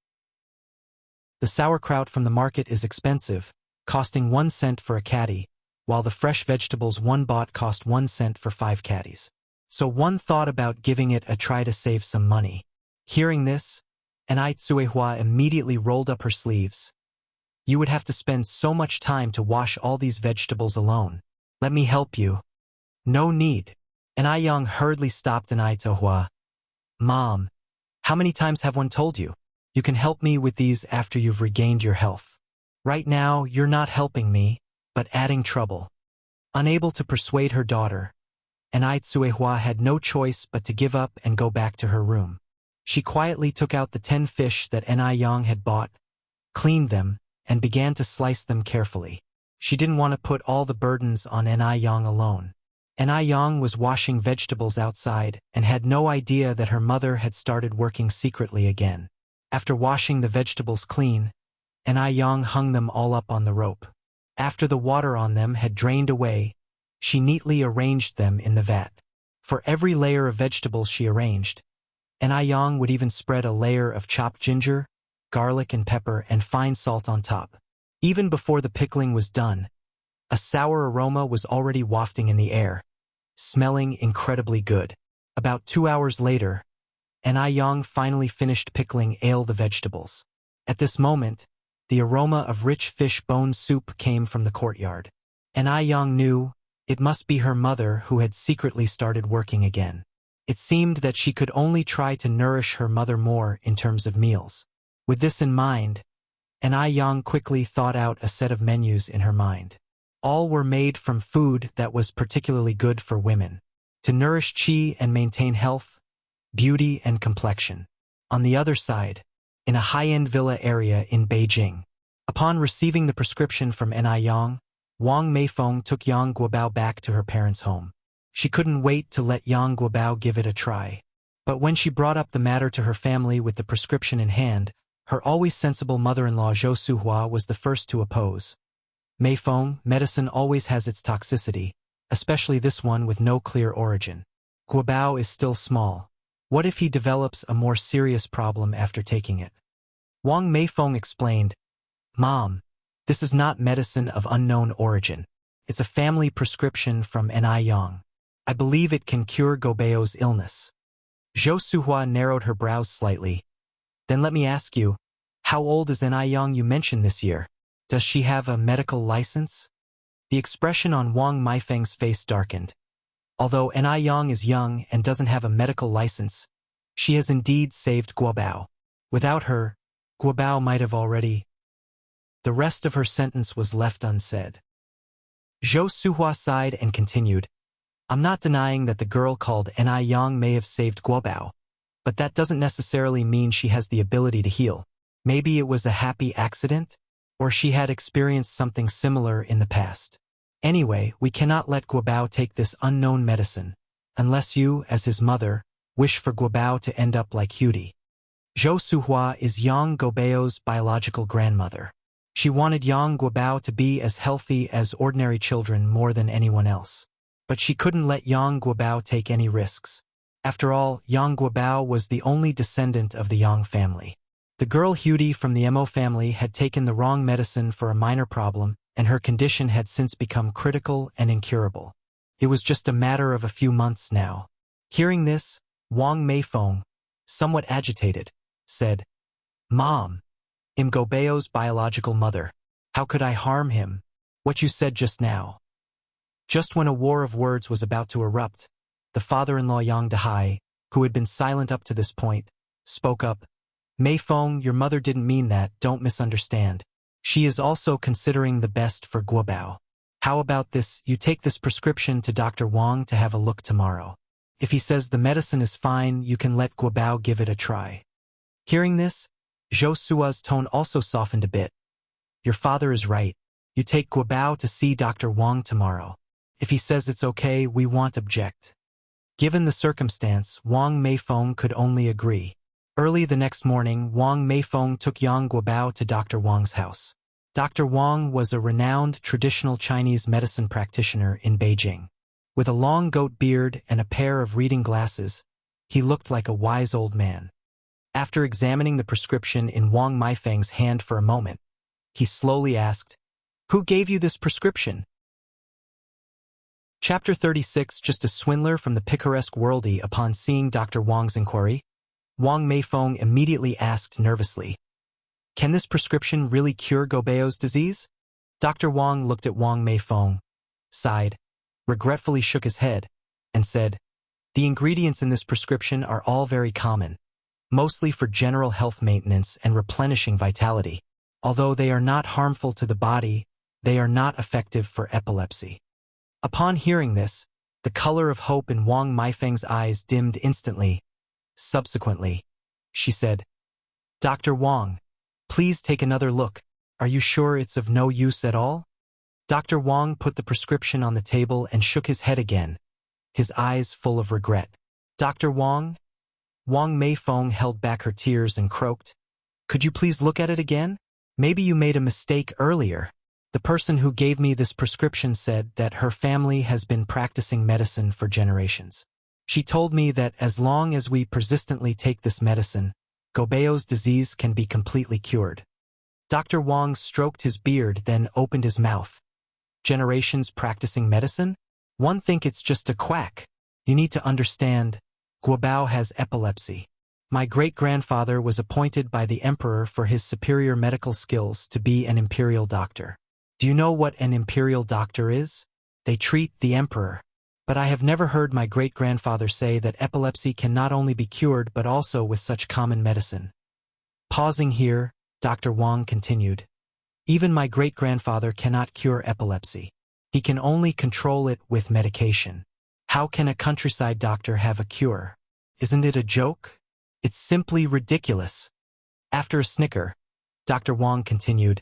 The sauerkraut from the market is expensive, costing 1 cent for a caddy, while the fresh vegetables one bought cost 1 cent for 5 caddies. So one thought about giving it a try to save some money. Hearing this, Tsuehua immediately rolled up her sleeves. You would have to spend so much time to wash all these vegetables alone. Let me help you. No need. Yang hurriedly stopped Tsuehua. Mom, how many times have one told you? You can help me with these after you've regained your health. Right now, you're not helping me, but adding trouble. Unable to persuade her daughter, Tsuehua had no choice but to give up and go back to her room. She quietly took out the 10 fish that Yang had bought, cleaned them, and began to slice them carefully. She didn't want to put all the burdens on Yang alone. Yang was washing vegetables outside and had no idea that her mother had started working secretly again. After washing the vegetables clean, Yang hung them all up on the rope. After the water on them had drained away, she neatly arranged them in the vat. For every layer of vegetables she arranged, Yang would even spread a layer of chopped ginger, garlic and pepper and fine salt on top. Even before the pickling was done, a sour aroma was already wafting in the air, smelling incredibly good. About 2 hours later, Yang finally finished pickling the vegetables. At this moment, the aroma of rich fish bone soup came from the courtyard. Yang knew it must be her mother who had secretly started working again. It seemed that she could only try to nourish her mother more in terms of meals. With this in mind, Yang quickly thought out a set of menus in her mind. All were made from food that was particularly good for women, to nourish qi and maintain health, beauty and complexion. On the other side, in a high-end villa area in Beijing, upon receiving the prescription from Yang, Wang Meifeng took Yang Guobao back to her parents' home. She couldn't wait to let Yang Guobao give it a try. But when she brought up the matter to her family with the prescription in hand, her always sensible mother-in-law Zhou Suhua was the first to oppose. Meifeng, medicine always has its toxicity, especially this one with no clear origin. Guobao is still small. What if he develops a more serious problem after taking it? Wang Meifeng explained, Mom, this is not medicine of unknown origin. It's a family prescription from Yang. I believe it can cure Guobao's illness. Zhou Suhua narrowed her brows slightly. Then let me ask you, how old is Yang you mentioned this year? Does she have a medical license? The expression on Wang Meifeng's face darkened. Although Ni Yang is young and doesn't have a medical license, she has indeed saved Guobao. Without her, Guobao might have already... The rest of her sentence was left unsaid. Zhou Suhua sighed and continued, I'm not denying that the girl called Ni Yang may have saved Guobao, but that doesn't necessarily mean she has the ability to heal. Maybe it was a happy accident, or she had experienced something similar in the past. Anyway, we cannot let Guobao take this unknown medicine, unless you, as his mother, wish for Guobao to end up like Hudy. Zhou Suhua is Yang Guobao's biological grandmother. She wanted Yang Guobao to be as healthy as ordinary children more than anyone else. But she couldn't let Yang Guobao take any risks. After all, Yang Guobao was the only descendant of the Yang family. The girl Hudy from the Mo family had taken the wrong medicine for a minor problem, and her condition had since become critical and incurable. It was just a matter of a few months now. Hearing this, Wang Meifeng, somewhat agitated, said, Mom, I'm Guobao's biological mother. How could I harm him? What you said just now. Just when a war of words was about to erupt, the father-in-law Yang Dehai, who had been silent up to this point, spoke up. Meifeng, your mother didn't mean that, don't misunderstand. She is also considering the best for Guobao. How about this, you take this prescription to Dr. Wang to have a look tomorrow. If he says the medicine is fine, you can let Guobao give it a try. Hearing this, Zhou Sua's tone also softened a bit. Your father is right. You take Guobao to see Dr. Wang tomorrow. If he says it's okay, we won't object. Given the circumstance, Wang Meifeng could only agree. Early the next morning, Wang Meifeng took Yang Guobao to Dr. Wang's house. Dr. Wang was a renowned traditional Chinese medicine practitioner in Beijing. With a long goat beard and a pair of reading glasses, he looked like a wise old man. After examining the prescription in Wang Meifeng's hand for a moment, he slowly asked, Who gave you this prescription? Chapter 36. Just a swindler from the picaresque worldie. Upon seeing Dr. Wang's inquiry, Wang Meifeng immediately asked nervously, Can this prescription really cure Guobao's disease? Dr. Wang looked at Wang Meifeng, sighed, regretfully shook his head, and said, The ingredients in this prescription are all very common, mostly for general health maintenance and replenishing vitality. Although they are not harmful to the body, they are not effective for epilepsy. Upon hearing this, the color of hope in Wang Meifeng's eyes dimmed instantly. Subsequently, she said, Dr. Wang, please take another look. Are you sure it's of no use at all? Dr. Wang put the prescription on the table and shook his head again, his eyes full of regret. Dr. Wang? Wang Meifeng held back her tears and croaked, Could you please look at it again? Maybe you made a mistake earlier. The person who gave me this prescription said that her family has been practicing medicine for generations. She told me that as long as we persistently take this medicine, Guobao's disease can be completely cured. Dr. Wang stroked his beard, then opened his mouth. Generations practicing medicine? One think it's just a quack. You need to understand, Guobao has epilepsy. My great-grandfather was appointed by the emperor for his superior medical skills to be an imperial doctor. Do you know what an imperial doctor is? They treat the emperor. But I have never heard my great-grandfather say that epilepsy can not only be cured but also with such common medicine. Pausing here, Dr. Wang continued, Even my great-grandfather cannot cure epilepsy. He can only control it with medication. How can a countryside doctor have a cure? Isn't it a joke? It's simply ridiculous. After a snicker, Dr. Wang continued,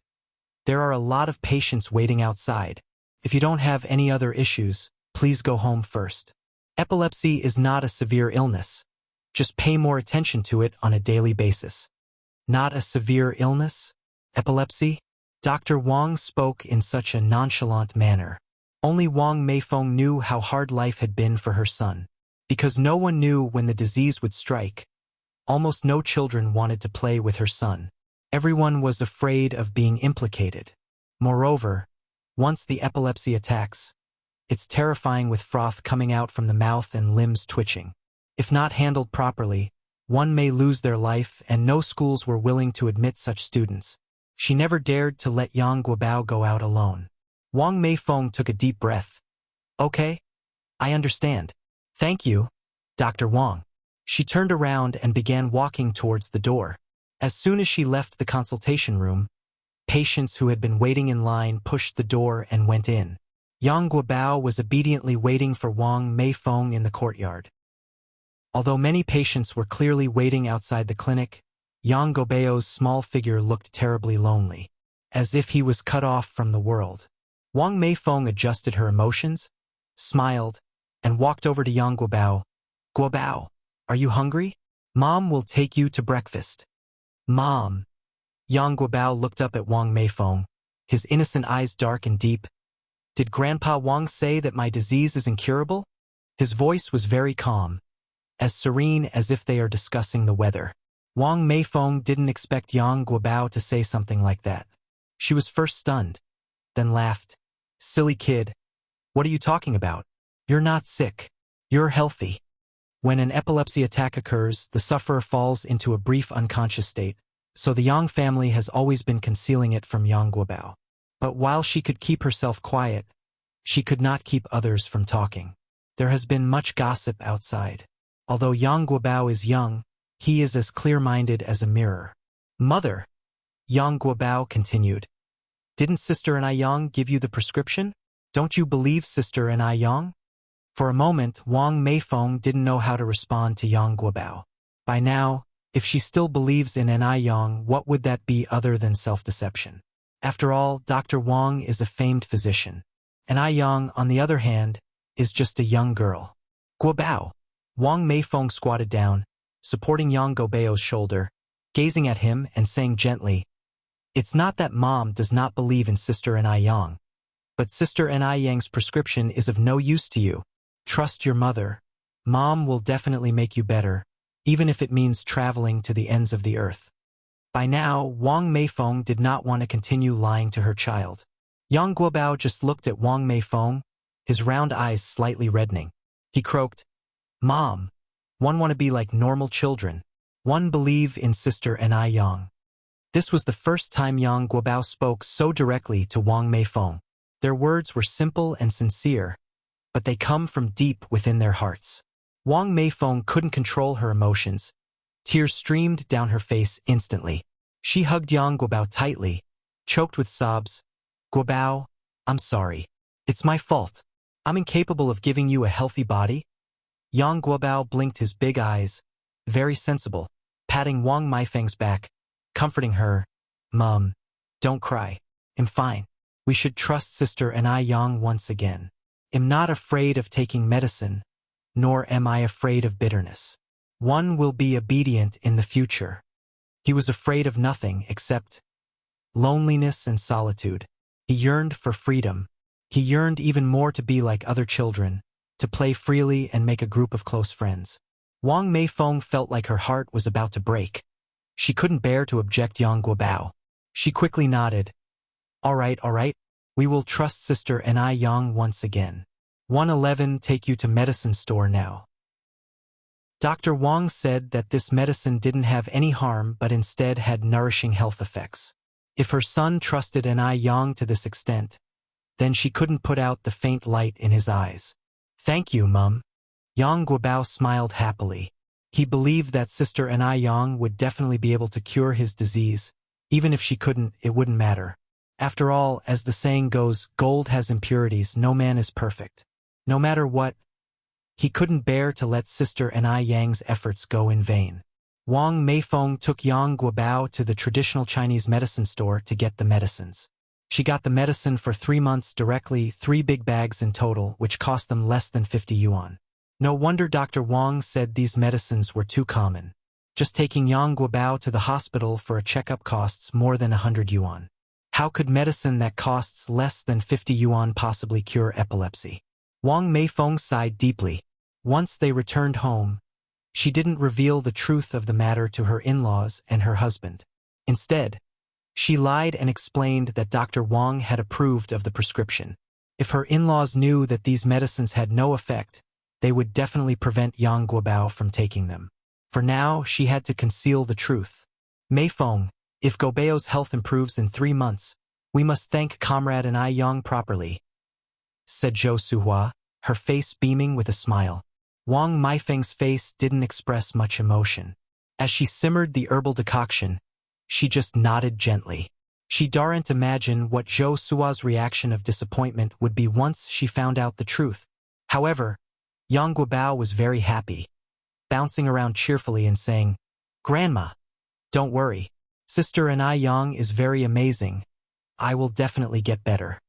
There are a lot of patients waiting outside. If you don't have any other issues, please go home first. Epilepsy is not a severe illness. Just pay more attention to it on a daily basis. Not a severe illness? Epilepsy? Dr. Wang spoke in such a nonchalant manner. Only Wang Meifeng knew how hard life had been for her son. Because no one knew when the disease would strike, almost no children wanted to play with her son. Everyone was afraid of being implicated. Moreover, once the epilepsy attacks, it's terrifying with froth coming out from the mouth and limbs twitching. If not handled properly, one may lose their life, and no schools were willing to admit such students. She never dared to let Yang Guobao go out alone. Wang Meifeng took a deep breath. Okay, I understand. Thank you, Dr. Wang. She turned around and began walking towards the door. As soon as she left the consultation room, patients who had been waiting in line pushed the door and went in. Yang Guobao was obediently waiting for Wang Meifeng in the courtyard. Although many patients were clearly waiting outside the clinic, Yang Guobao's small figure looked terribly lonely, as if he was cut off from the world. Wang Meifeng adjusted her emotions, smiled, and walked over to Yang Guobao. Guobao, are you hungry? Mom will take you to breakfast. Mom. Yang Guobao looked up at Wang Meifeng, his innocent eyes dark and deep. Did Grandpa Wang say that my disease is incurable? His voice was very calm, as serene as if they are discussing the weather. Wang Meifeng didn't expect Yang Guobao to say something like that. She was first stunned, then laughed. Silly kid. What are you talking about? You're not sick. You're healthy. When an epilepsy attack occurs, the sufferer falls into a brief unconscious state, so the Yang family has always been concealing it from Yang Guobao. But while she could keep herself quiet, she could not keep others from talking. There has been much gossip outside. Although Yang Guobao is young, he is as clear-minded as a mirror. Mother, Yang Guobao continued, didn't Sister and I Yang give you the prescription? Don't you believe Sister and I Yang? For a moment, Wang Meifeng didn't know how to respond to Yang Guobao. By now, if she still believes in N.I. Yang, what would that be other than self-deception? After all, Dr. Wang is a famed physician. N.I. Yang, on the other hand, is just a young girl. Guobao. Wang Meifeng squatted down, supporting Yang Guobao's shoulder, gazing at him and saying gently, it's not that Mom does not believe in Sister N.I. Yang, but Sister N.I. Yang's prescription is of no use to you. Trust your mother. Mom will definitely make you better, even if it means traveling to the ends of the earth. By now, Wang Meifeng did not want to continue lying to her child. Yang Guobao just looked at Wang Meifeng, his round eyes slightly reddening. He croaked, Mom, one want to be like normal children. One believe in Sister N.I. Yang. This was the first time Yang Guobao spoke so directly to Wang Meifeng. Their words were simple and sincere, but they come from deep within their hearts. Wang Meifeng couldn't control her emotions. Tears streamed down her face instantly. She hugged Yang Guobao tightly, choked with sobs. Guobao, I'm sorry. It's my fault. I'm incapable of giving you a healthy body. Yang Guobao blinked his big eyes, very sensible, patting Wang Meifeng's back, comforting her. Mom, don't cry. I'm fine. We should trust Sister and I Yang once again. I'm not afraid of taking medicine, nor am I afraid of bitterness. One will be obedient in the future. He was afraid of nothing except loneliness and solitude. He yearned for freedom. He yearned even more to be like other children, to play freely and make a group of close friends. Wang Meifeng felt like her heart was about to break. She couldn't bear to object Yang Guobao. She quickly nodded. All right. We will trust Sister and I Yang once again. 111 take you to medicine store now. Dr. Wang said that this medicine didn't have any harm but instead had nourishing health effects. If her son trusted N.I. Yang to this extent, then she couldn't put out the faint light in his eyes. Thank you, Mum. Yang Guobao smiled happily. He believed that Sister N.I. Yang would definitely be able to cure his disease. Even if she couldn't, it wouldn't matter. After all, as the saying goes, gold has impurities, no man is perfect. No matter what, he couldn't bear to let Sister N.I. Yang's efforts go in vain. Wang Meifeng took Yang Guobao to the traditional Chinese medicine store to get the medicines. She got the medicine for 3 months directly, 3 big bags in total, which cost them less than 50 yuan. No wonder Dr. Wang said these medicines were too common. Just taking Yang Guobao to the hospital for a checkup costs more than 100 yuan. How could medicine that costs less than 50 yuan possibly cure epilepsy? Wang Meifeng sighed deeply. Once they returned home, she didn't reveal the truth of the matter to her in-laws and her husband. Instead, she lied and explained that Dr. Wang had approved of the prescription. If her in-laws knew that these medicines had no effect, they would definitely prevent Yang Guobao from taking them. For now, she had to conceal the truth. Meifeng, if Guobao's health improves in 3 months, we must thank Comrade and I Yang properly, said Zhou Suhua. her face beaming with a smile. Wang Meifeng's face didn't express much emotion. As she simmered the herbal decoction, she just nodded gently. She daren't imagine what Zhou Sua's reaction of disappointment would be once she found out the truth. However, Yang Guobao was very happy, bouncing around cheerfully and saying, "Grandma, don't worry. Sister and I Yang is very amazing. I will definitely get better."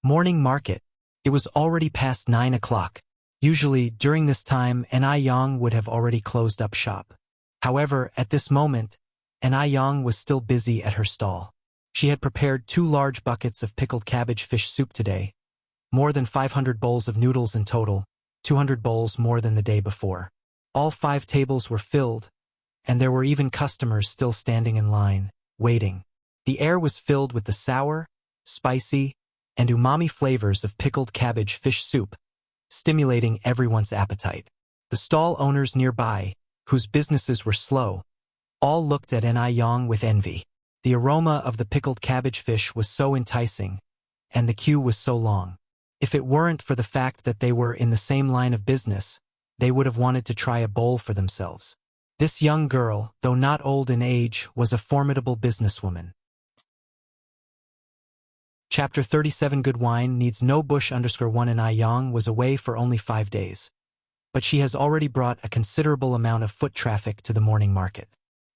Morning market. It was already past 9 o'clock. Usually, during this time, N.I. Yang would have already closed up shop. However, at this moment, N.I. Yang was still busy at her stall. She had prepared 2 large buckets of pickled cabbage fish soup today, more than 500 bowls of noodles in total, 200 bowls more than the day before. All 5 tables were filled, and there were even customers still standing in line, waiting. The air was filled with the sour, spicy, and umami flavors of pickled cabbage fish soup, stimulating everyone's appetite. The stall owners nearby, whose businesses were slow, all looked at N.I. Yang with envy. The aroma of the pickled cabbage fish was so enticing, and the queue was so long. If it weren't for the fact that they were in the same line of business, they would have wanted to try a bowl for themselves. This young girl, though not old in age, was a formidable businesswoman. Chapter 37 Good wine needs no bush _1 and I Yang was away for only 5 days. But she has already brought a considerable amount of foot traffic to the morning market.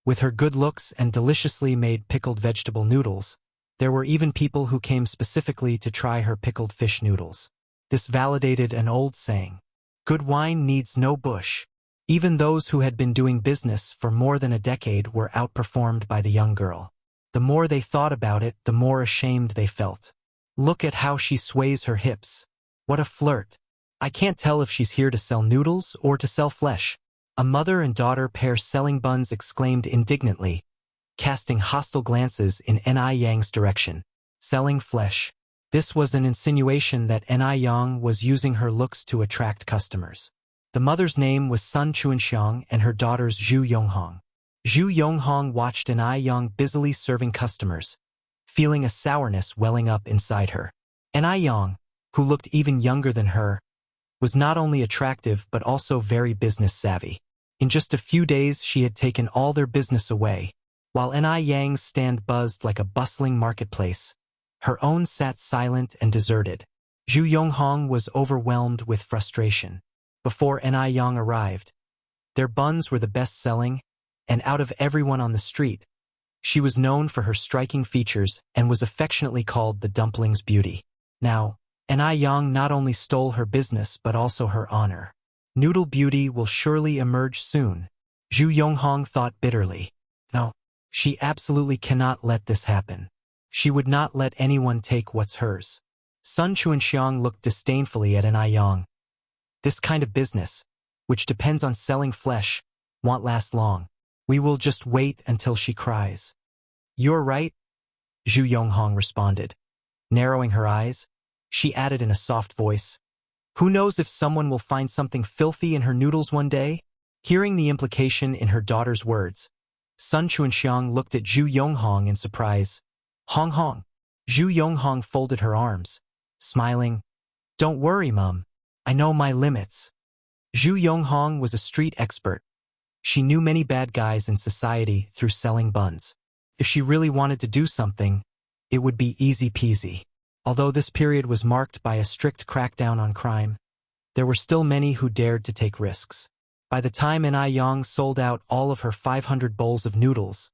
With her good looks and deliciously made pickled vegetable noodles, there were even people who came specifically to try her pickled fish noodles. This validated an old saying, "Good wine needs no bush." Even those who had been doing business for more than a decade were outperformed by the young girl. The more they thought about it, the more ashamed they felt. Look at how she sways her hips. What a flirt. I can't tell if she's here to sell noodles or to sell flesh. A mother and daughter pair selling buns exclaimed indignantly, casting hostile glances in N.I. Yang's direction. Selling flesh. This was an insinuation that N.I. Yang was using her looks to attract customers. The mother's name was Sun Chuanxiang and her daughter's Zhu Yonghong. Zhu Yonghong watched N.I. Yang busily serving customers, feeling a sourness welling up inside her. N.I. Yang, who looked even younger than her, was not only attractive but also very business-savvy. In just a few days she had taken all their business away, while N.I. Yang's stand buzzed like a bustling marketplace. Her own sat silent and deserted. Zhu Yonghong was overwhelmed with frustration. Before N.I. Yang arrived, their buns were the best-selling, and out of everyone on the street, she was known for her striking features and was affectionately called the Dumpling's Beauty. Now, N.I. Yang not only stole her business but also her honor. Noodle Beauty will surely emerge soon, Zhu Yonghong thought bitterly. No, she absolutely cannot let this happen. She would not let anyone take what's hers. Sun Chuanxiang looked disdainfully at N.I. Yang. This kind of business, which depends on selling flesh, won't last long. We will just wait until she cries. You're right, Zhu Yonghong responded. Narrowing her eyes, she added in a soft voice, "Who knows if someone will find something filthy in her noodles one day?" Hearing the implication in her daughter's words, Sun Chuanxiang looked at Zhu Yonghong in surprise. "Hong Hong." Zhu Yonghong folded her arms, smiling. "Don't worry, Mum. I know my limits." Zhu Yonghong was a street expert. She knew many bad guys in society through selling buns. If she really wanted to do something, it would be easy peasy. Although this period was marked by a strict crackdown on crime, there were still many who dared to take risks. By the time N.I. Yang sold out all of her 500 bowls of noodles,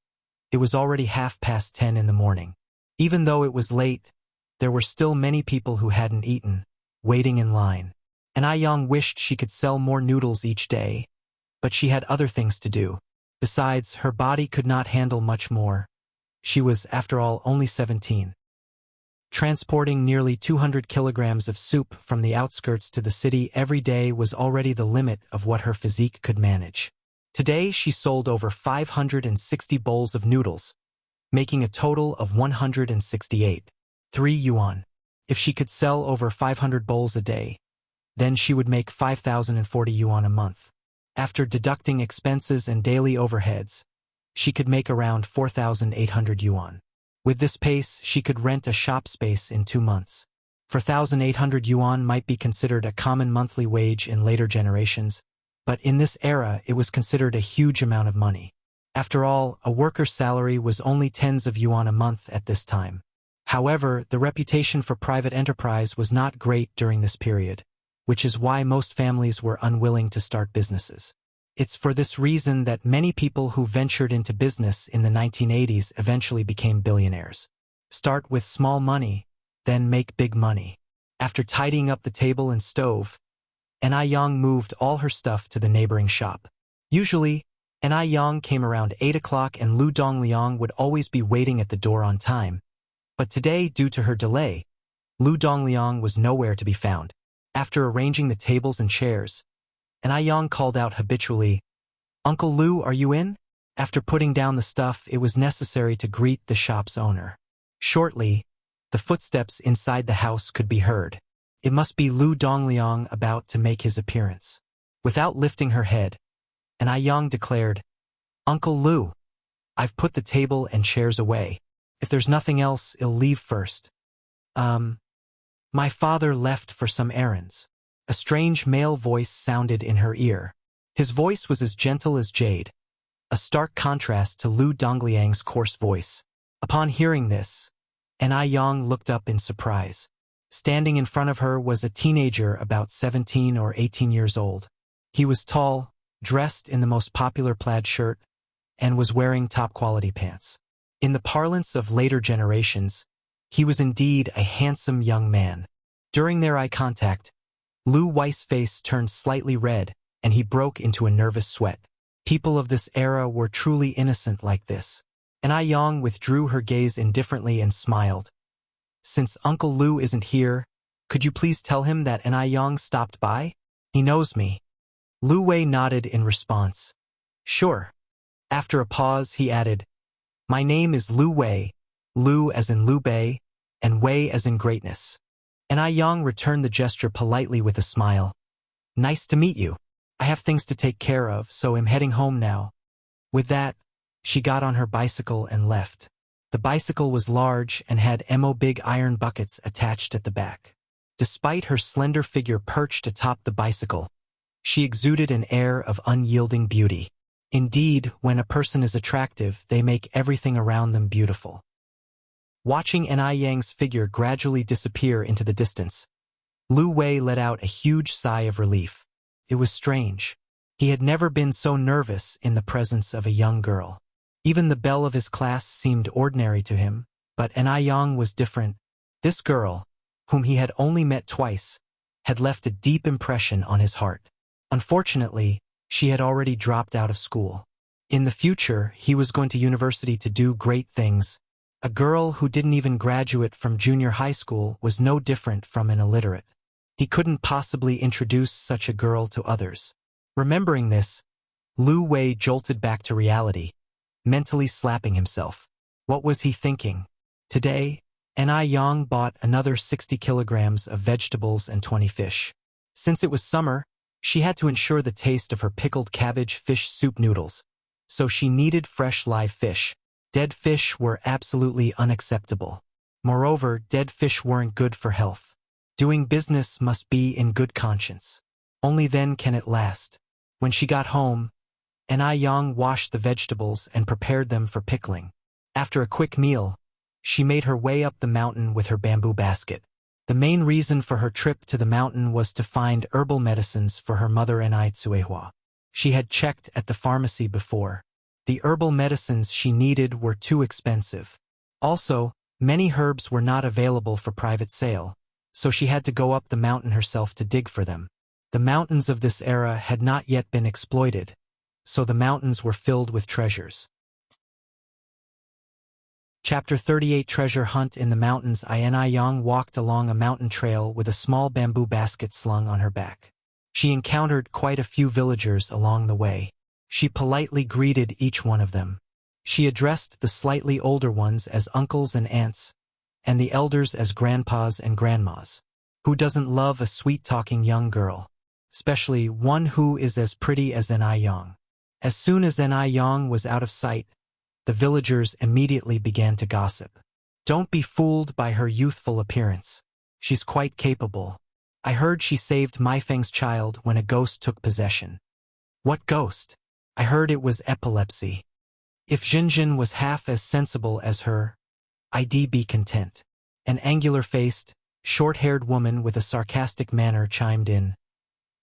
it was already 10:30 in the morning. Even though it was late, there were still many people who hadn't eaten, waiting in line. N.I. Yang wished she could sell more noodles each day, but she had other things to do. Besides, her body could not handle much more. She was, after all, only 17. Transporting nearly 200 kilograms of soup from the outskirts to the city every day was already the limit of what her physique could manage. Today she sold over 560 bowls of noodles, making a total of 168. 3 yuan. If she could sell over 500 bowls a day, then she would make 5,040 yuan a month. After deducting expenses and daily overheads, she could make around 4,800 yuan. With this pace, she could rent a shop space in 2 months. 4,800 yuan might be considered a common monthly wage in later generations, but in this era it was considered a huge amount of money. After all, a worker's salary was only tens of yuan a month at this time. However, the reputation for private enterprise was not great during this period, which is why most families were unwilling to start businesses. It's for this reason that many people who ventured into business in the 1980s eventually became billionaires. Start with small money, then make big money. After tidying up the table and stove, N.I. Yang moved all her stuff to the neighboring shop. Usually, N.I. Yang came around 8 o'clock and Lu Dongliang would always be waiting at the door on time. But today, due to her delay, Lu Dongliang was nowhere to be found. After arranging the tables and chairs, N.I. Yang called out habitually, "Uncle Lu, are you in?" After putting down the stuff, it was necessary to greet the shop's owner. Shortly, the footsteps inside the house could be heard. It must be Lu Dongliang about to make his appearance. Without lifting her head, N.I. Yang declared, "Uncle Lu, I've put the table and chairs away. If there's nothing else, I'll leave first." My father left for some errands." A strange male voice sounded in her ear. His voice was as gentle as jade, a stark contrast to Lu Dongliang's coarse voice. Upon hearing this, N.I. Yang looked up in surprise. Standing in front of her was a teenager about 17 or 18 years old. He was tall, dressed in the most popular plaid shirt, and was wearing top-quality pants. In the parlance of later generations, he was indeed a handsome young man. During their eye contact, Lu Wei's face turned slightly red, and he broke into a nervous sweat. People of this era were truly innocent like this. N.I. Yang withdrew her gaze indifferently and smiled. "Since Uncle Lu isn't here, could you please tell him that N.I. Yang stopped by? He knows me." Lu Wei nodded in response. "Sure." After a pause, he added, "My name is Lu Wei, Lu as in Liu Bei, and Wei as in greatness." N.I. Yang returned the gesture politely with a smile. "Nice to meet you. I have things to take care of, so I'm heading home now." With that, she got on her bicycle and left. The bicycle was large and had big iron buckets attached at the back. Despite her slender figure perched atop the bicycle, she exuded an air of unyielding beauty. Indeed, when a person is attractive, they make everything around them beautiful. Watching N.I. Yang's figure gradually disappear into the distance, Lu Wei let out a huge sigh of relief. It was strange. He had never been so nervous in the presence of a young girl. Even the belle of his class seemed ordinary to him, but N.I. Yang was different. This girl, whom he had only met twice, had left a deep impression on his heart. Unfortunately, she had already dropped out of school. In the future, he was going to university to do great things. A girl who didn't even graduate from junior high school was no different from an illiterate. He couldn't possibly introduce such a girl to others. Remembering this, Lu Wei jolted back to reality, mentally slapping himself. What was he thinking? Today, N.I. Yang bought another 60 kilograms of vegetables and 20 fish. Since it was summer, she had to ensure the taste of her pickled cabbage fish soup noodles, so she needed fresh live fish. Dead fish were absolutely unacceptable. Moreover, dead fish weren't good for health. Doing business must be in good conscience. Only then can it last. When she got home, N.I. Yang washed the vegetables and prepared them for pickling. After a quick meal, she made her way up the mountain with her bamboo basket. The main reason for her trip to the mountain was to find herbal medicines for her mother N.I. Tsuehua. She had checked at the pharmacy before. The herbal medicines she needed were too expensive. Also, many herbs were not available for private sale, so she had to go up the mountain herself to dig for them. The mountains of this era had not yet been exploited, so the mountains were filled with treasures. Chapter 38 Treasure Hunt in the Mountains. N.I. Yang walked along a mountain trail with a small bamboo basket slung on her back. She encountered quite a few villagers along the way. She politely greeted each one of them. She addressed the slightly older ones as uncles and aunts, and the elders as grandpas and grandmas. Who doesn't love a sweet-talking young girl, especially one who is as pretty as N.I. Yang? As soon as N.I. Yang was out of sight, the villagers immediately began to gossip. Don't be fooled by her youthful appearance. She's quite capable. I heard she saved Maifeng's child when a ghost took possession. What ghost? I heard it was epilepsy. If Jinjin was half as sensible as her, I'd be content. An angular-faced, short-haired woman with a sarcastic manner chimed in.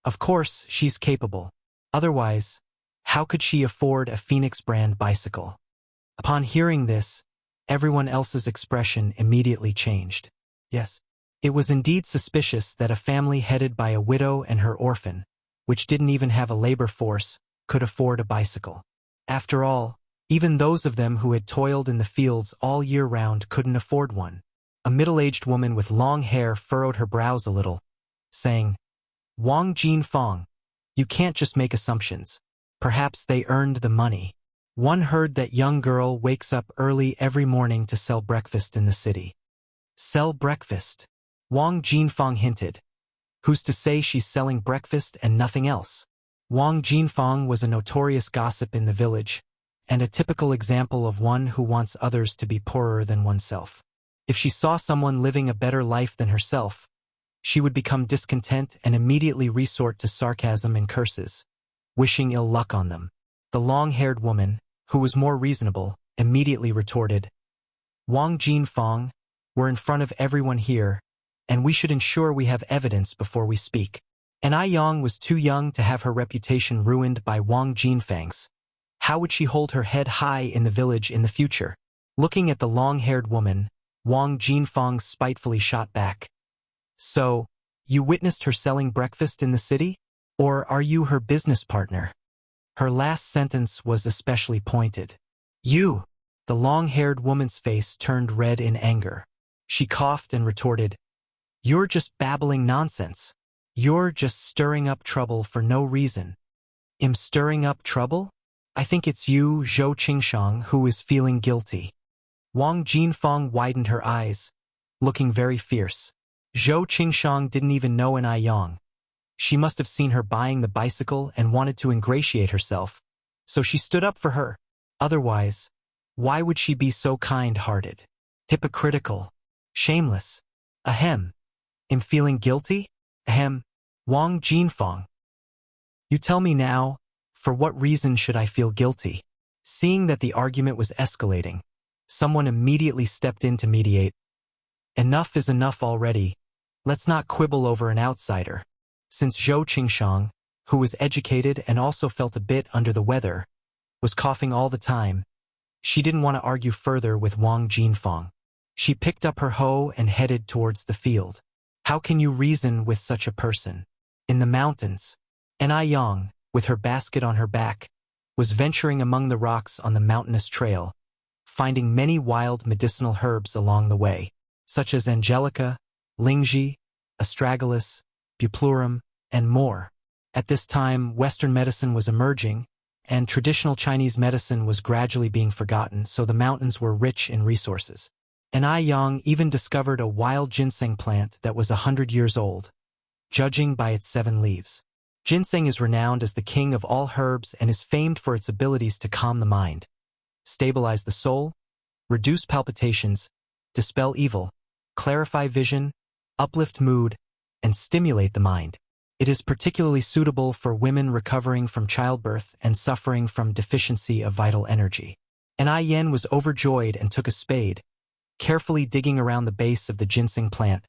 Of course, she's capable. Otherwise, how could she afford a Phoenix brand bicycle? Upon hearing this, everyone else's expression immediately changed. Yes, it was indeed suspicious that a family headed by a widow and her orphan, which didn't even have a labor force, could afford a bicycle. After all, even those of them who had toiled in the fields all year round couldn't afford one. A middle-aged woman with long hair furrowed her brows a little, saying, Wang Jinfang, you can't just make assumptions. Perhaps they earned the money. One heard that young girl wakes up early every morning to sell breakfast in the city. Sell breakfast? Wang Jinfang hinted. Who's to say she's selling breakfast and nothing else? Wang Jinfang was a notorious gossip in the village, and a typical example of one who wants others to be poorer than oneself. If she saw someone living a better life than herself, she would become discontent and immediately resort to sarcasm and curses, wishing ill luck on them. The long-haired woman, who was more reasonable, immediately retorted, Wang Jinfang, we're in front of everyone here, and we should ensure we have evidence before we speak. And Yang was too young to have her reputation ruined by Wang Jinfang's. How would she hold her head high in the village in the future? Looking at the long-haired woman, Wang Jinfang spitefully shot back. So, you witnessed her selling breakfast in the city? Or are you her business partner? Her last sentence was especially pointed. You! The long-haired woman's face turned red in anger. She coughed and retorted, You're just babbling nonsense. You're just stirring up trouble for no reason. Am stirring up trouble? I think it's you, Zhou Qingshang, who is feeling guilty. Wang Jinfang widened her eyes, looking very fierce. Zhou Qingshang didn't even know an Yang. She must have seen her buying the bicycle and wanted to ingratiate herself, so she stood up for her. Otherwise, why would she be so kind-hearted? Hypocritical. Shameless. Ahem. Am feeling guilty? Ahem. Wang Jinfang. You tell me now, for what reason should I feel guilty? Seeing that the argument was escalating, someone immediately stepped in to mediate. Enough is enough already. Let's not quibble over an outsider. Since Zhou Qingshang, who was educated and also felt a bit under the weather, was coughing all the time, she didn't want to argue further with Wang Jinfang. She picked up her hoe and headed towards the field. How can you reason with such a person? In the mountains, an Yang, with her basket on her back, was venturing among the rocks on the mountainous trail, finding many wild medicinal herbs along the way, such as angelica, lingzhi, astragalus, buplurum, and more. At this time, Western medicine was emerging, and traditional Chinese medicine was gradually being forgotten, so the mountains were rich in resources. An Yang even discovered a wild ginseng plant that was 100 years old, judging by its 7 leaves. Ginseng is renowned as the king of all herbs and is famed for its abilities to calm the mind, stabilize the soul, reduce palpitations, dispel evil, clarify vision, uplift mood, and stimulate the mind. It is particularly suitable for women recovering from childbirth and suffering from deficiency of vital energy. An Yen was overjoyed and took a spade, carefully digging around the base of the ginseng plant,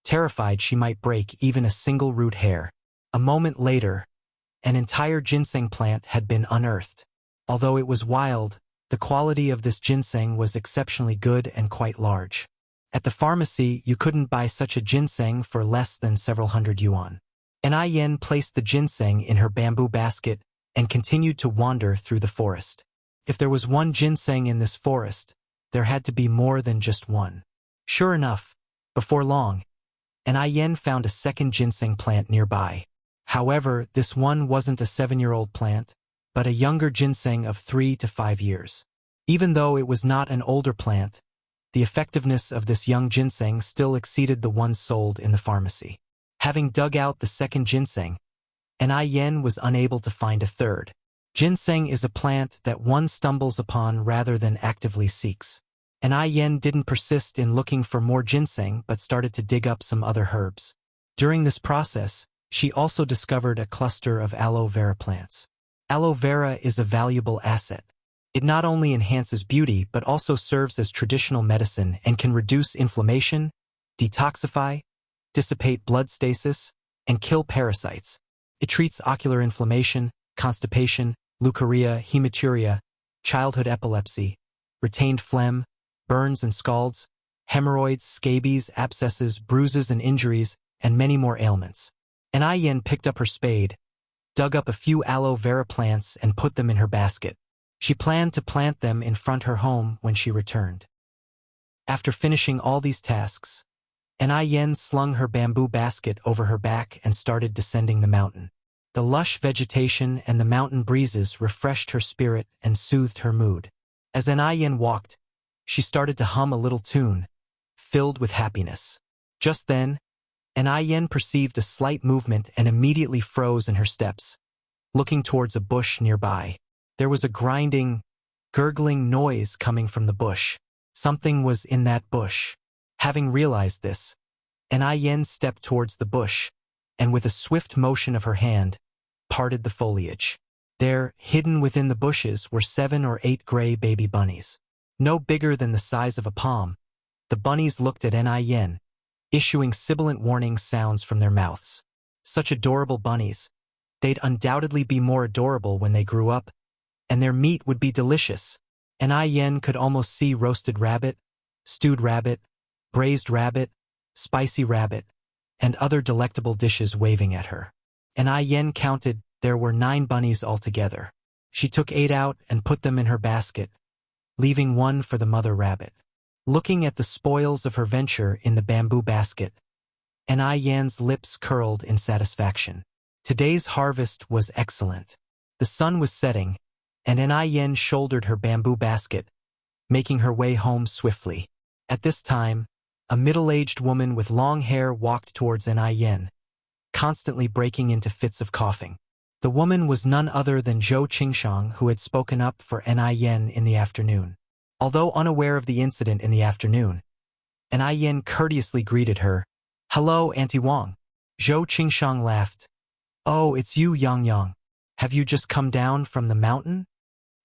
terrified she might break even a single root hair. A moment later, an entire ginseng plant had been unearthed. Although it was wild, the quality of this ginseng was exceptionally good and quite large. At the pharmacy, you couldn't buy such a ginseng for less than several hundred yuan. An Yen placed the ginseng in her bamboo basket and continued to wander through the forest. If there was one ginseng in this forest, there had to be more than just one. Sure enough, before long, an Yen found a second ginseng plant nearby. However, this one wasn't a 7-year-old plant, but a younger ginseng of 3 to 5 years. Even though it was not an older plant, the effectiveness of this young ginseng still exceeded the one sold in the pharmacy. Having dug out the second ginseng, an Yen was unable to find a third. Ginseng is a plant that one stumbles upon rather than actively seeks. And Ai Yen didn't persist in looking for more ginseng but started to dig up some other herbs. During this process, she also discovered a cluster of aloe vera plants. Aloe vera is a valuable asset. It not only enhances beauty but also serves as traditional medicine and can reduce inflammation, detoxify, dissipate blood stasis, and kill parasites. It treats ocular inflammation, constipation, leukorrhea, hematuria, childhood epilepsy, retained phlegm, burns and scalds, hemorrhoids, scabies, abscesses, bruises and injuries, and many more ailments. And Ai Yen picked up her spade, dug up a few aloe vera plants and put them in her basket. She planned to plant them in front her home when she returned. After finishing all these tasks, Ai Yen slung her bamboo basket over her back and started descending the mountain. The lush vegetation and the mountain breezes refreshed her spirit and soothed her mood. As Ai Yen walked, she started to hum a little tune, filled with happiness. Just then, Ai Yen perceived a slight movement and immediately froze in her steps, looking towards a bush nearby. There was a grinding, gurgling noise coming from the bush. Something was in that bush. Having realized this, Ai Yen stepped towards the bush, and with a swift motion of her hand, parted the foliage. There, hidden within the bushes, were 7 or 8 gray baby bunnies. No bigger than the size of a palm, the bunnies looked at Ai Yen, issuing sibilant warning sounds from their mouths. Such adorable bunnies. They'd undoubtedly be more adorable when they grew up, and their meat would be delicious. Ai Yen could almost see roasted rabbit, stewed rabbit, braised rabbit, spicy rabbit, and other delectable dishes waving at her. Ai Yen counted there were 9 bunnies altogether. She took 8 out and put them in her basket, leaving 1 for the mother rabbit. Looking at the spoils of her venture in the bamboo basket, Ai Yen's lips curled in satisfaction. Today's harvest was excellent. The sun was setting, and Ai Yen shouldered her bamboo basket, making her way home swiftly. At this time, a middle-aged woman with long hair walked towards Ai Yen, constantly breaking into fits of coughing. The woman was none other than Zhou Qingshang, who had spoken up for Ai Yen in the afternoon. Although unaware of the incident in the afternoon, Ai Yen courteously greeted her. "Hello, Auntie Wang." Zhou Qingshang laughed. "Oh, it's you, Yang Yang. Have you just come down from the mountain?"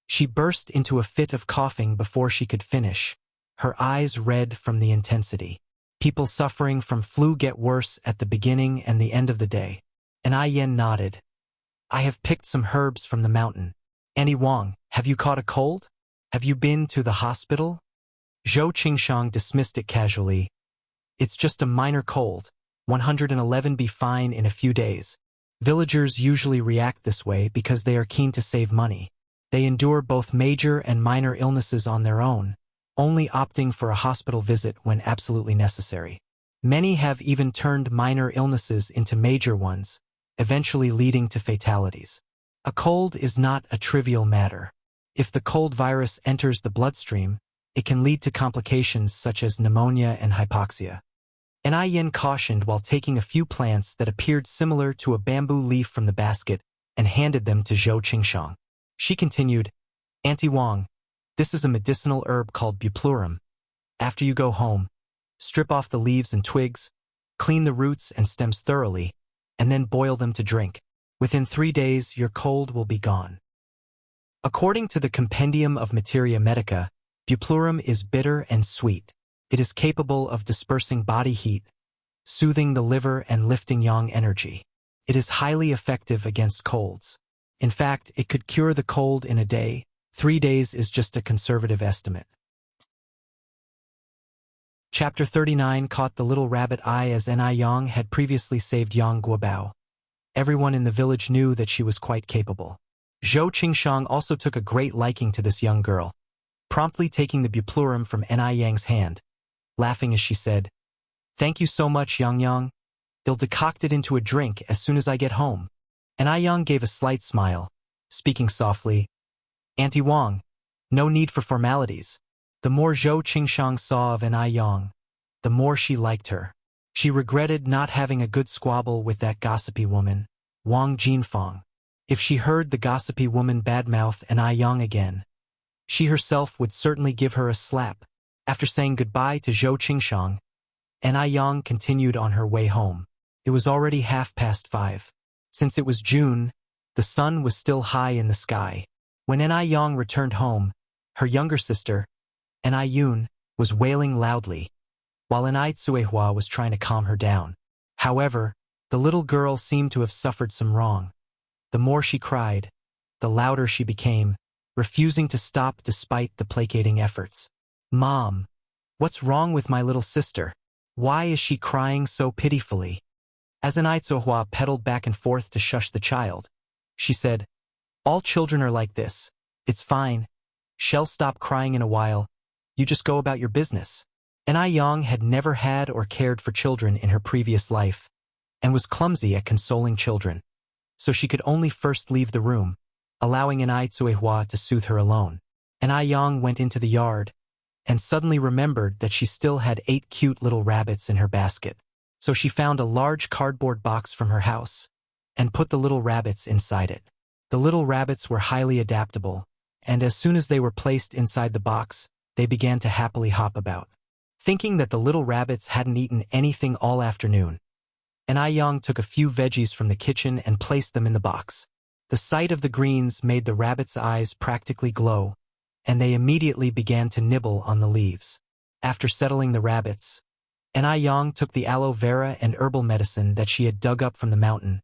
She burst into a fit of coughing before she could finish, her eyes red from the intensity. People suffering from flu get worse at the beginning and the end of the day. Ai Yen nodded. "I have picked some herbs from the mountain. Auntie Wang, have you caught a cold? Have you been to the hospital?" Zhou Qingshang dismissed it casually. "It's just a minor cold. 111 be fine in a few days." Villagers usually react this way because they are keen to save money. They endure both major and minor illnesses on their own, only opting for a hospital visit when absolutely necessary. Many have even turned minor illnesses into major ones, eventually leading to fatalities. A cold is not a trivial matter. If the cold virus enters the bloodstream, it can lead to complications such as pneumonia and hypoxia. Ai Yen cautioned while taking a few plants that appeared similar to a bamboo leaf from the basket and handed them to Zhou Qingshang. She continued, "Auntie Wang, this is a medicinal herb called buplurum. After you go home, strip off the leaves and twigs, clean the roots and stems thoroughly, and then boil them to drink. Within 3 days, your cold will be gone." According to the Compendium of Materia Medica, buplurum is bitter and sweet. It is capable of dispersing body heat, soothing the liver and lifting yang energy. It is highly effective against colds. In fact, it could cure the cold in a day. 3 days is just a conservative estimate. Chapter 39 caught the little rabbit eye as Ai Yang had previously saved Yang Guobao. Everyone in the village knew that she was quite capable. Zhou Qingshang also took a great liking to this young girl, promptly taking the buplurum from Ai Yang's hand, laughing as she said, "Thank you so much, Yang Yang. They'll decoct it into a drink as soon as I get home." Ai Yang gave a slight smile, speaking softly, "Auntie Wang, no need for formalities." The more Zhou Qingshang saw of Ai Yang, the more she liked her. She regretted not having a good squabble with that gossipy woman, Wang Jinfang. If she heard the gossipy woman badmouth Ai Yang again, she herself would certainly give her a slap. After saying goodbye to Zhou Qingshang, Yang continued on her way home. It was already 5:30. Since it was June, the sun was still high in the sky. When Yang returned home, her younger sister, Yun, was wailing loudly, while Tsuehua was trying to calm her down. However, the little girl seemed to have suffered some wrong. The more she cried, the louder she became, refusing to stop despite the placating efforts. "Mom, what's wrong with my little sister? Why is she crying so pitifully?" As Tsuehua pedaled back and forth to shush the child, she said, "All children are like this. It's fine. She'll stop crying in a while. You just go about your business." Yang had never had or cared for children in her previous life, and was clumsy at consoling children. So she could only first leave the room, allowing Tsuehua to soothe her alone. Yang went into the yard, and suddenly remembered that she still had 8 cute little rabbits in her basket. So she found a large cardboard box from her house, and put the little rabbits inside it. The little rabbits were highly adaptable, and as soon as they were placed inside the box, they began to happily hop about. Thinking that the little rabbits hadn't eaten anything all afternoon, Yang took a few veggies from the kitchen and placed them in the box. The sight of the greens made the rabbits' eyes practically glow, and they immediately began to nibble on the leaves. After settling the rabbits, Yang took the aloe vera and herbal medicine that she had dug up from the mountain,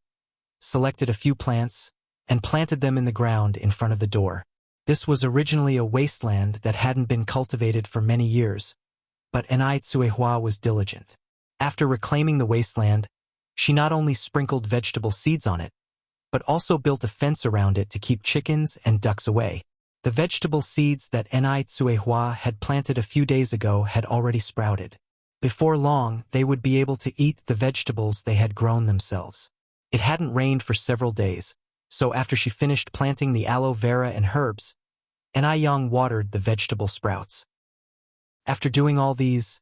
selected a few plants, and planted them in the ground in front of the door. This was originally a wasteland that hadn't been cultivated for many years, but Tsuehua was diligent. After reclaiming the wasteland, she not only sprinkled vegetable seeds on it, but also built a fence around it to keep chickens and ducks away. The vegetable seeds that Tsuehua had planted a few days ago had already sprouted. Before long, they would be able to eat the vegetables they had grown themselves. It hadn't rained for several days, so after she finished planting the aloe vera and herbs, Yang watered the vegetable sprouts. After doing all these,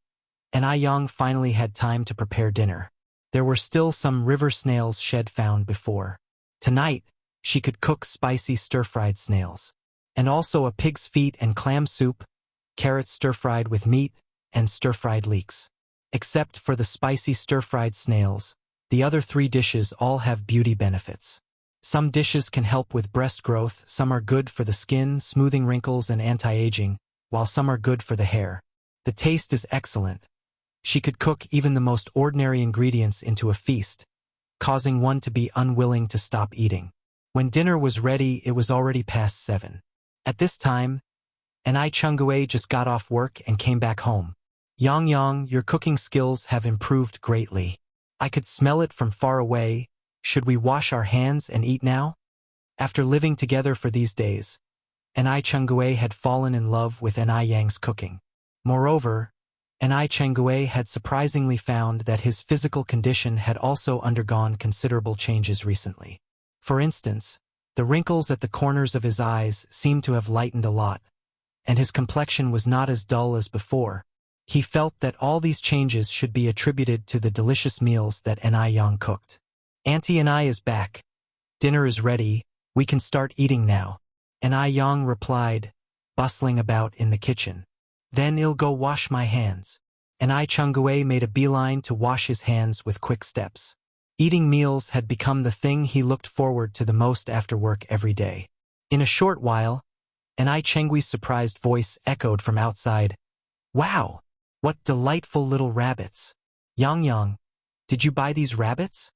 Yang finally had time to prepare dinner. There were still some river snails she'd found before. Tonight, she could cook spicy stir-fried snails, and also a pig's feet and clam soup, carrots stir-fried with meat, and stir-fried leeks. Except for the spicy stir-fried snails, the other 3 dishes all have beauty benefits. Some dishes can help with breast growth, some are good for the skin, smoothing wrinkles and anti-aging, while some are good for the hair. The taste is excellent. She could cook even the most ordinary ingredients into a feast, causing one to be unwilling to stop eating. When dinner was ready, it was already past 7. At this time, Chungue just got off work and came back home. "Yang, your cooking skills have improved greatly. I could smell it from far away. Should we wash our hands and eat now?" After living together for these days, Chungue had fallen in love with Yang's cooking. Moreover, Chungue had surprisingly found that his physical condition had also undergone considerable changes recently. For instance, the wrinkles at the corners of his eyes seemed to have lightened a lot, and his complexion was not as dull as before. He felt that all these changes should be attributed to the delicious meals that Yang cooked. "Auntie is back. Dinner is ready, we can start eating now," Yang replied, bustling about in the kitchen. "Then I'll go wash my hands." Chungue made a beeline to wash his hands with quick steps. Eating meals had become the thing he looked forward to the most after work every day. In a short while, Chengui's surprised voice echoed from outside. "Wow! What delightful little rabbits! Yang, did you buy these rabbits?"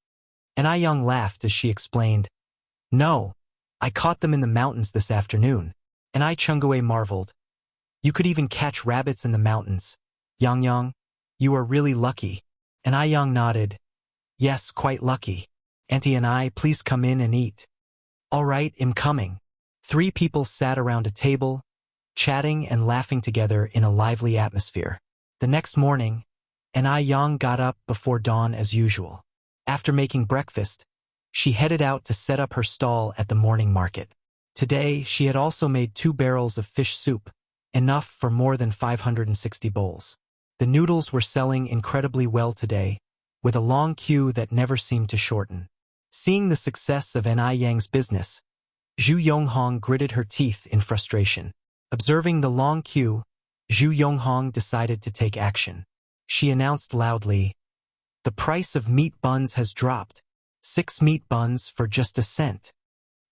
Yang laughed as she explained, "No, I caught them in the mountains this afternoon." Chungue marveled. "You could even catch rabbits in the mountains. Yang, you are really lucky." Yang nodded. "Yes, quite lucky. Auntie please come in and eat." "All right, I'm coming." 3 people sat around a table, chatting and laughing together in a lively atmosphere. The next morning, Yang got up before dawn as usual. After making breakfast, she headed out to set up her stall at the morning market. Today, she had also made 2 barrels of fish soup, enough for more than 560 bowls. The noodles were selling incredibly well today, with a long queue that never seemed to shorten. Seeing the success of Yang's business, Zhu Yonghong gritted her teeth in frustration. Observing the long queue, Zhu Yonghong decided to take action. She announced loudly, "The price of meat buns has dropped. 6 meat buns for just a cent."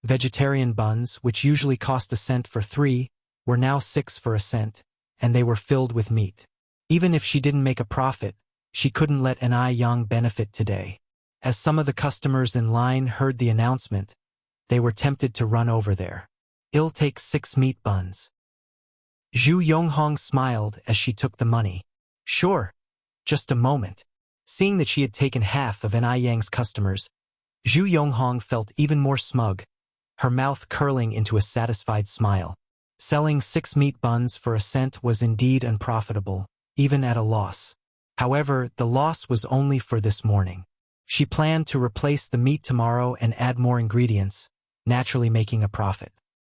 Vegetarian buns, which usually cost a cent for 3, were now 6 for a cent, and they were filled with meat. Even if she didn't make a profit, she couldn't let An Yang benefit today. As some of the customers in line heard the announcement, they were tempted to run over there. "I'll take 6 meat buns." Zhu Yonghong smiled as she took the money. "Sure. Just a moment." Seeing that she had taken half of An Yang's customers, Zhu Yonghong felt even more smug, her mouth curling into a satisfied smile. Selling 6 meat buns for a cent was indeed unprofitable, even at a loss. However, the loss was only for this morning. She planned to replace the meat tomorrow and add more ingredients, naturally making a profit.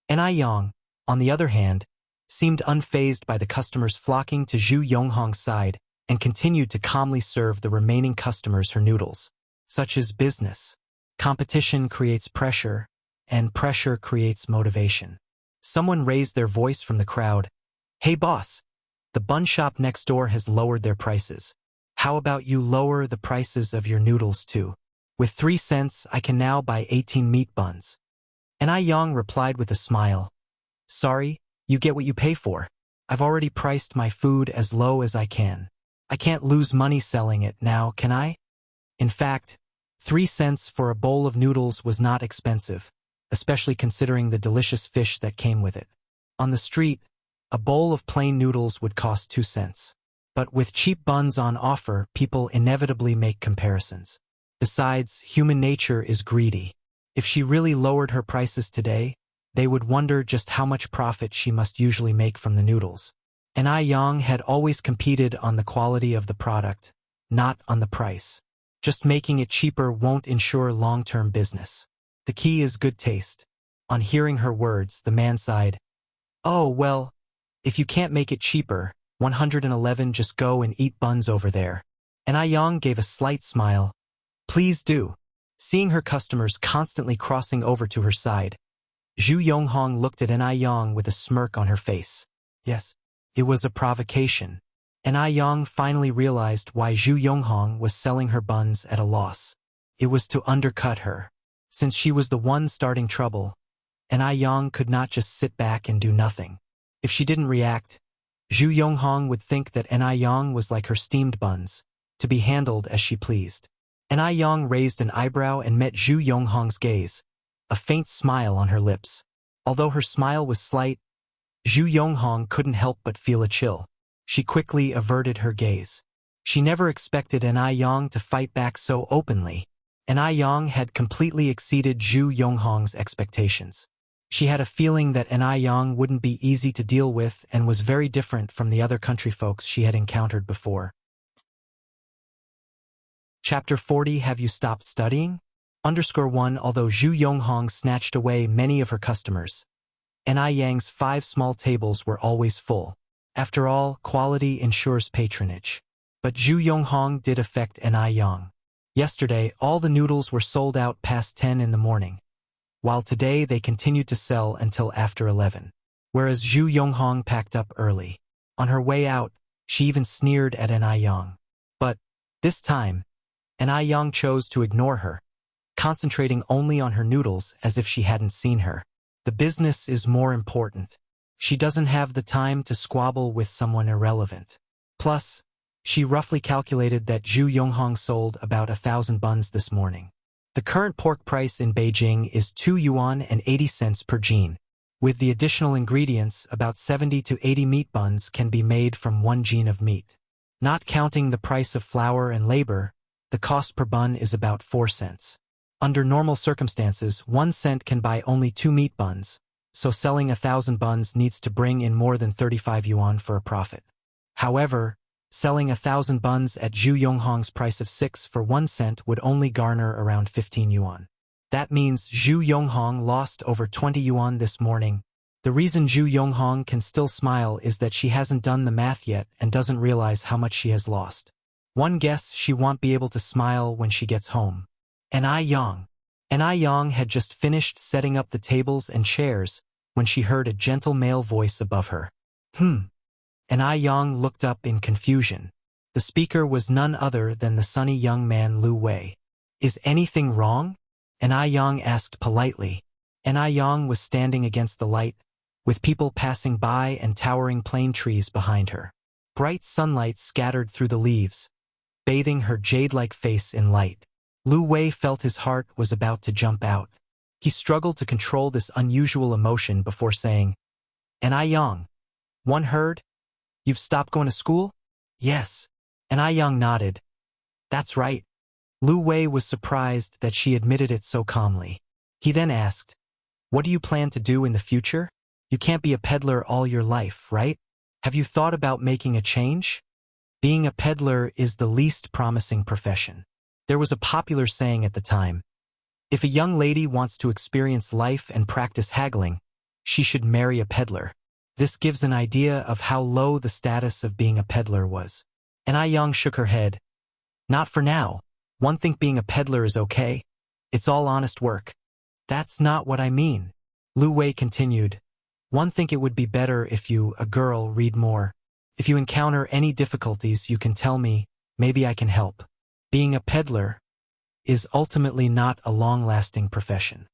An Yang, on the other hand, seemed unfazed by the customers flocking to Zhu Yonghong's side and continued to calmly serve the remaining customers her noodles. Such is business. Competition creates pressure, and pressure creates motivation. Someone raised their voice from the crowd. "Hey boss, the bun shop next door has lowered their prices. How about you lower the prices of your noodles too? With 3 cents I can now buy 18 meat buns." An Yang replied with a smile. "Sorry, you get what you pay for. I've already priced my food as low as I can. I can't lose money selling it now, can I?" In fact, 3 cents for a bowl of noodles was not expensive, especially considering the delicious fish that came with it. On the street, a bowl of plain noodles would cost 2 cents. But with cheap buns on offer, people inevitably make comparisons. Besides, human nature is greedy. If she really lowered her prices today, they would wonder just how much profit she must usually make from the noodles. An Yang had always competed on the quality of the product, not on the price. Just making it cheaper won't ensure long-term business. The key is good taste. On hearing her words, the man sighed. "Oh, well, if you can't make it cheaper, 111 just go and eat buns over there." An Yang gave a slight smile. "Please do." Seeing her customers constantly crossing over to her side, Zhu Yonghong looked at An Yang with a smirk on her face. Yes, it was a provocation. An Yang finally realized why Zhu Yonghong was selling her buns at a loss. It was to undercut her. Since she was the one starting trouble, An Yang could not just sit back and do nothing. If she didn't react, Zhu Yonghong would think that An Yang was like her steamed buns, to be handled as she pleased. An Yang raised an eyebrow and met Zhu Yonghong's gaze, a faint smile on her lips. Although her smile was slight, Zhu Yonghong couldn't help but feel a chill. She quickly averted her gaze. She never expected An Yang to fight back so openly. An Yang had completely exceeded Zhu Yonghong's expectations. She had a feeling that An Yang wouldn't be easy to deal with and was very different from the other country folks she had encountered before. Chapter 40. Have you stopped studying? _1 Although Zhu Yonghong snatched away many of her customers, An Yang's 5 small tables were always full. After all, quality ensures patronage. But Zhu Yonghong did affect An Yang. Yesterday, all the noodles were sold out past 10 in the morning, while today they continued to sell until after 11. Whereas Zhu Yonghong packed up early. On her way out, she even sneered at An Yang. But, this time, An Yang chose to ignore her, concentrating only on her noodles as if she hadn't seen her. The business is more important. She doesn't have the time to squabble with someone irrelevant. Plus, she roughly calculated that Zhu Yonghong sold about 1,000 buns this morning. The current pork price in Beijing is 2 yuan and 80 cents per jin. With the additional ingredients, about 70 to 80 meat buns can be made from 1 jin of meat. Not counting the price of flour and labor, the cost per bun is about 4 cents. Under normal circumstances, 1 cent can buy only 2 meat buns, so selling 1,000 buns needs to bring in more than 35 yuan for a profit. However, selling 1,000 buns at Zhu Yonghong's price of 6 for 1 cent would only garner around 15 yuan. That means Zhu Yonghong lost over 20 yuan this morning. The reason Zhu Yonghong can still smile is that she hasn't done the math yet and doesn't realize how much she has lost. One guess she won't be able to smile when she gets home. An Yang had just finished setting up the tables and chairs when she heard a gentle male voice above her. and I Yang looked up in confusion. The speaker was none other than the sunny young man Lu Wei. Is anything wrong? And I Yang asked politely. And I Yang was standing against the light, with people passing by and towering plane trees behind her. Bright sunlight scattered through the leaves, bathing her jade-like face in light. Lu Wei felt his heart was about to jump out. He struggled to control this unusual emotion before saying, "And I Yang, one heard? You've stopped going to school?" "Yes." And I Yang nodded. "That's right." Lu Wei was surprised that she admitted it so calmly. He then asked, "What do you plan to do in the future? You can't be a peddler all your life, right? Have you thought about making a change? Being a peddler is the least promising profession." There was a popular saying at the time, if a young lady wants to experience life and practice haggling, she should marry a peddler. This gives an idea of how low the status of being a peddler was. And I Yang shook her head. "Not for now. One think being a peddler is okay. It's all honest work." "That's not what I mean," Lu Wei continued. "One think it would be better if you, a girl, read more. If you encounter any difficulties, you can tell me, maybe I can help. Being a peddler is ultimately not a long-lasting profession.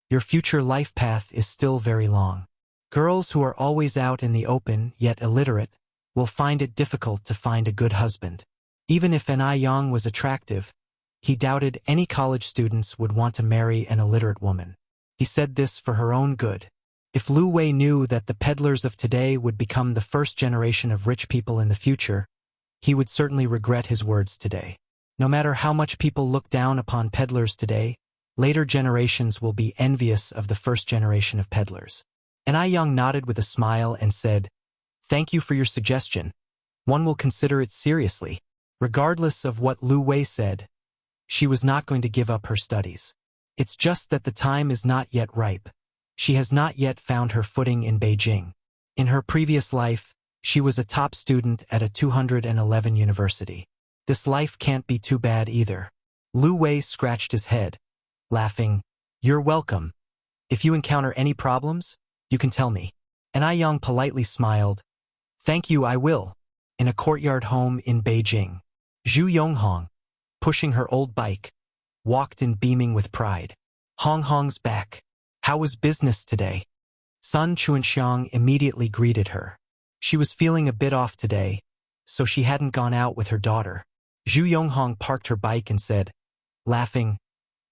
Your future life path is still very long. Girls who are always out in the open, yet illiterate, will find it difficult to find a good husband." Even if An Yang was attractive, he doubted any college students would want to marry an illiterate woman. He said this for her own good. If Lu Wei knew that the peddlers of today would become the first generation of rich people in the future, he would certainly regret his words today. No matter how much people look down upon peddlers today, later generations will be envious of the first generation of peddlers. And I Yang nodded with a smile and said, "Thank you for your suggestion. One will consider it seriously." Regardless of what Lu Wei said, she was not going to give up her studies. It's just that the time is not yet ripe. She has not yet found her footing in Beijing. In her previous life, she was a top student at a 211 university. This life can't be too bad either. Lu Wei scratched his head, laughing. "You're welcome. If you encounter any problems, you can tell me." And I Yang politely smiled. "Thank you, I will." In a courtyard home in Beijing, Zhu Yonghong, pushing her old bike, walked in beaming with pride. "Hong Hong's back. How was business today?" Sun Chuanxiang immediately greeted her. She was feeling a bit off today, so she hadn't gone out with her daughter. Zhu Yonghong parked her bike and said, laughing,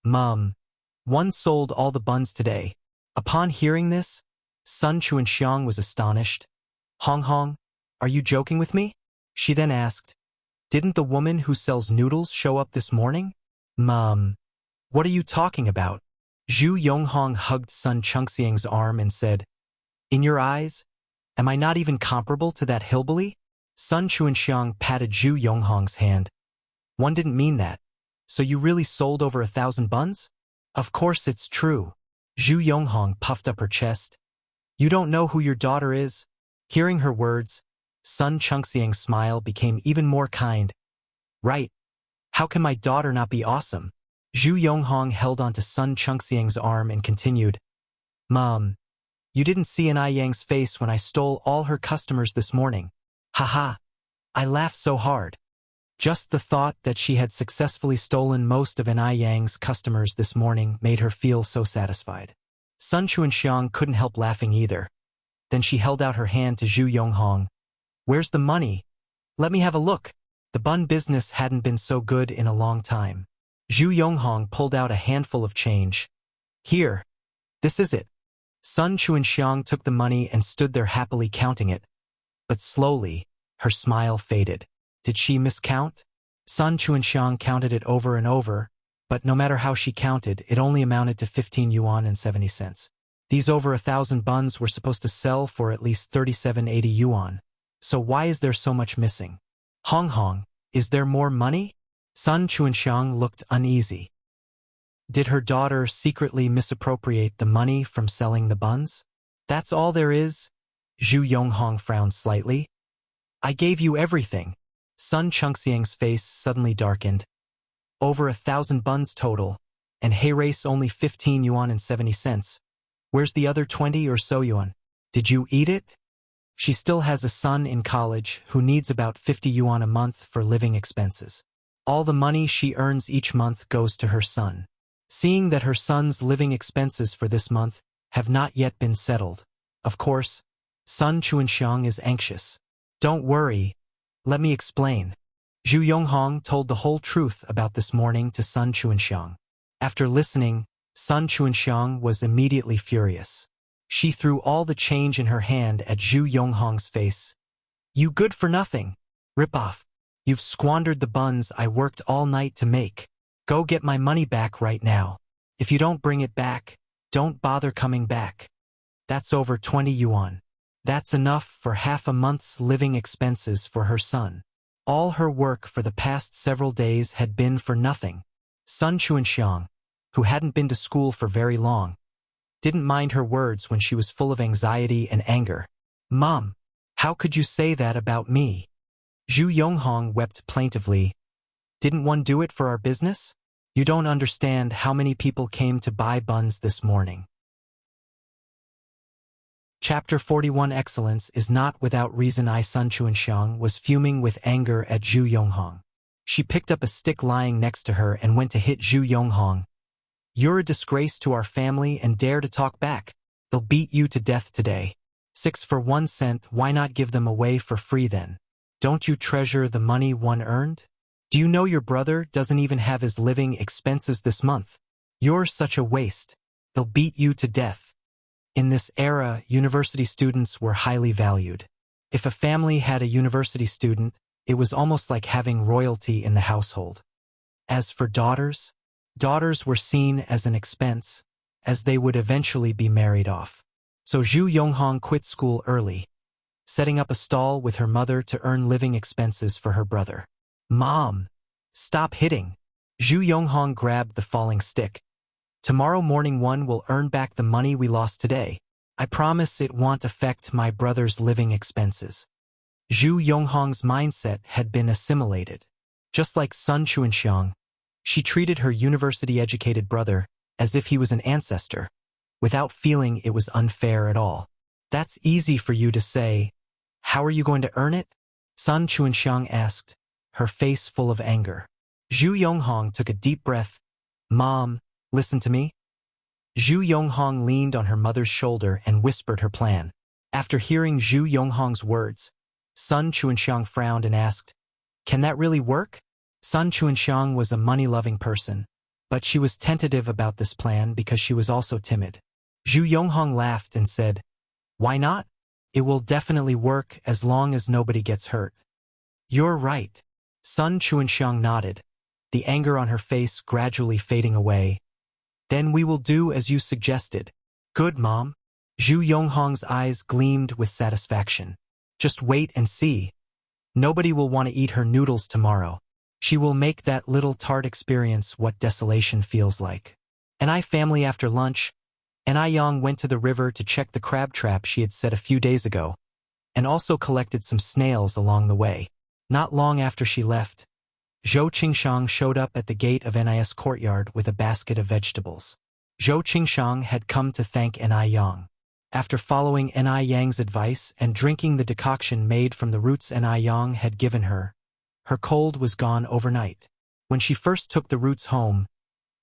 "Mom, one sold all the buns today." Upon hearing this, Sun Chuanxiang was astonished. "Hong Hong, are you joking with me?" She then asked, "Didn't the woman who sells noodles show up this morning?" "Mom, what are you talking about?" Zhu Yonghong hugged Sun Chunxiang's arm and said, "In your eyes, am I not even comparable to that hillbilly?" Sun Chuanxiang patted Zhu Yonghong's hand. "One didn't mean that. So you really sold over 1,000 buns?" "Of course it's true." Zhu Yonghong puffed up her chest. "You don't know who your daughter is?" Hearing her words, Sun Chunxiang's smile became even more kind. "Right. How can my daughter not be awesome?" Zhu Yonghong held onto Sun Chunxiang's arm and continued, "Mom, you didn't see An Yang's face when I stole all her customers this morning. Haha, I laughed so hard. Just the thought that she had successfully stolen most of An Yang's customers this morning made her feel so satisfied." Sun Chuanxiang couldn't help laughing either. Then she held out her hand to Zhu Yonghong. "Where's the money? Let me have a look." The bun business hadn't been so good in a long time. Zhu Yonghong pulled out a handful of change. "Here. This is it." Sun Chuanxiang took the money and stood there happily counting it. But slowly, her smile faded. Did she miscount? Sun Chuanxiang counted it over and over, but no matter how she counted, it only amounted to 15 yuan and 70 cents. These over 1,000 buns were supposed to sell for at least 37.80 yuan. So why is there so much missing? "Hong Hong, is there more money?" Sun Chuanxiang looked uneasy. Did her daughter secretly misappropriate the money from selling the buns? "That's all there is?" Zhu Yonghong frowned slightly. "I gave you everything." Sun Chunxiang's face suddenly darkened. "Over 1,000 buns total, and hay race only 15 yuan and 70 cents. Where's the other 20 or so yuan? Did you eat it?" She still has a son in college who needs about 50 yuan a month for living expenses. All the money she earns each month goes to her son. Seeing that her son's living expenses for this month have not yet been settled, of course, Sun Chuanxiang is anxious. Don't worry, let me explain. Zhu Yonghong told the whole truth about this morning to Sun Chuanxiang. After listening, Sun Chuanxiang was immediately furious. She threw all the change in her hand at Zhu Yonghong's face. You good for nothing. Rip off. You've squandered the buns I worked all night to make. Go get my money back right now. If you don't bring it back, don't bother coming back. That's over 20 yuan. That's enough for half a month's living expenses for her son. All her work for the past several days had been for nothing. Sun Chuanxiang, who hadn't been to school for very long, didn't mind her words when she was full of anxiety and anger. Mom, how could you say that about me? Zhu Yonghong wept plaintively. Didn't one do it for our business? You don't understand how many people came to buy buns this morning. Chapter 41 Excellence is not without reason. Sun Chuanxiang was fuming with anger at Zhu Yonghong. She picked up a stick lying next to her and went to hit Zhu Yonghong. You're a disgrace to our family and dare to talk back. They'll beat you to death today. 6 for 1 cent, why not give them away for free then? Don't you treasure the money one earned? Do you know your brother doesn't even have his living expenses this month? You're such a waste. They'll beat you to death. In this era, university students were highly valued. If a family had a university student, it was almost like having royalty in the household. As for daughters, daughters were seen as an expense, as they would eventually be married off. So Zhu Yonghong quit school early, setting up a stall with her mother to earn living expenses for her brother. Mom, stop hitting. Zhu Yonghong grabbed the falling stick. Tomorrow morning one will earn back the money we lost today. I promise it won't affect my brother's living expenses. Zhu Yonghong's mindset had been assimilated. Just like Sun Chuanxiang, she treated her university-educated brother as if he was an ancestor, without feeling it was unfair at all. That's easy for you to say. How are you going to earn it? Sun Chuanxiang asked, her face full of anger. Zhu Yonghong took a deep breath. Mom, listen to me. Zhu Yonghong leaned on her mother's shoulder and whispered her plan. After hearing Zhu Yonghong's words, Sun Chuanxiang frowned and asked, Can that really work? Sun Chuanxiang was a money-loving person, but she was tentative about this plan because she was also timid. Zhu Yonghong laughed and said, Why not? It will definitely work as long as nobody gets hurt. You're right. Sun Chuanxiang nodded, the anger on her face gradually fading away. Then we will do as you suggested. Good, Mom. Zhu Yonghong's eyes gleamed with satisfaction. Just wait and see. Nobody will want to eat her noodles tomorrow. She will make that little tart experience what desolation feels like. Family after lunch, Yang went to the river to check the crab trap she had set a few days ago, and also collected some snails along the way. Not long after she left, Zhou Qingshang showed up at the gate of NIS courtyard with a basket of vegetables. Zhou Qingshang had come to thank Yang. After following Yang's advice and drinking the decoction made from the roots Yang had given her, her cold was gone overnight. When she first took the roots home,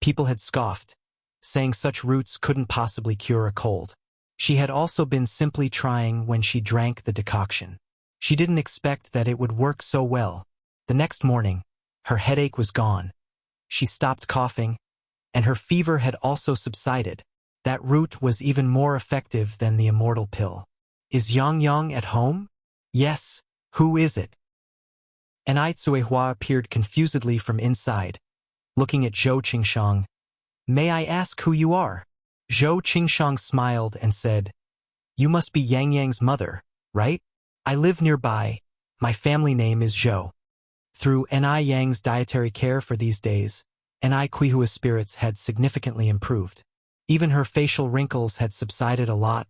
people had scoffed, saying such roots couldn't possibly cure a cold. She had also been simply trying when she drank the decoction. She didn't expect that it would work so well. The next morning, her headache was gone. She stopped coughing, and her fever had also subsided. That root was even more effective than the immortal pill. Is Yang at home? Yes. Who is it? Cuihua appeared confusedly from inside, looking at Zhou Qingshang. May I ask who you are? Zhou Qingshang smiled and said, You must be Yang's mother, right? I live nearby. My family name is Zhou. Through Yang's dietary care for these days, Cuihua's spirits had significantly improved. Even her facial wrinkles had subsided a lot.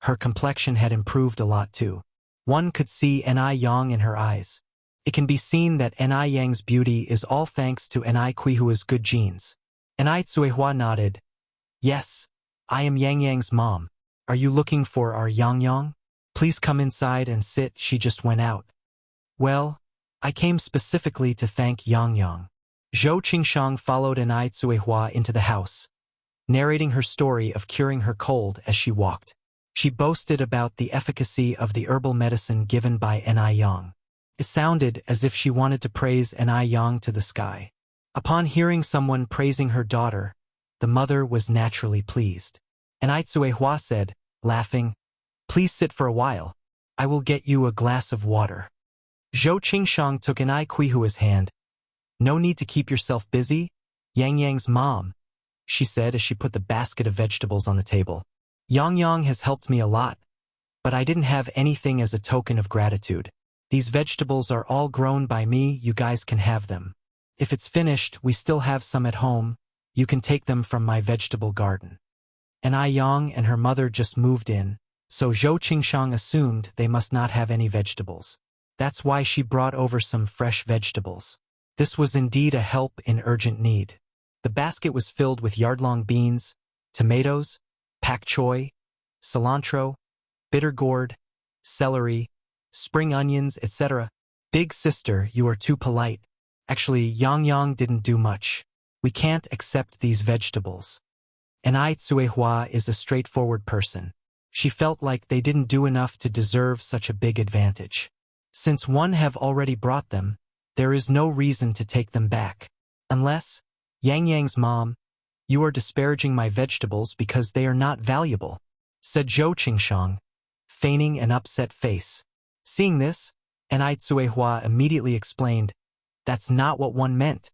Her complexion had improved a lot too. One could see Yang in her eyes. It can be seen that Yang's beauty is all thanks to Cuihua's good genes. Cuihua nodded. Yes, I am Yang's mom. Are you looking for our Yang? Please come inside and sit, she just went out. Well, I came specifically to thank Yang Yang. Zhou Qingshang followed Enai Cuihua into the house, narrating her story of curing her cold as she walked. She boasted about the efficacy of the herbal medicine given by Enai Yang. It sounded as if she wanted to praise Enai Yang to the sky. Upon hearing someone praising her daughter, the mother was naturally pleased. Enai Cuihua said, laughing, "Please sit for a while. I will get you a glass of water." Zhou Qingshang took Enai Cuihua's hand. "No need to keep yourself busy, Yang Yang's mom," she said as she put the basket of vegetables on the table. "Yang Yang has helped me a lot, but I didn't have anything as a token of gratitude. These vegetables are all grown by me, you guys can have them. If it's finished, we still have some at home, you can take them from my vegetable garden." Enai Yang and her mother just moved in, so Zhou Qingshang assumed they must not have any vegetables. That's why she brought over some fresh vegetables. This was indeed a help in urgent need. The basket was filled with yard-long beans, tomatoes, pak choy, cilantro, bitter gourd, celery, spring onions, etc. "Big sister, you are too polite. Actually, Yang Yang didn't do much. We can't accept these vegetables." Enai Cuihua is a straightforward person. She felt like they didn't do enough to deserve such a big advantage. Since one have already brought them, there is no reason to take them back. Unless, Yang Yang's mom, you are disparaging my vegetables because they are not valuable, said Zhou Qingshang, feigning an upset face. Seeing this, Enai Cuihua immediately explained, "That's not what one meant."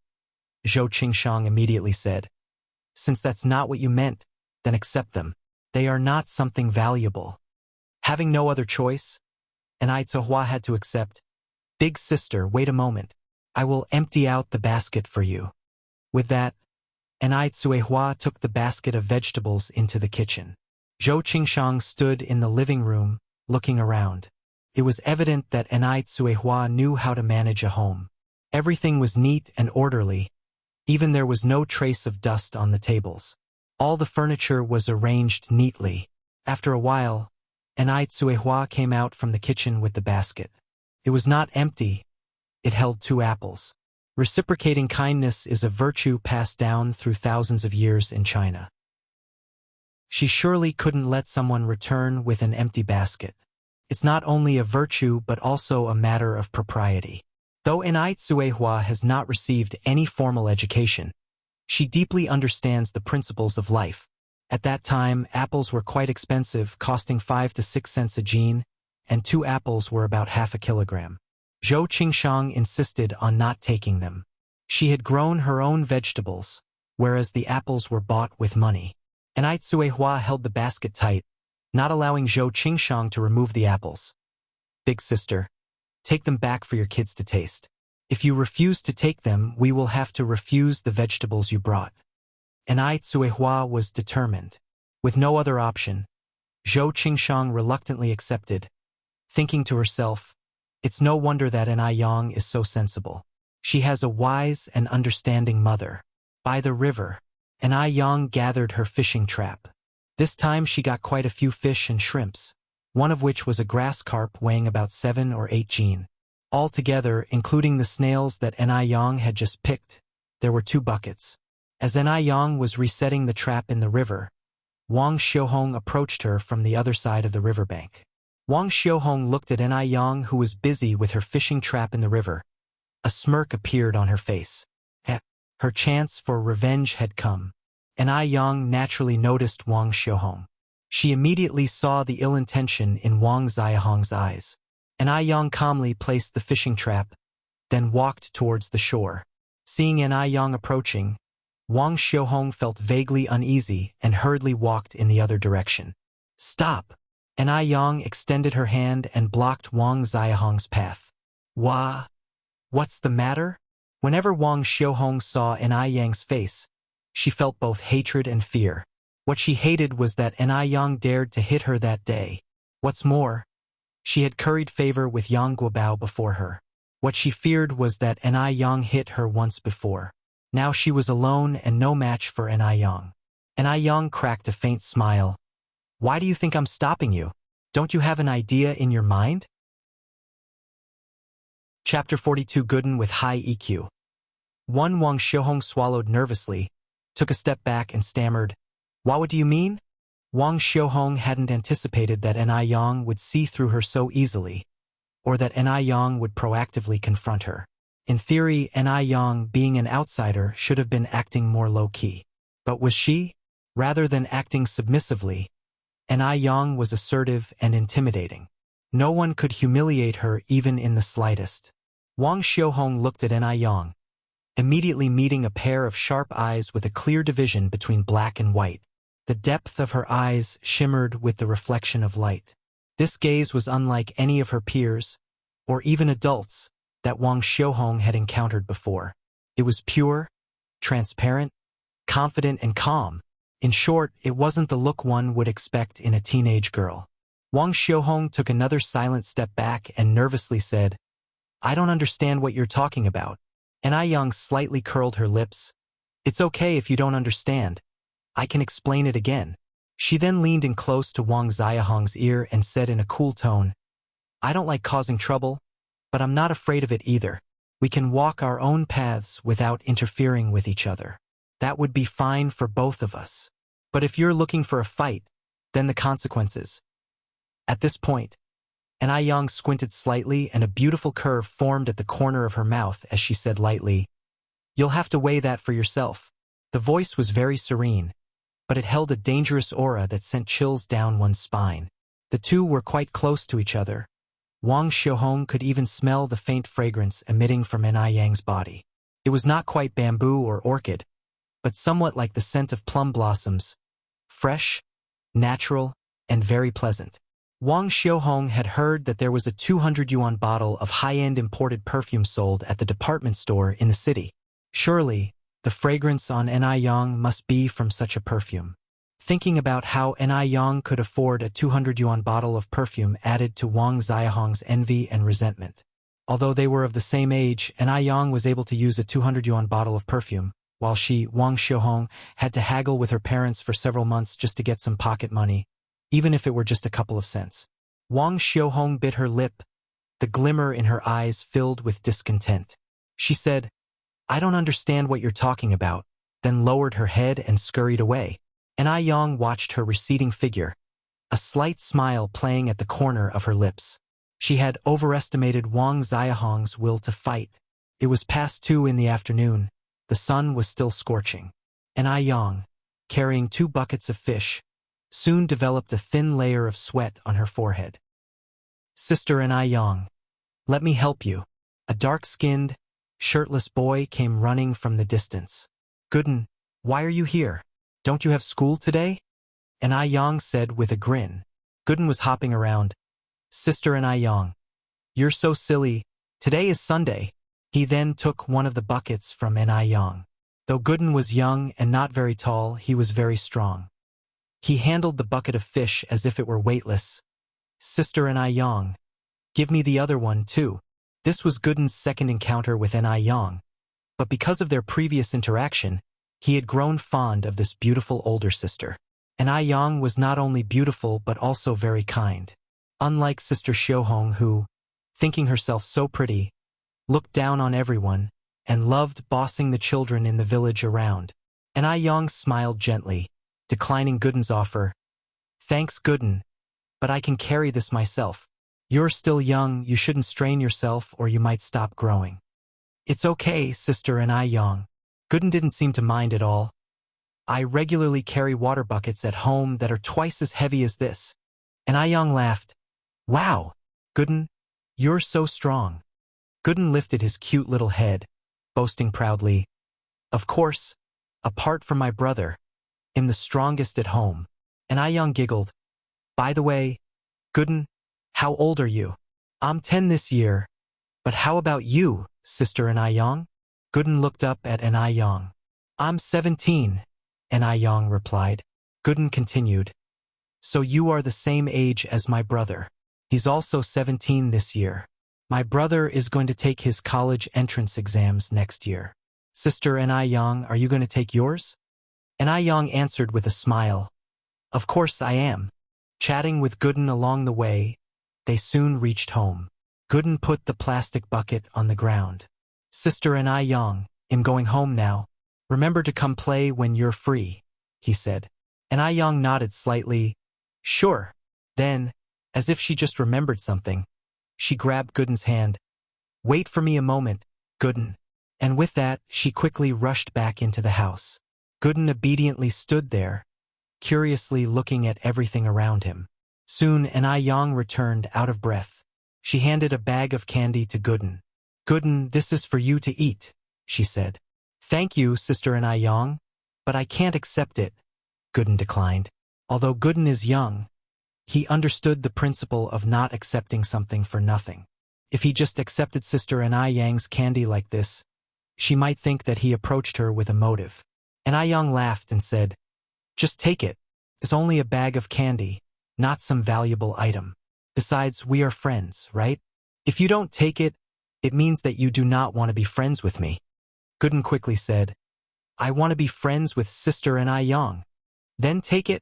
Zhou Qingshang immediately said, "Since that's not what you meant, then accept them. They are not something valuable." Having no other choice, Enai Cuihua had to accept. "Big sister, wait a moment. I will empty out the basket for you." With that, Enai Cuihua took the basket of vegetables into the kitchen. Zhou Qingshang stood in the living room, looking around. It was evident that Enai Cuihua knew how to manage a home. Everything was neat and orderly. Even there was no trace of dust on the tables. All the furniture was arranged neatly. After a while, Enai Cuihua came out from the kitchen with the basket. It was not empty. It held 2 apples. Reciprocating kindness is a virtue passed down through thousands of years in China. She surely couldn't let someone return with an empty basket. It's not only a virtue but also a matter of propriety. Though Enai Cuihua has not received any formal education, she deeply understands the principles of life. At that time, apples were quite expensive, costing 5 to 6 cents a gene, and 2 apples were about half a kilogram. Zhou Qingshang insisted on not taking them. She had grown her own vegetables, whereas the apples were bought with money. Enai Cuihua held the basket tight, not allowing Zhou Qingshang to remove the apples. "Big sister, take them back for your kids to taste. If you refuse to take them, we will have to refuse the vegetables you brought." Enai Cuihua was determined. With no other option, Zhou Qingshang reluctantly accepted, thinking to herself, "It's no wonder that Enai Yang is so sensible. She has a wise and understanding mother." By the river, Enai Yang gathered her fishing trap. This time she got quite a few fish and shrimps, one of which was a grass carp weighing about 7 or 8 jin. Altogether, including the snails that Enai Yang had just picked, there were 2 buckets. As Enai Yang was resetting the trap in the river, Wang Xiuhong approached her from the other side of the riverbank. Wang Xiuhong looked at Enai Yang, who was busy with her fishing trap in the river. A smirk appeared on her face. Her chance for revenge had come. Enai Yang naturally noticed Wang Xiuhong. She immediately saw the ill intention in Wang Xiuhong's eyes. Enai Yang calmly placed the fishing trap, then walked towards the shore. Seeing Enai Yang approaching, Wang Xiuhong felt vaguely uneasy and hurriedly walked in the other direction. "Stop!" Enai Yang extended her hand and blocked Wang Xiuhong's path. What's the matter?" Whenever Wang Xiuhong saw Enai Yang's face, she felt both hatred and fear. What she hated was that Enai Yang dared to hit her that day. What's more, she had curried favor with Yang Guobao before her. What she feared was that Enai Yang hit her once before. Now she was alone and no match for Enai Yang. Enai Yang cracked a faint smile. "Why do you think I'm stopping you? Don't you have an idea in your mind? Chapter 42. Gooden with high EQ. Wang Xiuhong swallowed nervously, took a step back and stammered, "What do you mean?" Wang Xiuhong hadn't anticipated that Ni Yang would see through her so easily, or that Ni Yang would proactively confront her. In theory, Ni Yang, being an outsider, should have been acting more low-key. But was she? Rather than acting submissively, Ni Yang was assertive and intimidating. No one could humiliate her even in the slightest. Wang Xiuhong looked at Ni Yang, immediately meeting a pair of sharp eyes with a clear division between black and white. The depth of her eyes shimmered with the reflection of light. This gaze was unlike any of her peers, or even adults, that Wang Xiuhong had encountered before. It was pure, transparent, confident, and calm. In short, it wasn't the look one would expect in a teenage girl. Wang Xiuhong took another silent step back and nervously said, "I don't understand what you're talking about." Ni Yang slightly curled her lips. "It's okay if you don't understand. I can explain it again." She then leaned in close to Wang Xiaohong's ear and said in a cool tone, "I don't like causing trouble, but I'm not afraid of it either. We can walk our own paths without interfering with each other. That would be fine for both of us. But if you're looking for a fight, then the consequences." At this point, Ni Yang squinted slightly and a beautiful curve formed at the corner of her mouth as she said lightly, "You'll have to weigh that for yourself." The voice was very serene, but it held a dangerous aura that sent chills down one's spine. The two were quite close to each other. Wang Xiuhong could even smell the faint fragrance emitting from Ni Yang's body. It was not quite bamboo or orchid, but somewhat like the scent of plum blossoms, fresh, natural, and very pleasant. Wang Xiuhong had heard that there was a 200 yuan bottle of high-end imported perfume sold at the department store in the city. Surely, the fragrance on Ni Yang must be from such a perfume. Thinking about how Ni Yang could afford a 200 yuan bottle of perfume added to Wang Xiaohong's envy and resentment. Although they were of the same age, Ni Yang was able to use a 200 yuan bottle of perfume, while she, Wang Xiuhong, had to haggle with her parents for several months just to get some pocket money, even if it were just a couple of cents. Wang Xiuhong bit her lip, the glimmer in her eyes filled with discontent. She said, "I don't understand what you're talking about," then lowered her head and scurried away. Ni Yang watched her receding figure, a slight smile playing at the corner of her lips. She had overestimated Wang Xiaohong's will to fight. It was past 2 in the afternoon. The sun was still scorching. Ni Yang, carrying 2 buckets of fish, soon developed a thin layer of sweat on her forehead. "Sister Ni Yang, let me help you." A dark-skinned, shirtless boy came running from the distance. "Gooden, why are you here? Don't you have school today?" Ni Yang said with a grin. Gooden was hopping around. "Sister Ni Yang, you're so silly. Today is Sunday." He then took one of the buckets from Ni Yang. Though Gooden was young and not very tall, he was very strong. He handled the bucket of fish as if it were weightless. "Sister Ni Yang, give me the other one too." This was Gooden's second encounter with Ni Yang, but because of their previous interaction, he had grown fond of this beautiful older sister. Ni Yang was not only beautiful but also very kind. Unlike Sister Xiuhong who, thinking herself so pretty, looked down on everyone, and loved bossing the children in the village around. Ni Yang smiled gently, declining Gooden's offer. "Thanks, Gooden, but I can carry this myself. You're still young, you shouldn't strain yourself or you might stop growing." "It's okay, Sister Ni Yang." Gooden didn't seem to mind at all. "I regularly carry water buckets at home that are twice as heavy as this." Ni Yang laughed. "Wow, Gooden, you're so strong." Gooden lifted his cute little head, boasting proudly, "Of course, apart from my brother, I'm the strongest at home." Ni Yang giggled. "By the way, Gooden, how old are you?" "I'm 10 this year. But how about you, Sister Ni Yang?" Gooden looked up at Ni Yang. "I'm 17, Ni Yang replied. Gooden continued. "So you are the same age as my brother. He's also 17 this year. My brother is going to take his college entrance exams next year. Sister Ni Yang, are you going to take yours?" Ni Yang answered with a smile. "Of course I am." Chatting with Gooden along the way, they soon reached home. Gooden put the plastic bucket on the ground. Sister and I Yang, am going home now. Remember to come play when you're free, he said. And I Yang nodded slightly. Sure. Then, as if she just remembered something, she grabbed Gooden's hand. Wait for me a moment, Gooden. And with that, she quickly rushed back into the house. Gooden obediently stood there, curiously looking at everything around him. Soon an I Yang returned out of breath. She handed a bag of candy to Gooden. Gooden, this is for you to eat, she said. Thank you, Sister and I Yang, but I can't accept it, Gooden declined. Although Gooden is young, he understood the principle of not accepting something for nothing. If he just accepted Sister and I Yang's candy like this, she might think that he approached her with a motive. And I Yang laughed and said, just take it. It's only a bag of candy, not some valuable item. Besides, we are friends, right? If you don't take it, it means that you do not want to be friends with me. Gooden quickly said, I want to be friends with Sister and I Yang. Then take it.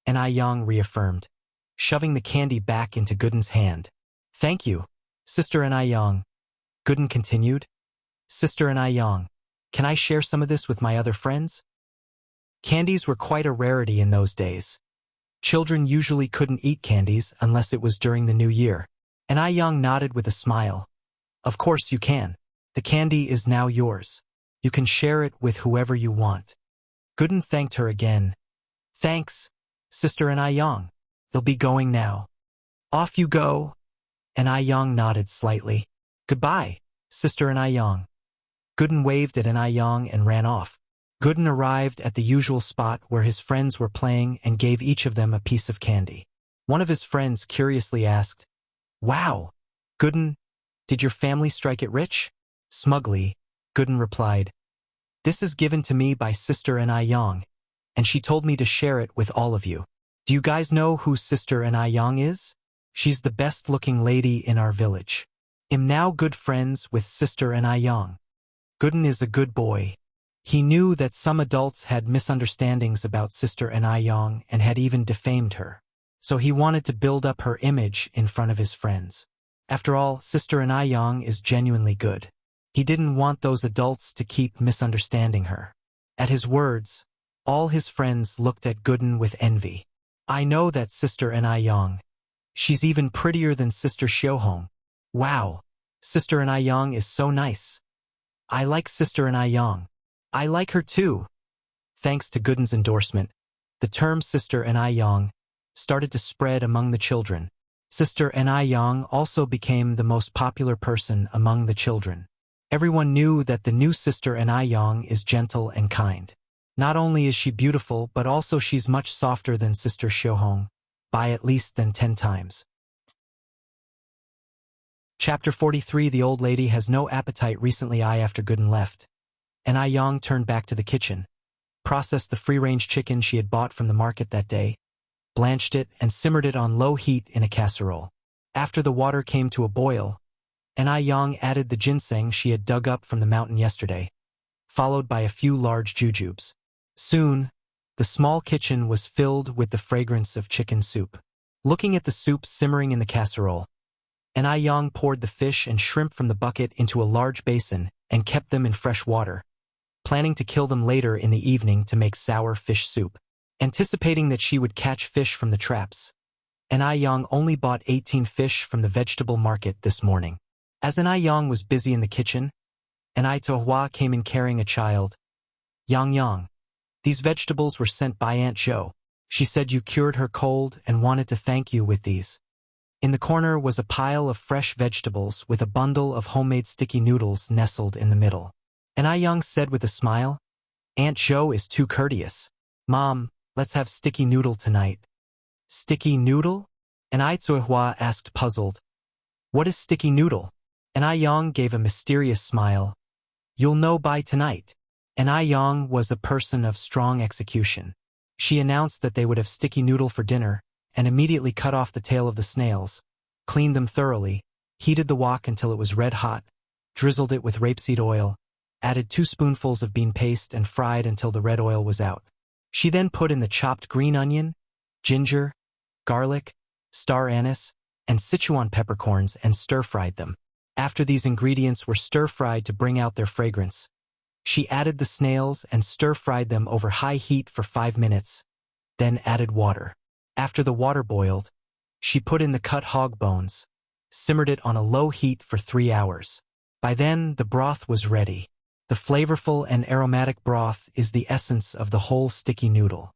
And I Yang reaffirmed, shoving the candy back into Gooden's hand. Thank you, Sister and I Yang. Gooden continued, Sister and I Yang, can I share some of this with my other friends? Candies were quite a rarity in those days. Children usually couldn't eat candies unless it was during the new year. And I Yang nodded with a smile. Of course you can. The candy is now yours. You can share it with whoever you want. Gooden thanked her again. Thanks, Sister and I Yang. They'll be going now. Off you go. And I Yang nodded slightly. Goodbye, Sister and I Yang. Gooden waved at an I Yang and ran off. Gooden arrived at the usual spot where his friends were playing and gave each of them a piece of candy. One of his friends curiously asked, Wow, Gooden, did your family strike it rich? Smugly, Gooden replied, This is given to me by Sister and I Yang, and she told me to share it with all of you. Do you guys know who Sister and I Yang is? She's the best-looking lady in our village. I'm now good friends with Sister and I Yang. Gooden is a good boy. He knew that some adults had misunderstandings about Sister and I Yang and had even defamed her. So he wanted to build up her image in front of his friends. After all, Sister and I Yang is genuinely good. He didn't want those adults to keep misunderstanding her. At his words, all his friends looked at Gooden with envy. I know that Sister and I Yang. She's even prettier than Sister Xiaohong. Wow, Sister and I Yang is so nice. I like Sister and I Yang. I like her too. Thanks to Gooden's endorsement, the term Sister and I Yang started to spread among the children. Sister and I Yang also became the most popular person among the children. Everyone knew that the new Sister and I Yang is gentle and kind. Not only is she beautiful, but also she's much softer than Sister Xiaohong, by at least than 10 times. Chapter 43. The old lady has no appetite. Recently, after Gooden left, and I Yang turned back to the kitchen, processed the free-range chicken she had bought from the market that day, blanched it and simmered it on low heat in a casserole. After the water came to a boil, and I Yang added the ginseng she had dug up from the mountain yesterday, followed by a few large jujubes. Soon, the small kitchen was filled with the fragrance of chicken soup. Looking at the soup simmering in the casserole, and I Yang poured the fish and shrimp from the bucket into a large basin and kept them in fresh water, planning to kill them later in the evening to make sour fish soup. Anticipating that she would catch fish from the traps, and I Yang only bought 18 fish from the vegetable market this morning. As an I Yang was busy in the kitchen, and I Tohua came in carrying a child. Yang, these vegetables were sent by Aunt Jo. She said you cured her cold and wanted to thank you with these. In the corner was a pile of fresh vegetables with a bundle of homemade sticky noodles nestled in the middle. And I Yang said with a smile, Aunt Jo is too courteous. Mom, let's have sticky noodle tonight. Sticky noodle? And I Tohua asked puzzled. What is sticky noodle? And I Yang gave a mysterious smile. You'll know by tonight. And I Yang was a person of strong execution. She announced that they would have sticky noodle for dinner, and immediately cut off the tail of the snails, cleaned them thoroughly, heated the wok until it was red hot, drizzled it with rapeseed oil, added 2 spoonfuls of bean paste and fried until the red oil was out. She then put in the chopped green onion, ginger, garlic, star anise, and Sichuan peppercorns and stir-fried them. After these ingredients were stir-fried to bring out their fragrance, she added the snails and stir-fried them over high heat for 5 minutes, then added water. After the water boiled, she put in the cut hog bones, simmered it on a low heat for 3 hours. By then, the broth was ready. The flavorful and aromatic broth is the essence of the whole sticky noodle.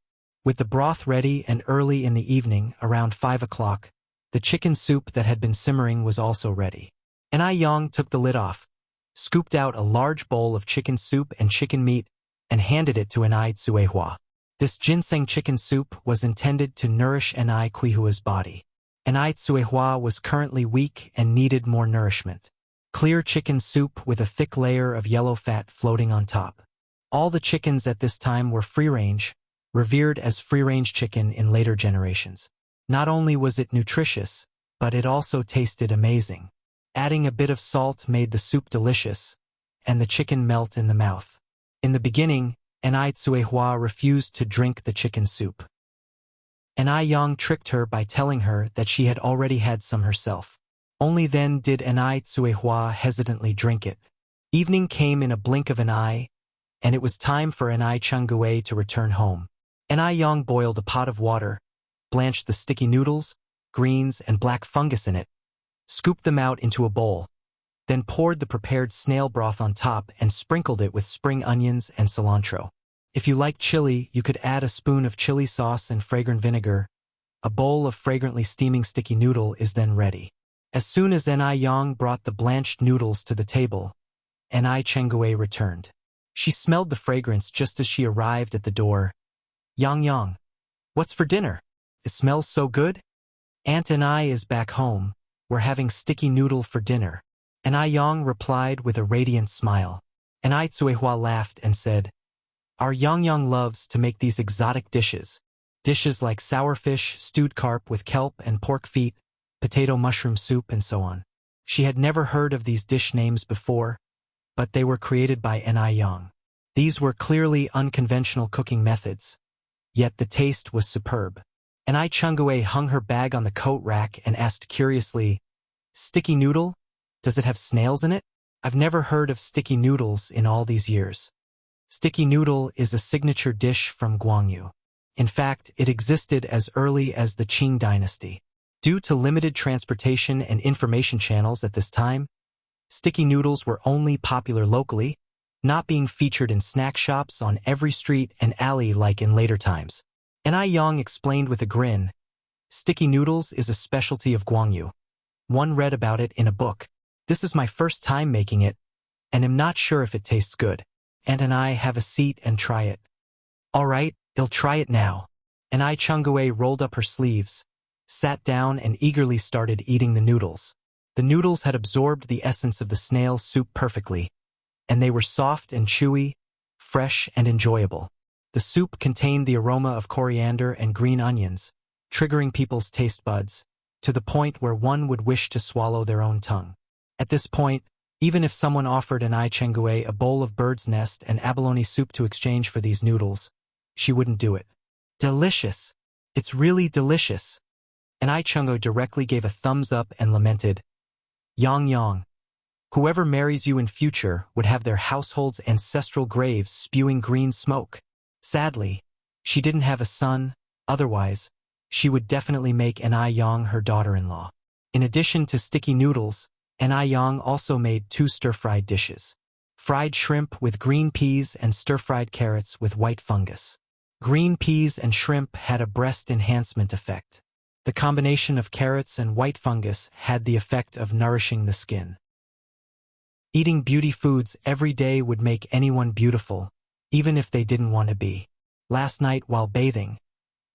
With the broth ready and early in the evening, around 5 o'clock, the chicken soup that had been simmering was also ready. And Yang took the lid off, scooped out a large bowl of chicken soup and chicken meat, and handed it to Enai Tsuehua. This ginseng chicken soup was intended to nourish Enai Kuihua's body. Enai Tsuehua was currently weak and needed more nourishment. Clear chicken soup with a thick layer of yellow fat floating on top. All the chickens at this time were free-range, revered as free-range chicken in later generations. Not only was it nutritious, but it also tasted amazing. Adding a bit of salt made the soup delicious, and the chicken melt in the mouth. In the beginning, Enai Tsuehua refused to drink the chicken soup. Enai Yang tricked her by telling her that she had already had some herself. Only then did Enai Tsuehua hesitantly drink it. Evening came in a blink of an eye, and it was time for Enai Changui to return home. Enai Yang boiled a pot of water, blanched the sticky noodles, greens, and black fungus in it, scooped them out into a bowl, then poured the prepared snail broth on top and sprinkled it with spring onions and cilantro. If you like chili, you could add a spoon of chili sauce and fragrant vinegar. A bowl of fragrantly steaming sticky noodle is then ready. As soon as Enai Yang brought the blanched noodles to the table, Enai Chengui returned. She smelled the fragrance just as she arrived at the door. Yang, what's for dinner? It smells so good. Aunt Enai is back home. We're having sticky noodle for dinner. Enai Yang replied with a radiant smile. Enai Tsuehua laughed and said, Our Yang loves to make these exotic dishes. Dishes like sourfish, stewed carp with kelp and pork feet, potato mushroom soup, and so on. She had never heard of these dish names before, but they were created by Enai Yang. These were clearly unconventional cooking methods, yet the taste was superb. Enai Changui hung her bag on the coat rack and asked curiously, Sticky noodle? Does it have snails in it? I've never heard of sticky noodles in all these years. Sticky noodle is a signature dish from Guangyu. In fact, it existed as early as the Qing dynasty. Due to limited transportation and information channels at this time, sticky noodles were only popular locally, not being featured in snack shops on every street and alley like in later times. Enai Yang explained with a grin, Sticky noodles is a specialty of Guangyu. One read about it in a book. This is my first time making it, and am not sure if it tastes good. Aunt and I have a seat and try it. All right, I'll try it now. Enai Changui rolled up her sleeves, sat down and eagerly started eating the noodles. The noodles had absorbed the essence of the snail soup perfectly, and they were soft and chewy, fresh and enjoyable. The soup contained the aroma of coriander and green onions, triggering people's taste buds, to the point where one would wish to swallow their own tongue. At this point, even if someone offered Enai Chengui a bowl of bird's nest and abalone soup to exchange for these noodles, she wouldn't do it. Delicious! It's really delicious! Enai Chengui directly gave a thumbs up and lamented, Yang, whoever marries you in future would have their household's ancestral graves spewing green smoke. Sadly, she didn't have a son, otherwise, she would definitely make Enai Yang her daughter-in-law. In addition to sticky noodles, Enai Yang also made 2 stir-fried dishes. Fried shrimp with green peas and stir-fried carrots with white fungus. Green peas and shrimp had a breast enhancement effect. The combination of carrots and white fungus had the effect of nourishing the skin. Eating beauty foods every day would make anyone beautiful, even if they didn't want to be. Last night while bathing,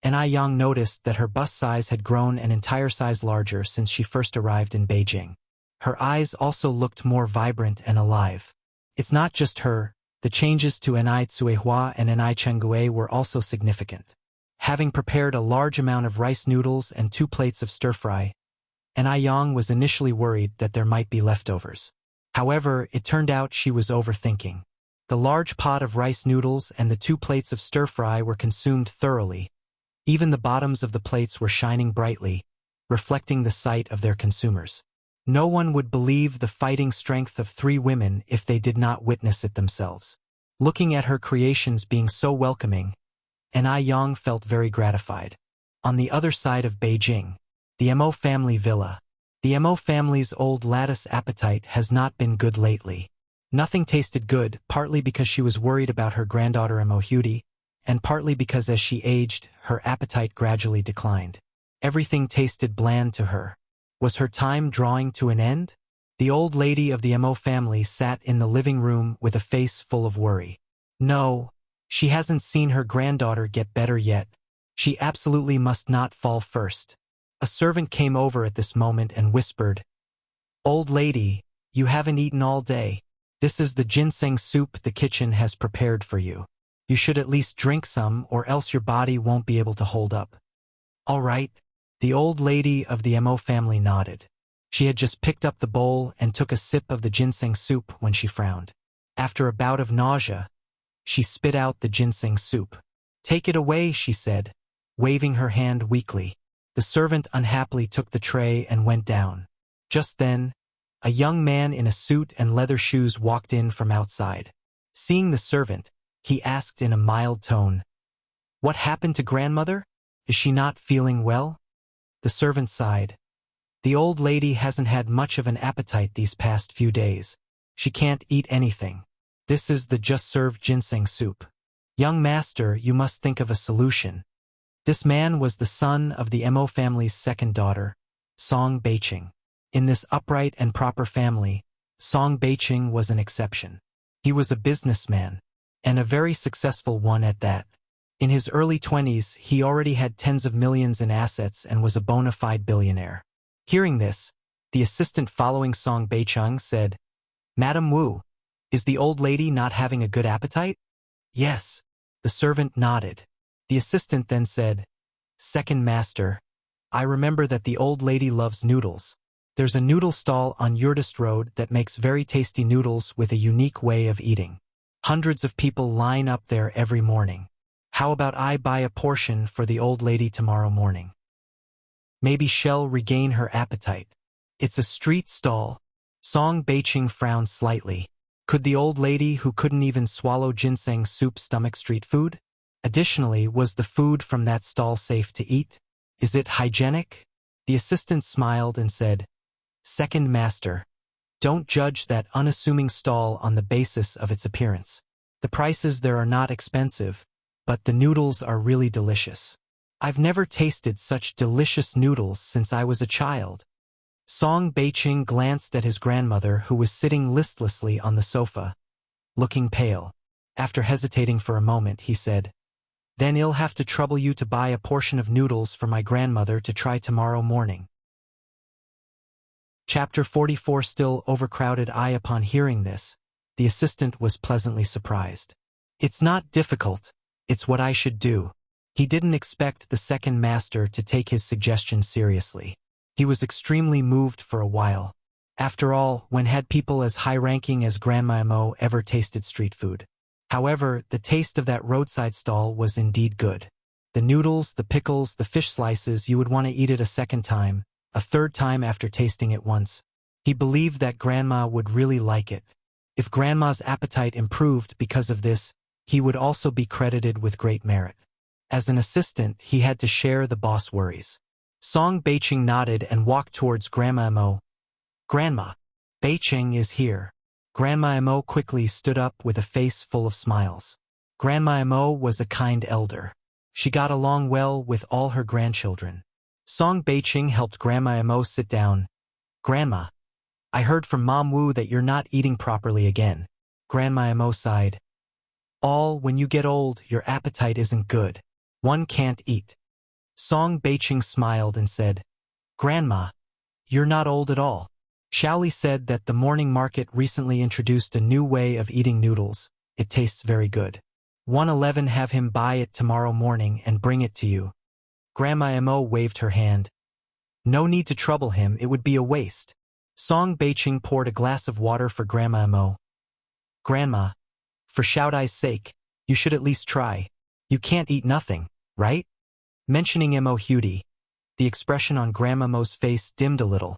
Enai Yang noticed that her bust size had grown an entire size larger since she first arrived in Beijing. Her eyes also looked more vibrant and alive. It's not just her, the changes to Enai Tsuehua and Enai Chengui were also significant. Having prepared a large amount of rice noodles and 2 plates of stir-fry, Enai Yang was initially worried that there might be leftovers. However, it turned out she was overthinking. The large pot of rice noodles and the 2 plates of stir-fry were consumed thoroughly, Even the bottoms of the plates were shining brightly, reflecting the sight of their consumers. No one would believe the fighting strength of 3 women if they did not witness it themselves. Looking at her creations being so welcoming, An Yang felt very gratified. On the other side of Beijing, the Mo family villa. The Mo family's old lattice appetite has not been good lately. Nothing tasted good, partly because she was worried about her granddaughter Mo Hudi, and partly because as she aged, her appetite gradually declined. Everything tasted bland to her. Was her time drawing to an end? The old lady of the Mo family sat in the living room with a face full of worry. No, she hasn't seen her granddaughter get better yet. She absolutely must not fall first. A servant came over at this moment and whispered, "Old lady, you haven't eaten all day. This is the ginseng soup the kitchen has prepared for you. You should at least drink some or else your body won't be able to hold up." "All right." The old lady of the Mo family nodded. She had just picked up the bowl and took a sip of the ginseng soup when she frowned. After a bout of nausea, she spit out the ginseng soup. "Take it away," she said, waving her hand weakly. The servant unhappily took the tray and went down. Just then, a young man in a suit and leather shoes walked in from outside. Seeing the servant, he asked in a mild tone, "What happened to grandmother? Is she not feeling well?" The servant sighed. "The old lady hasn't had much of an appetite these past few days. She can't eat anything. This is the just-served ginseng soup. Young master, you must think of a solution." This man was the son of the Mo family's second daughter, Song Beiqing. In this upright and proper family, Song Beiqing was an exception. He was a businessman, and a very successful one at that. In his early 20s, he already had tens of millions in assets and was a bona fide billionaire. Hearing this, the assistant following Song Beiqing said, "Madam Wu, is the old lady not having a good appetite?" "Yes." The servant nodded. The assistant then said, "Second master, I remember that the old lady loves noodles. There's a noodle stall on Yurtist Road that makes very tasty noodles with a unique way of eating. Hundreds of people line up there every morning. How about I buy a portion for the old lady tomorrow morning? Maybe she'll regain her appetite." "It's a street stall." Song Beiqing frowned slightly. Could the old lady who couldn't even swallow ginseng soup stomach street food? Additionally, was the food from that stall safe to eat? Is it hygienic? The assistant smiled and said, "Second master, don't judge that unassuming stall on the basis of its appearance. The prices there are not expensive, but the noodles are really delicious. I've never tasted such delicious noodles since I was a child." Song Beiqing glanced at his grandmother, who was sitting listlessly on the sofa, looking pale. After hesitating for a moment, he said, "Then I'll have to trouble you to buy a portion of noodles for my grandmother to try tomorrow morning." Chapter 44. Still overcrowded. Upon hearing this, the assistant was pleasantly surprised. "It's not difficult, it's what I should do." He didn't expect the second master to take his suggestion seriously. He was extremely moved for a while. After all, when had people as high-ranking as Grandma Mo ever tasted street food? However, the taste of that roadside stall was indeed good. The noodles, the pickles, the fish slices, you would want to eat it a second time, a third time after tasting it once. He believed that Grandma would really like it. If Grandma's appetite improved because of this, he would also be credited with great merit. As an assistant, he had to share the boss' worries. Song Beiqing nodded and walked towards Grandma Mo. "Grandma, Beiqing is here." Grandma Mo quickly stood up with a face full of smiles. Grandma Mo was a kind elder. She got along well with all her grandchildren. Song Beiqing helped Grandma Mo sit down. "Grandma, I heard from Mom Wu that you're not eating properly again." Grandma Mo sighed. When you get old, your appetite isn't good. One can't eat." Song Beiqing smiled and said, "Grandma, you're not old at all. Shaoli said that the morning market recently introduced a new way of eating noodles. It tastes very good. 111 have him buy it tomorrow morning and bring it to you." Grandma Mo waved her hand. "No need to trouble him, it would be a waste." Song Beiqing poured a glass of water for Grandma Mo. "Grandma, for Shaodai's sake, you should at least try. You can't eat nothing, right?" Mentioning Mo Hudi, the expression on Grandma Mo's face dimmed a little.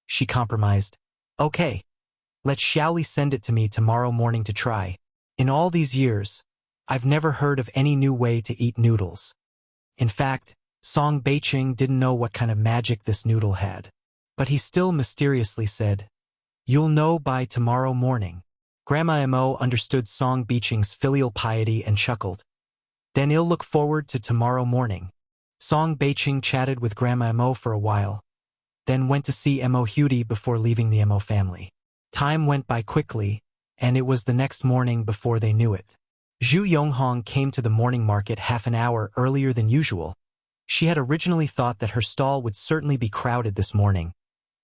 She compromised. Okay. Let Xiaoli send it to me tomorrow morning to try. In all these years, I've never heard of any new way to eat noodles. In fact, Song Beiqing didn't know what kind of magic this noodle had. But he still mysteriously said, "You'll know by tomorrow morning." Grandma Mo understood Song Beiqing's filial piety and chuckled. Then he'll look forward to tomorrow morning. Song Beiqing chatted with Grandma Mo for a while, then went to see Mo Hudi before leaving the Mo family. Time went by quickly, and it was the next morning before they knew it. Zhu Yonghong came to the morning market half an hour earlier than usual. She had originally thought that her stall would certainly be crowded this morning,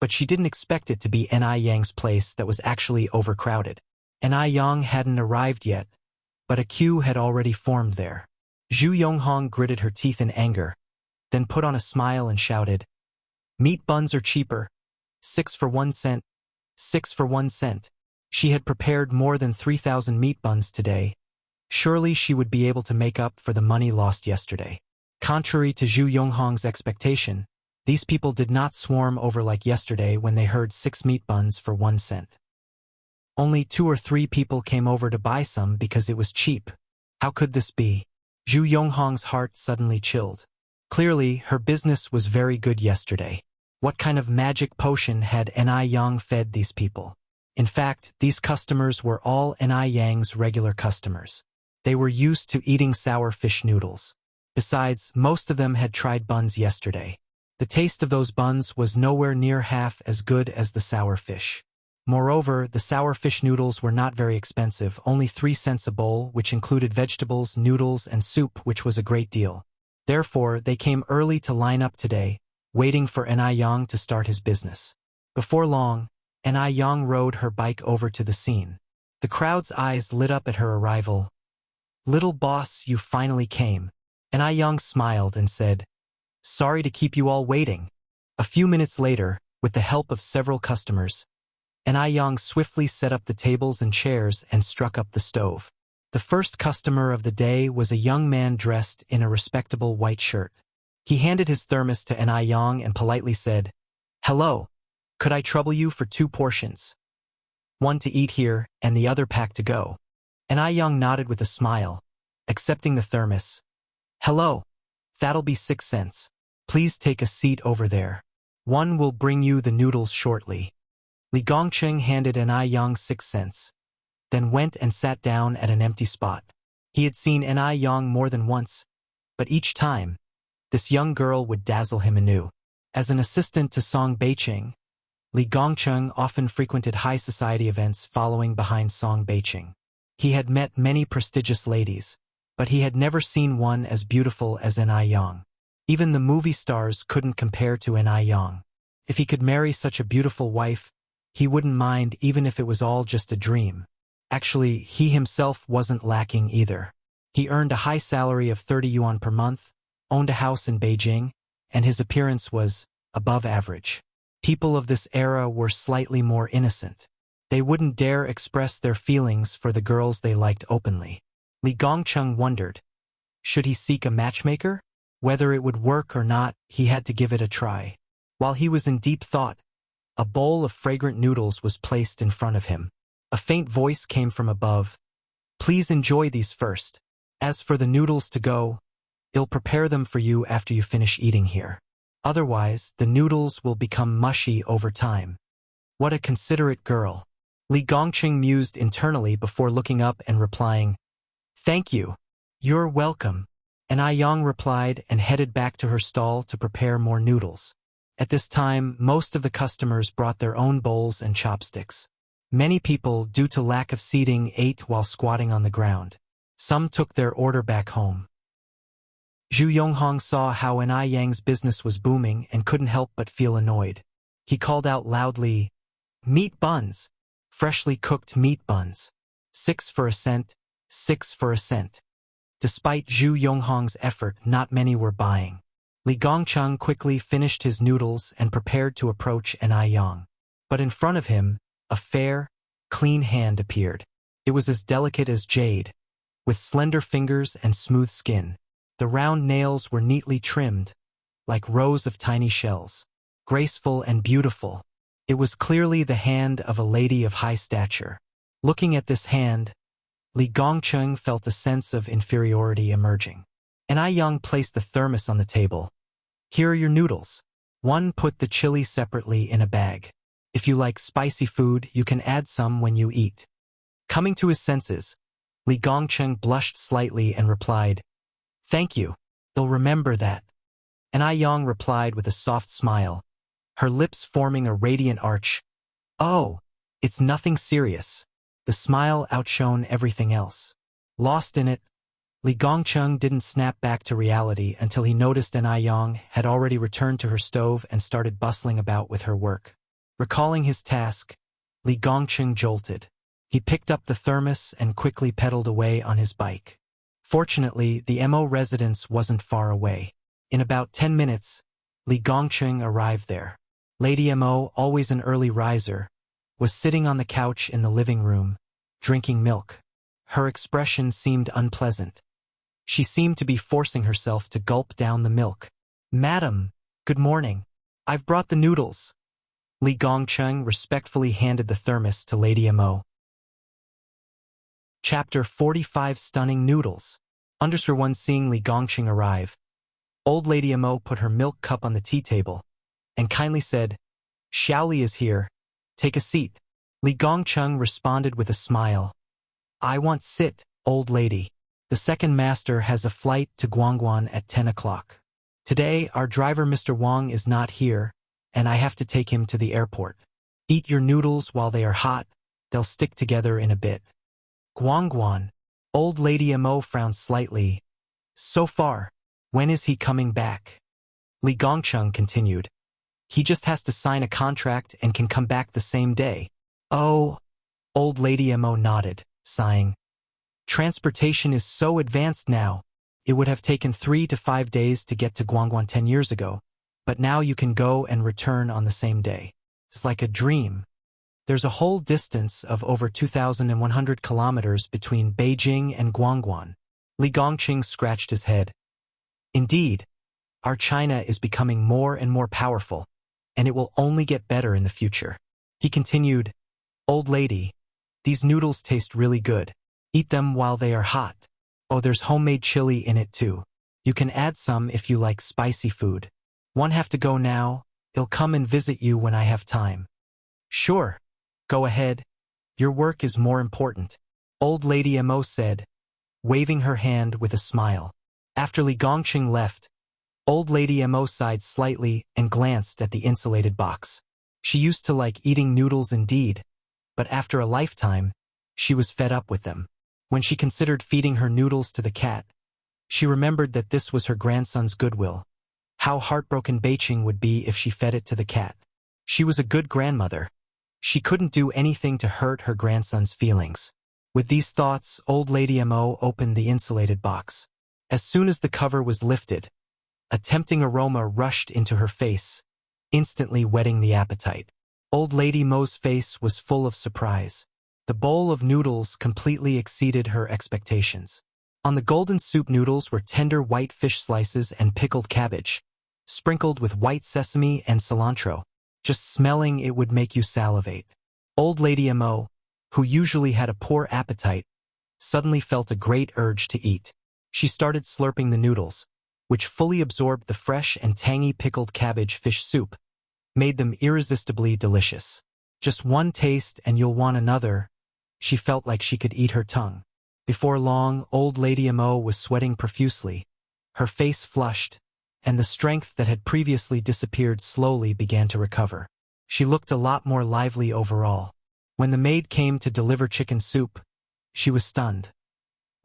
but she didn't expect it to be Ni Yang's place that was actually overcrowded. Ni Yang hadn't arrived yet, but a queue had already formed there. Zhu Yonghong gritted her teeth in anger, then put on a smile and shouted, "Meat buns are cheaper. 6 for 1 cent. 6 for 1 cent. She had prepared more than 3,000 meat buns today. Surely she would be able to make up for the money lost yesterday. Contrary to Zhu Yonghong's expectation, these people did not swarm over like yesterday when they heard 6 meat buns for 1 cent. Only 2 or 3 people came over to buy some because it was cheap. How could this be? Zhu Yonghong's heart suddenly chilled. Clearly, her business was very good yesterday. What kind of magic potion had Ni Yang fed these people? In fact, these customers were all Ni Yang's regular customers. They were used to eating sour fish noodles. Besides, most of them had tried buns yesterday. The taste of those buns was nowhere near half as good as the sour fish. Moreover, the sour fish noodles were not very expensive, only 3 cents a bowl, which included vegetables, noodles, and soup, which was a great deal. Therefore, they came early to line up today, waiting for Ni Yang to start his business. Before long, Ni Yang rode her bike over to the scene. The crowd's eyes lit up at her arrival. "Little boss, you finally came." Ni Yang smiled and said, "Sorry to keep you all waiting." A few minutes later, with the help of several customers, Ni Yang swiftly set up the tables and chairs and struck up the stove. The first customer of the day was a young man dressed in a respectable white shirt. He handed his thermos to Ni Yang and politely said, "Hello, could I trouble you for 2 portions? One to eat here and the other pack to go." Ni Yang nodded with a smile, accepting the thermos. "Hello, that'll be 6 cents. Please take a seat over there. One will bring you the noodles shortly." Li Gongcheng handed Ni Yang 6 cents, then went and sat down at an empty spot. He had seen Ni Yang more than once, but each time, this young girl would dazzle him anew. As an assistant to Song Beiqing, Li Gongcheng often frequented high society events following behind Song Beiqing. He had met many prestigious ladies, but he had never seen one as beautiful as Ni Yang. Even the movie stars couldn't compare to Ni Yang. If he could marry such a beautiful wife, he wouldn't mind even if it was all just a dream. Actually, he himself wasn't lacking either. He earned a high salary of 30 yuan per month, owned a house in Beijing, and his appearance was above average. People of this era were slightly more innocent. They wouldn't dare express their feelings for the girls they liked openly. Li Gongcheng wondered, should he seek a matchmaker? Whether it would work or not, he had to give it a try. While he was in deep thought, a bowl of fragrant noodles was placed in front of him. A faint voice came from above. "Please enjoy these first. As for the noodles to go, I'll prepare them for you after you finish eating here. Otherwise, the noodles will become mushy over time." What a considerate girl. Li Gongqing mused internally before looking up and replying, "Thank you. You're welcome." Ni Yang replied and headed back to her stall to prepare more noodles. At this time, most of the customers brought their own bowls and chopsticks. Many people, due to lack of seating, ate while squatting on the ground. Some took their order back home. Zhu Yonghong saw how Ni Yang's business was booming and couldn't help but feel annoyed. He called out loudly, "Meat buns! Freshly cooked meat buns! 6 for a cent, 6 for a cent." Despite Zhu Yonghong's effort, not many were buying. Li Gongcheng quickly finished his noodles and prepared to approach Ni Yang. But in front of him, a fair, clean hand appeared. It was as delicate as jade, with slender fingers and smooth skin. The round nails were neatly trimmed, like rows of tiny shells. Graceful and beautiful. It was clearly the hand of a lady of high stature. Looking at this hand, Li Gongcheng felt a sense of inferiority emerging. And Ai Yang placed the thermos on the table. Here are your noodles. One, put the chili separately in a bag. If you like spicy food, you can add some when you eat. Coming to his senses, Li Gongcheng blushed slightly and replied, "Thank you. They'll remember that." And Ai Yang replied with a soft smile, her lips forming a radiant arch. "Oh, it's nothing serious." The smile outshone everything else. Lost in it, Li Gongcheng didn't snap back to reality until he noticed An Ai Yang had already returned to her stove and started bustling about with her work. Recalling his task, Li Gongcheng jolted. He picked up the thermos and quickly pedaled away on his bike. Fortunately, the MO residence wasn't far away. In about 10 minutes, Li Gongcheng arrived there. Lady MO, always an early riser, was sitting on the couch in the living room, drinking milk. Her expression seemed unpleasant. She seemed to be forcing herself to gulp down the milk. "Madam, good morning. I've brought the noodles." Li Gongcheng respectfully handed the thermos to Lady MO. Chapter 45. Stunning Noodles. Underscore 1. Seeing Li Gongcheng arrive, old Lady MO put her milk cup on the tea table and kindly said, "Xiaoli is here. Take a seat." Li Gongcheng responded with a smile. "I want sit, old lady. The second master has a flight to Guangguan at 10 o'clock. Today, our driver Mr. Wang is not here, and I have to take him to the airport. Eat your noodles while they are hot. They'll stick together in a bit." Guangguan. Old Lady MO frowned slightly. "So far. When is he coming back?" Li Gongcheng continued. "He just has to sign a contract and can come back the same day." "Oh." Old Lady MO nodded, sighing. "Transportation is so advanced now. It would have taken 3 to 5 days to get to Guangguan 10 years ago, but now you can go and return on the same day. It's like a dream. There's a whole distance of over 2,100 kilometers between Beijing and Guangguan." Li Gongcheng scratched his head. "Indeed, our China is becoming more and more powerful, and it will only get better in the future." He continued, "Old lady, these noodles taste really good. Eat them while they are hot. Oh, there's homemade chili in it too. You can add some if you like spicy food. One have to go now. I'll come and visit you when I have time." "Sure. Go ahead. Your work is more important," Old Lady MO said, waving her hand with a smile. After Li Gongcheng left, Old Lady MO sighed slightly and glanced at the insulated box. She used to like eating noodles indeed, but after a lifetime, she was fed up with them. When she considered feeding her noodles to the cat, she remembered that this was her grandson's goodwill. How heartbroken Beiqing would be if she fed it to the cat. She was a good grandmother. She couldn't do anything to hurt her grandson's feelings. With these thoughts, Old Lady MO opened the insulated box. As soon as the cover was lifted, a tempting aroma rushed into her face, instantly whetting the appetite. Old Lady Mo's face was full of surprise. The bowl of noodles completely exceeded her expectations. On the golden soup noodles were tender white fish slices and pickled cabbage, sprinkled with white sesame and cilantro. Just smelling it would make you salivate. Old Lady MO, who usually had a poor appetite, suddenly felt a great urge to eat. She started slurping the noodles, which fully absorbed the fresh and tangy pickled cabbage fish soup, made them irresistibly delicious. Just one taste and you'll want another. She felt like she could eat her tongue. Before long, Old Lady MO was sweating profusely. Her face flushed, and the strength that had previously disappeared slowly began to recover. She looked a lot more lively overall. When the maid came to deliver chicken soup, she was stunned.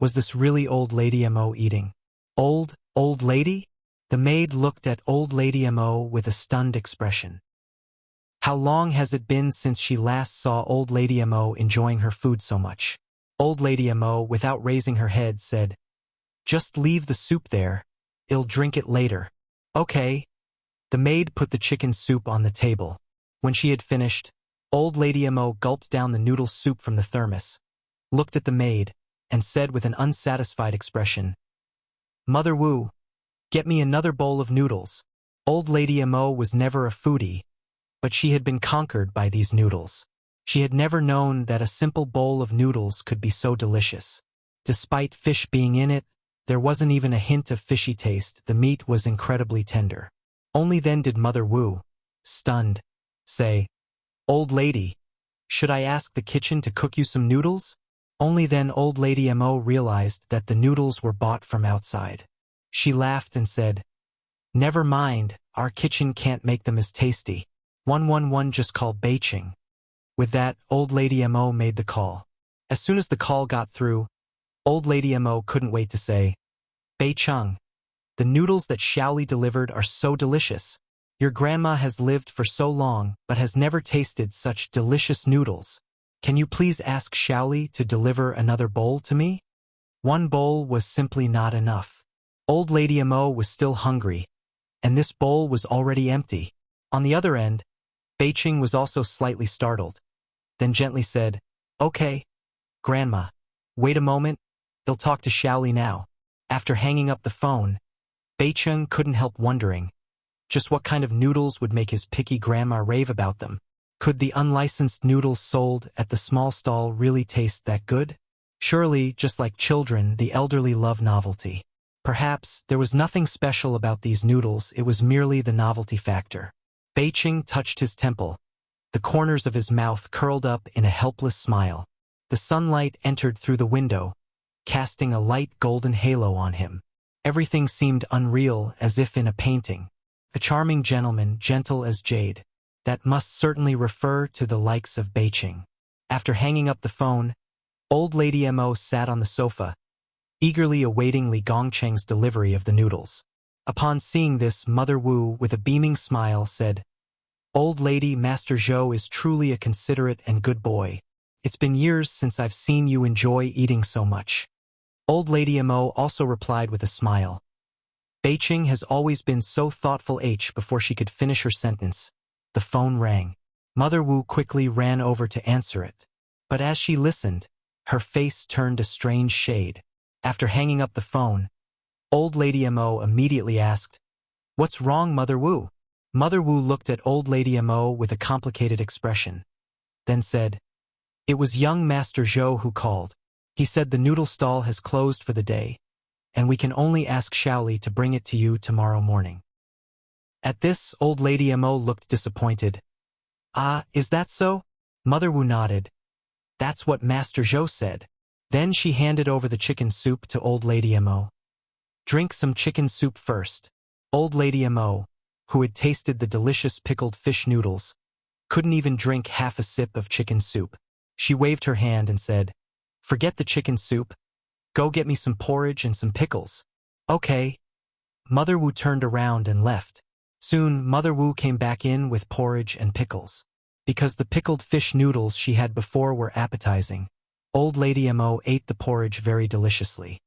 Was this really Old Lady MO eating? Old lady? The maid looked at Old Lady MO with a stunned expression. How long has it been since she last saw Old Lady MO enjoying her food so much? Old Lady MO, without raising her head, said, "Just leave the soup there. I'll drink it later." "Okay." The maid put the chicken soup on the table. When she had finished, Old Lady MO gulped down the noodle soup from the thermos, looked at the maid, and said with an unsatisfied expression, "Mother Wu, get me another bowl of noodles." Old Lady Mo was never a foodie, but she had been conquered by these noodles. She had never known that a simple bowl of noodles could be so delicious. Despite fish being in it, there wasn't even a hint of fishy taste. The meat was incredibly tender. Only then did Mother Wu, stunned, say, "Old lady, should I ask the kitchen to cook you some noodles?" Only then Old Lady Mo realized that the noodles were bought from outside. She laughed and said, "Never mind, our kitchen can't make them as tasty. 111 just call Beiqing." With that, Old Lady Mo made the call. As soon as the call got through, Old Lady Mo couldn't wait to say, "Beiqing, the noodles that Xiaoli delivered are so delicious. Your grandma has lived for so long but has never tasted such delicious noodles. Can you please ask Xiaoli to deliver another bowl to me?" One bowl was simply not enough. Old Lady Mo was still hungry, and this bowl was already empty. On the other end, Beiqing was also slightly startled, then gently said, "Okay, Grandma, wait a moment, they'll talk to Xiaoli now." After hanging up the phone, Beiqing couldn't help wondering just what kind of noodles would make his picky grandma rave about them. Could the unlicensed noodles sold at the small stall really taste that good? Surely, just like children, the elderly love novelty. Perhaps there was nothing special about these noodles, it was merely the novelty factor. Beiqing touched his temple. The corners of his mouth curled up in a helpless smile. The sunlight entered through the window, casting a light golden halo on him. Everything seemed unreal, as if in a painting. A charming gentleman, gentle as jade. That must certainly refer to the likes of Beiqing. After hanging up the phone, Old Lady Mo sat on the sofa, eagerly awaiting Li Gongcheng's delivery of the noodles. Upon seeing this, Mother Wu, with a beaming smile, said, "Old lady, Master Zhou is truly a considerate and good boy. It's been years since I've seen you enjoy eating so much." Old Lady Mo also replied with a smile. Beiqing has always been so thoughtful. Before she could finish her sentence, the phone rang. Mother Wu quickly ran over to answer it. But as she listened, her face turned a strange shade. After hanging up the phone, Old Lady Mo immediately asked, "What's wrong, Mother Wu?" Mother Wu looked at Old Lady Mo with a complicated expression, then said, "It was young Master Zhou who called. He said the noodle stall has closed for the day, and we can only ask Xiaoli to bring it to you tomorrow morning." At this, Old Lady Mo looked disappointed. "Ah, is that so?" Mother Wu nodded. "That's what Master Zhou said." Then she handed over the chicken soup to Old Lady Mo. "Drink some chicken soup first." Old Lady Mo, who had tasted the delicious pickled fish noodles, couldn't even drink half a sip of chicken soup. She waved her hand and said, "Forget the chicken soup. Go get me some porridge and some pickles." "Okay." Mother Wu turned around and left. Soon, Mother Wu came back in with porridge and pickles. Because the pickled fish noodles she had before were appetizing, Old Lady Mo ate the porridge very deliciously.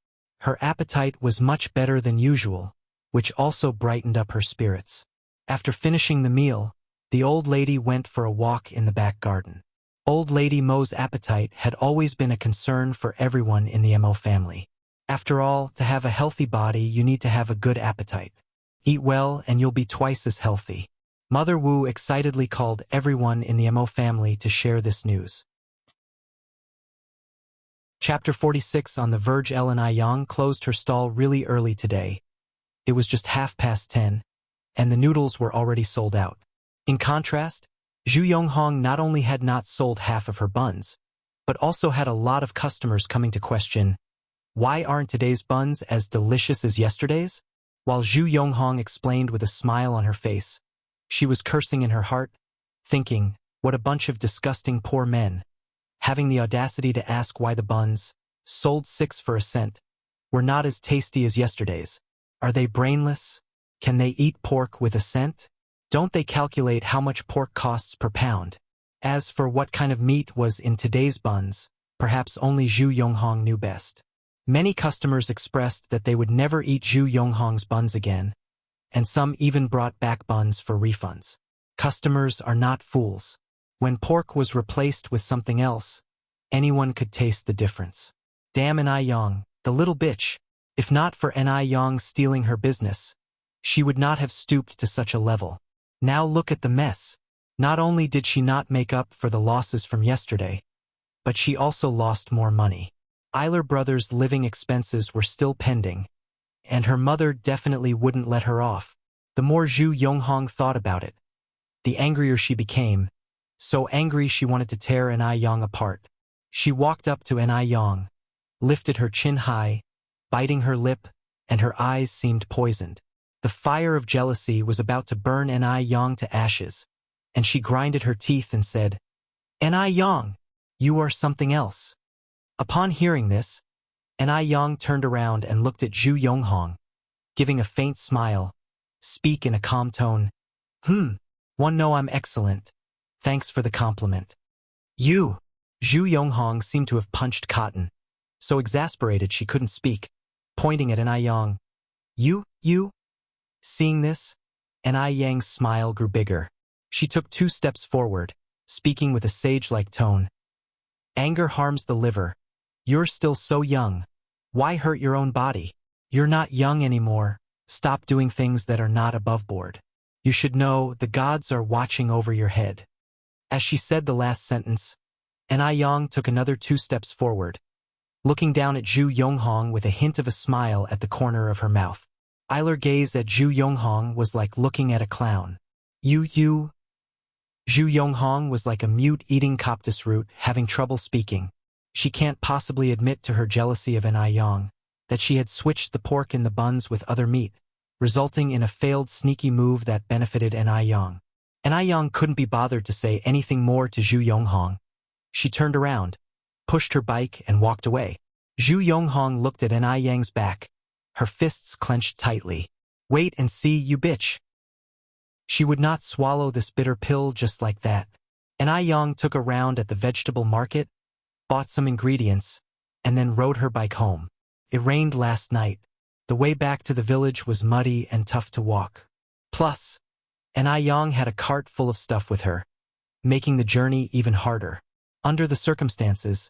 Her appetite was much better than usual, which also brightened up her spirits. After finishing the meal, the old lady went for a walk in the back garden. Old Lady Mo's appetite had always been a concern for everyone in the Mo family. After all, to have a healthy body, you need to have a good appetite. Eat well and you'll be twice as healthy. Mother Wu excitedly called everyone in the Mo family to share this news. Chapter 46. On the verge. Ellen Yang closed her stall really early today. It was just 10:30, and the noodles were already sold out. In contrast, Zhu Yonghong not only had not sold half of her buns, but also had a lot of customers coming to question, "Why aren't today's buns as delicious as yesterday's?" While Zhu Yonghong explained with a smile on her face, she was cursing in her heart, thinking, what a bunch of disgusting poor men, having the audacity to ask why the buns, sold 6 for a cent, were not as tasty as yesterday's. Are they brainless? Can they eat pork with a cent? Don't they calculate how much pork costs per pound? As for what kind of meat was in today's buns, perhaps only Zhu Yonghong knew best. Many customers expressed that they would never eat Zhu Yonghong's buns again, and some even brought back buns for refunds. Customers are not fools. When pork was replaced with something else, anyone could taste the difference. Damn an Yang, the little bitch. If not for Ni Yang stealing her business, she would not have stooped to such a level. Now look at the mess. Not only did she not make up for the losses from yesterday, but she also lost more money. Eiler brothers' living expenses were still pending, and her mother definitely wouldn't let her off. The more Zhu Yonghong thought about it, the angrier she became, so angry she wanted to tear Ni Yang apart. She walked up to Ni Yang, lifted her chin high, biting her lip, and her eyes seemed poisoned. The fire of jealousy was about to burn Ni Yang to ashes, and she grinded her teeth and said, Ni Yang, you are something else. Upon hearing this, Ni Yang turned around and looked at Zhu Yonghong, giving a faint smile, speak in a calm tone. One know I'm excellent. Thanks for the compliment. You. Zhu Yonghong seemed to have punched cotton, so exasperated she couldn't speak, pointing at Ni Yang. You? Seeing this, Ni Yang's smile grew bigger. She took 2 steps forward, speaking with a sage-like tone. Anger harms the liver. You're still so young. Why hurt your own body? You're not young anymore. Stop doing things that are not above board. You should know the gods are watching over your head. As she said the last sentence, Ni Yang took another 2 steps forward, looking down at Zhu Yonghong with a hint of a smile at the corner of her mouth. Eiler's gaze at Zhu Yonghong was like looking at a clown. You. Zhu Yonghong was like a mute eating cactus root, having trouble speaking. She can't possibly admit to her jealousy of Ni Yang that she had switched the pork in the buns with other meat, resulting in a failed sneaky move that benefited Ni Yang. Ni Yang couldn't be bothered to say anything more to Zhu Yonghong. She turned around, pushed her bike, and walked away. Zhu Yonghong looked at Ni Yang's back, her fists clenched tightly. Wait and see, you bitch. She would not swallow this bitter pill just like that. Ni Yang took a round at the vegetable market, bought some ingredients, and then rode her bike home. It rained last night. The way back to the village was muddy and tough to walk. Plus, Ni Yang had a cart full of stuff with her, making the journey even harder. Under the circumstances,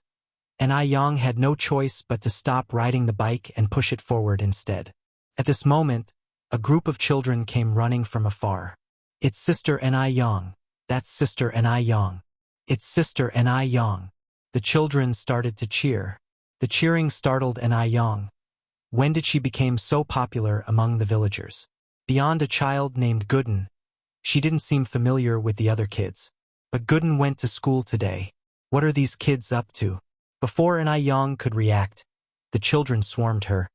Ni Yang had no choice but to stop riding the bike and push it forward instead. At this moment, a group of children came running from afar. It's Sister Ni Yang. That's Sister Ni Yang. It's Sister Ni Yang. The children started to cheer. The cheering startled Ni Yang. When did she become so popular among the villagers? Beyond a child named Gooden, she didn't seem familiar with the other kids. But Gooden went to school today. What are these kids up to? Before Ni Yang could react, the children swarmed her.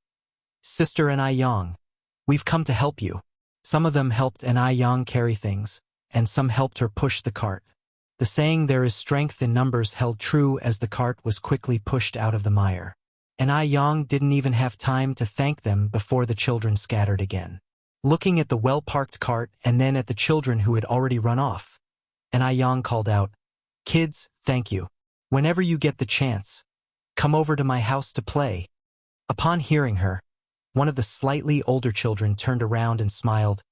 Sister Ni Yang, we've come to help you. Some of them helped Ni Yang carry things, and some helped her push the cart. The saying there is strength in numbers held true as the cart was quickly pushed out of the mire. Ni Yang didn't even have time to thank them before the children scattered again. Looking at the well-parked cart and then at the children who had already run off, Ni Yang called out, Kids, thank you. Whenever you get the chance, come over to my house to play. Upon hearing her, one of the slightly older children turned around and smiled.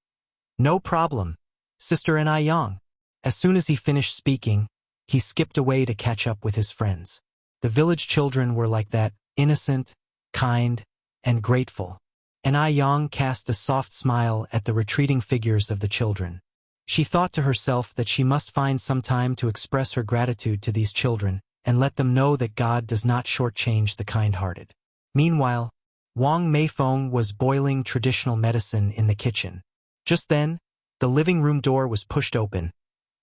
No problem, Sister Ni Yang. As soon as he finished speaking, he skipped away to catch up with his friends. The village children were like that, innocent, kind, and grateful. Ni Yang cast a soft smile at the retreating figures of the children. She thought to herself that she must find some time to express her gratitude to these children and let them know that God does not shortchange the kind-hearted. Meanwhile, Wang Meifeng was boiling traditional medicine in the kitchen. Just then, the living room door was pushed open,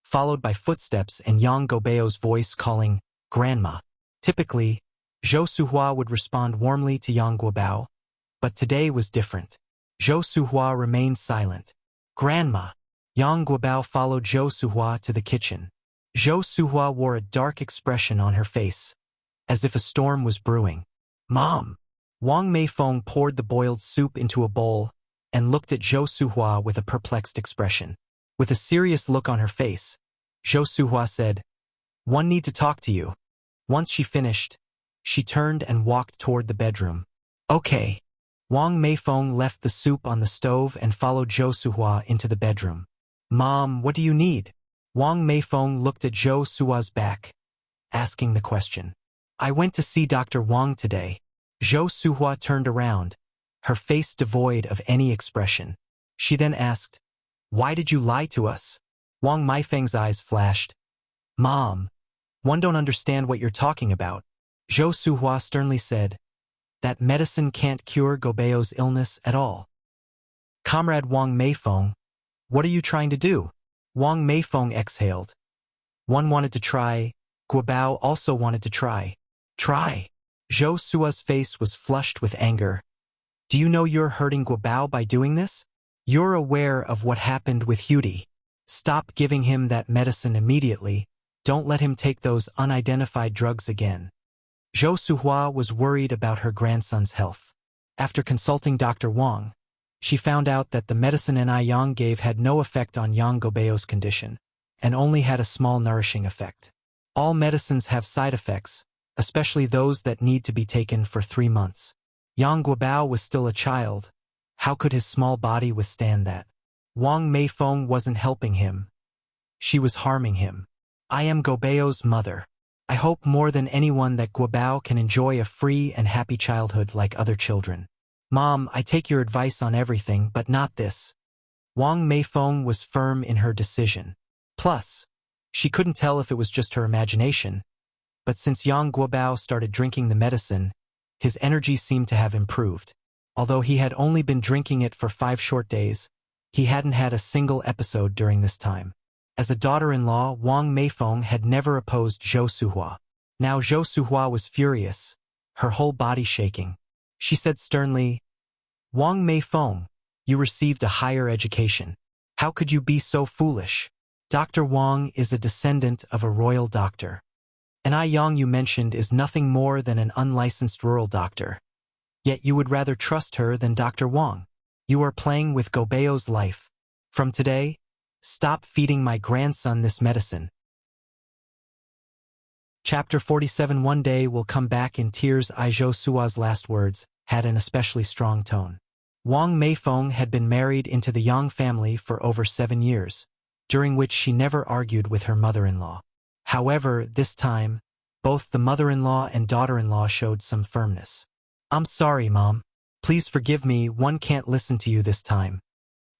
followed by footsteps and Yang Gobeo's voice calling, Grandma. Typically, Zhou Suhua would respond warmly to Yang Guobao, but today was different. Zhou Suhua remained silent. Grandma. Yang Guobao followed Zhou Suhua to the kitchen. Zhou Suhua wore a dark expression on her face, as if a storm was brewing. Mom! Wang Meifeng poured the boiled soup into a bowl and looked at Zhou Suhua with a perplexed expression. With a serious look on her face, Zhou Suhua said, One need to talk to you. Once she finished, she turned and walked toward the bedroom. Okay. Wang Meifeng left the soup on the stove and followed Zhou Suhua into the bedroom. Mom, what do you need? Wang Meifeng looked at Zhou Suhua's back, asking the question. I went to see Dr. Wang today. Zhou Suhua turned around, her face devoid of any expression. She then asked, "Why did you lie to us?" Wang Meifeng's eyes flashed. "Mom, one don't understand what you're talking about." Zhou Suhua sternly said, "That medicine can't cure Gobeo's illness at all." "Comrade Wang Meifeng, what are you trying to do?" Wang Meifeng exhaled. "One wanted to try, Guobao also wanted to try." "Try?" Zhou Sua's face was flushed with anger. "Do you know you're hurting Guobao by doing this? You're aware of what happened with Hudi. Stop giving him that medicine immediately. Don't let him take those unidentified drugs again." Zhou Suhua was worried about her grandson's health. After consulting Dr. Wang, she found out that the medicine Yang gave had no effect on Yang Gobeo's condition, and only had a small nourishing effect. All medicines have side effects, especially those that need to be taken for 3 months. Yang Guobao was still a child. How could his small body withstand that? Wang Meifeng wasn't helping him. She was harming him. "I am Gobeo's mother. I hope more than anyone that Guobao can enjoy a free and happy childhood like other children. Mom, I take your advice on everything, but not this." Wang Meifeng was firm in her decision. Plus, she couldn't tell if it was just her imagination, but since Yang Guobao started drinking the medicine, his energy seemed to have improved. Although he had only been drinking it for 5 short days, he hadn't had a single episode during this time. As a daughter-in-law, Wang Meifeng had never opposed Zhou Suhua. Now Zhou Suhua was furious, her whole body shaking. She said sternly, "Wang Meifeng, you received a higher education. How could you be so foolish? Dr. Wang is a descendant of a royal doctor. And Yang you mentioned is nothing more than an unlicensed rural doctor. Yet you would rather trust her than Dr. Wang. You are playing with Gobeo's life. From today, stop feeding my grandson this medicine." Chapter 47. One day will come back in tears. Zhou Sua's last words had an especially strong tone. Wang Meifeng had been married into the Yang family for over 7 years, during which she never argued with her mother-in-law. However, this time, both the mother-in-law and daughter-in-law showed some firmness. "I'm sorry, Mom. Please forgive me, one can't listen to you this time."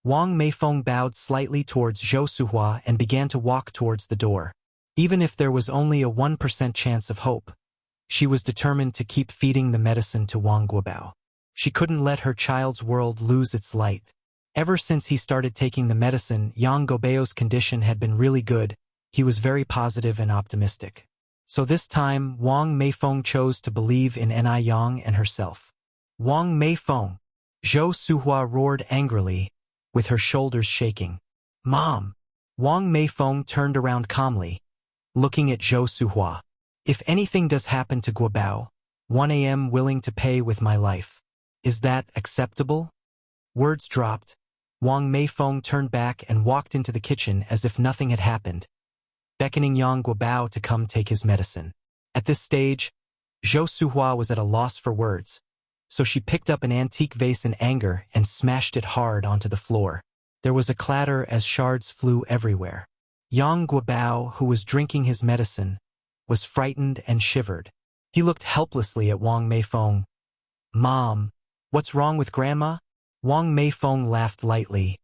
Wang Meifeng bowed slightly towards Zhou Suhua and began to walk towards the door. Even if there was only a 1% chance of hope, she was determined to keep feeding the medicine to Wang Guobao. She couldn't let her child's world lose its light. Ever since he started taking the medicine, Yang Gobeo's condition had been really good. He was very positive and optimistic. So this time, Wang Meifeng chose to believe in Yang and herself. "Wang Meifeng!" Zhou Suhua roared angrily, with her shoulders shaking. "Mom!" Wang Meifeng turned around calmly, looking at Zhou Suhua. "If anything does happen to Guobao, 1 am willing to pay with my life. Is that acceptable?" Words dropped. Wang Meifeng turned back and walked into the kitchen as if nothing had happened, beckoning Yang Guobao to come take his medicine. At this stage, Zhou Suhua was at a loss for words, so she picked up an antique vase in anger and smashed it hard onto the floor. There was a clatter as shards flew everywhere. Yang Guobao, who was drinking his medicine, was frightened and shivered. He looked helplessly at Wang Meifeng. "Mom, what's wrong with Grandma?" Wang Meifeng laughed lightly.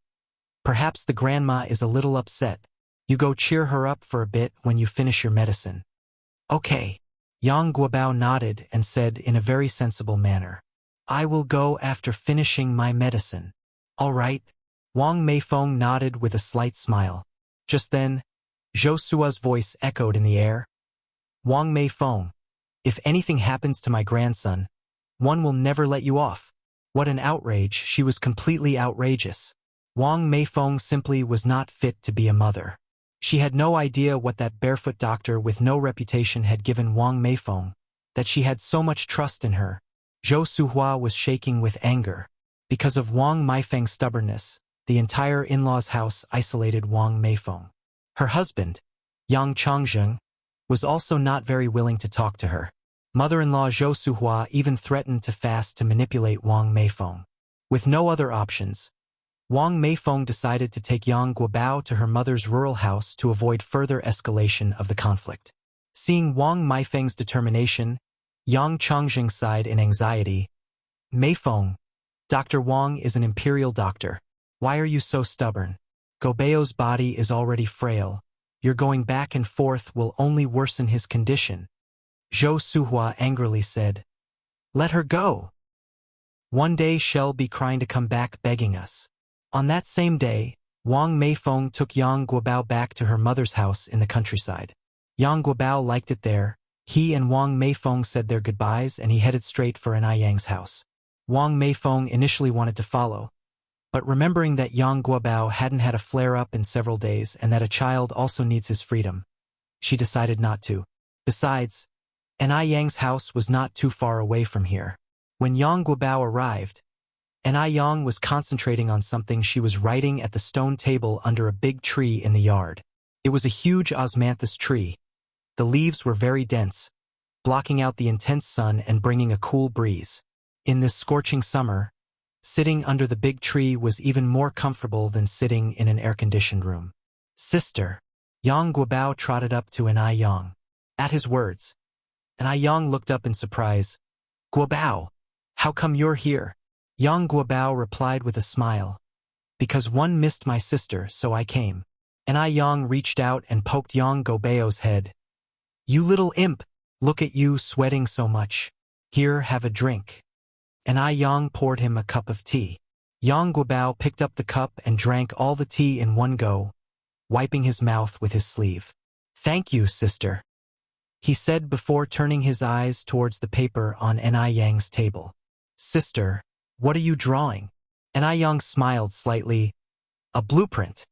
"Perhaps the grandma is a little upset. You go cheer her up for a bit when you finish your medicine." "Okay." Yang Guobao nodded and said in a very sensible manner, "I will go after finishing my medicine." "All right." Wang Meifeng nodded with a slight smile. Just then, Zhou Sua's voice echoed in the air. "Wang Meifeng, if anything happens to my grandson, one will never let you off." What an outrage! She was completely outrageous. Wang Meifeng simply was not fit to be a mother. She had no idea what that barefoot doctor with no reputation had given Wang Meifeng, that she had so much trust in her. Zhou Suhua was shaking with anger. Because of Wang Meifeng's stubbornness, the entire in-laws' house isolated Wang Meifeng. Her husband, Yang Changzheng, was also not very willing to talk to her. Mother-in-law Zhou Suhua even threatened to fast to manipulate Wang Meifeng. With no other options, Wang Meifeng decided to take Yang Guobao to her mother's rural house to avoid further escalation of the conflict. Seeing Wang Meifeng's determination, Yang Changzheng sighed in anxiety. "Meifeng, Dr. Wang is an imperial doctor. Why are you so stubborn? Gobeo's body is already frail. Your going back and forth will only worsen his condition. Zhou Suhua angrily said. Let her go. One day she'll be crying to come back begging us. On that same day, Wang Meifeng took Yang Guobao back to her mother's house in the countryside. Yang Guobao liked it there. He and Wang Meifeng said their goodbyes and he headed straight for An Yang's house. Wang Meifeng initially wanted to follow, but remembering that Yang Guobao hadn't had a flare-up in several days and that a child also needs his freedom, she decided not to. Besides, An Yang's house was not too far away from here. When Yang Guobao arrived, An Yang was concentrating on something. She was writing at the stone table under a big tree in the yard. It was a huge osmanthus tree. The leaves were very dense, blocking out the intense sun and bringing a cool breeze. In this scorching summer, sitting under the big tree was even more comfortable than sitting in an air-conditioned room. Sister, Yang Guobao trotted up to An Yang. At his words, An Yang looked up in surprise. Guobao, how come you're here? Yang Guobao replied with a smile. Because one missed my sister, so I came. An Yang reached out and poked Yang Guobao's head. You little imp, look at you sweating so much. Here, have a drink. An Yang poured him a cup of tea. Yang Guobao picked up the cup and drank all the tea in one go, wiping his mouth with his sleeve. Thank you, sister, he said before turning his eyes towards the paper on An Yang's table. Sister, what are you drawing? An Yang smiled slightly. A blueprint.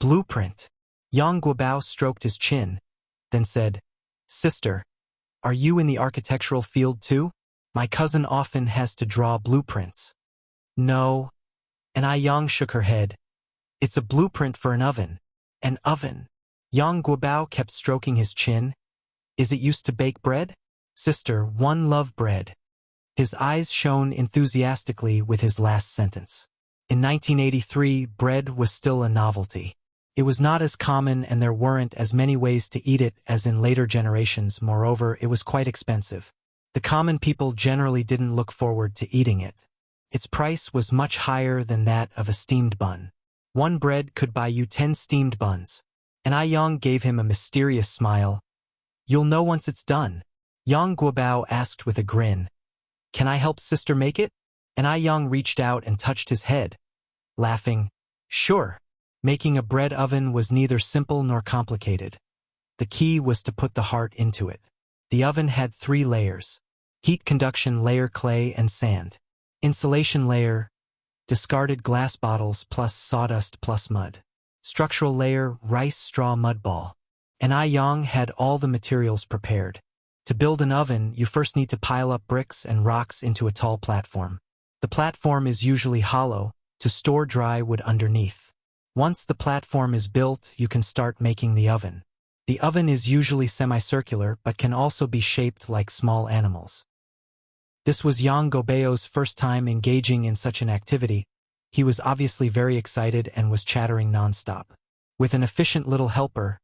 Blueprint. Yang Guobao stroked his chin, then said, Sister, are you in the architectural field too? My cousin often has to draw blueprints. No. An Yang shook her head. It's a blueprint for an oven. An oven. Yang Guobao kept stroking his chin. Is it used to bake bread? Sister, one love bread. His eyes shone enthusiastically with his last sentence. In 1983, bread was still a novelty. It was not as common and there weren't as many ways to eat it as in later generations. Moreover, it was quite expensive. The common people generally didn't look forward to eating it. Its price was much higher than that of a steamed bun. One bread could buy you 10 steamed buns. An Yang gave him a mysterious smile. You'll know once it's done. Yang Guobao asked with a grin. Can I help sister make it? An Yang reached out and touched his head, laughing. Sure. Making a bread oven was neither simple nor complicated. The key was to put the heart into it. The oven had 3 layers. Heat conduction layer, clay and sand. Insulation layer, discarded glass bottles plus sawdust plus mud. Structural layer, rice straw mud ball. An Yang had all the materials prepared. To build an oven, you first need to pile up bricks and rocks into a tall platform. The platform is usually hollow, to store dry wood underneath. Once the platform is built, you can start making the oven. The oven is usually semicircular but can also be shaped like small animals. This was Yang Guobao's first time engaging in such an activity. He was obviously very excited and was chattering nonstop. With an efficient little helper,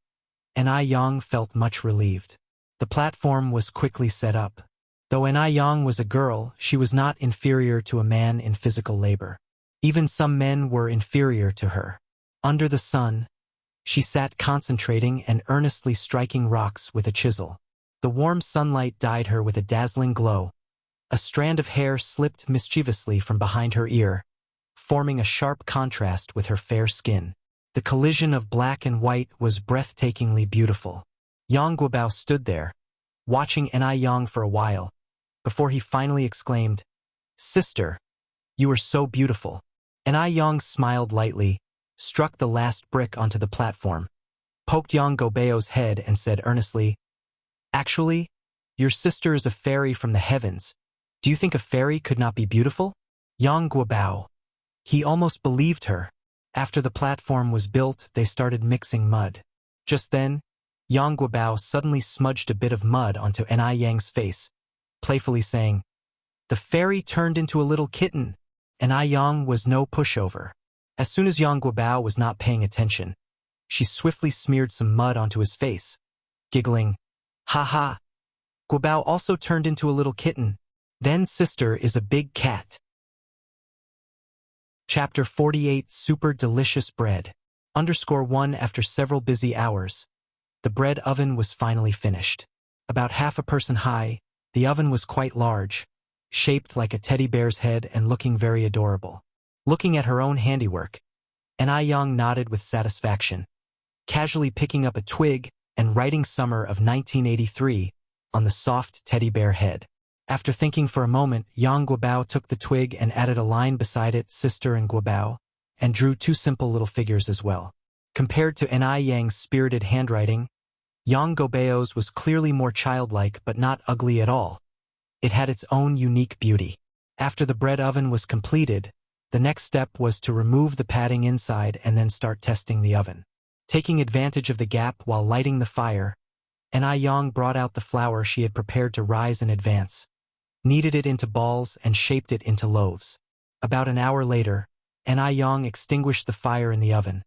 An Yang felt much relieved. The platform was quickly set up. Though An Yang was a girl, she was not inferior to a man in physical labor. Even some men were inferior to her. Under the sun, she sat concentrating and earnestly striking rocks with a chisel. The warm sunlight dyed her with a dazzling glow. A strand of hair slipped mischievously from behind her ear, forming a sharp contrast with her fair skin. The collision of black and white was breathtakingly beautiful. Yang Guobao stood there, watching An Yang for a while, before he finally exclaimed, Sister, you are so beautiful. An Yang smiled lightly, struck the last brick onto the platform, poked Yang Guobao's head and said earnestly, Actually, your sister is a fairy from the heavens. Do you think a fairy could not be beautiful? Yang Guobao. He almost believed her. After the platform was built, they started mixing mud. Just then, Yang Guobao suddenly smudged a bit of mud onto An Yang's face, playfully saying, The fairy turned into a little kitten. An Yang was no pushover. As soon as Yang Guobao was not paying attention, she swiftly smeared some mud onto his face, giggling, Ha ha. Guobao also turned into a little kitten. Then sister is a big cat. Chapter 48 Super Delicious Bread. _1 After several busy hours, the bread oven was finally finished. About half a person high, the oven was quite large, shaped like a teddy bear's head and looking very adorable. Looking at her own handiwork, Young nodded with satisfaction, casually picking up a twig and writing summer of 1983 on the soft teddy bear head. After thinking for a moment, Yang Guobao took the twig and added a line beside it, sister and Guobao, and drew two simple little figures as well. Compared to Yang's spirited handwriting, Yang Guobao's was clearly more childlike but not ugly at all. It had its own unique beauty. After the bread oven was completed, the next step was to remove the padding inside and then start testing the oven. Taking advantage of the gap while lighting the fire, Yang brought out the flour she had prepared to rise in advance, kneaded it into balls and shaped it into loaves. About an hour later, Yang extinguished the fire in the oven,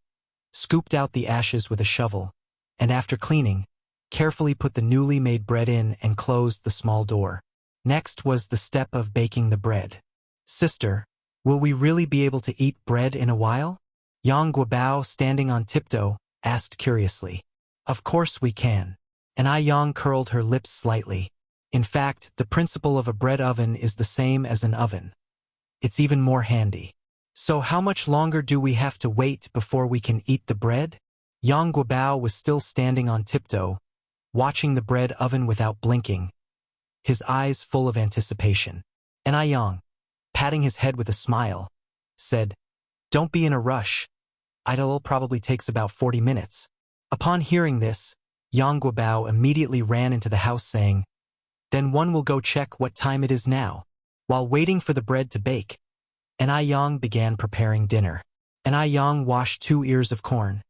scooped out the ashes with a shovel, and after cleaning, carefully put the newly made bread in and closed the small door. Next was the step of baking the bread. Sister, will we really be able to eat bread in a while? Yang Guobao, standing on tiptoe, asked curiously. Of course we can. Yang curled her lips slightly. In fact, the principle of a bread oven is the same as an oven. It's even more handy. So how much longer do we have to wait before we can eat the bread? Yang Guobao was still standing on tiptoe, watching the bread oven without blinking, his eyes full of anticipation. Yang, patting his head with a smile, said, Don't be in a rush. It'll probably takes about 40 minutes. Upon hearing this, Yang Guobao immediately ran into the house saying, Then one will go check what time it is now. While waiting for the bread to bake, Yang began preparing dinner. Yang washed 2 ears of corn,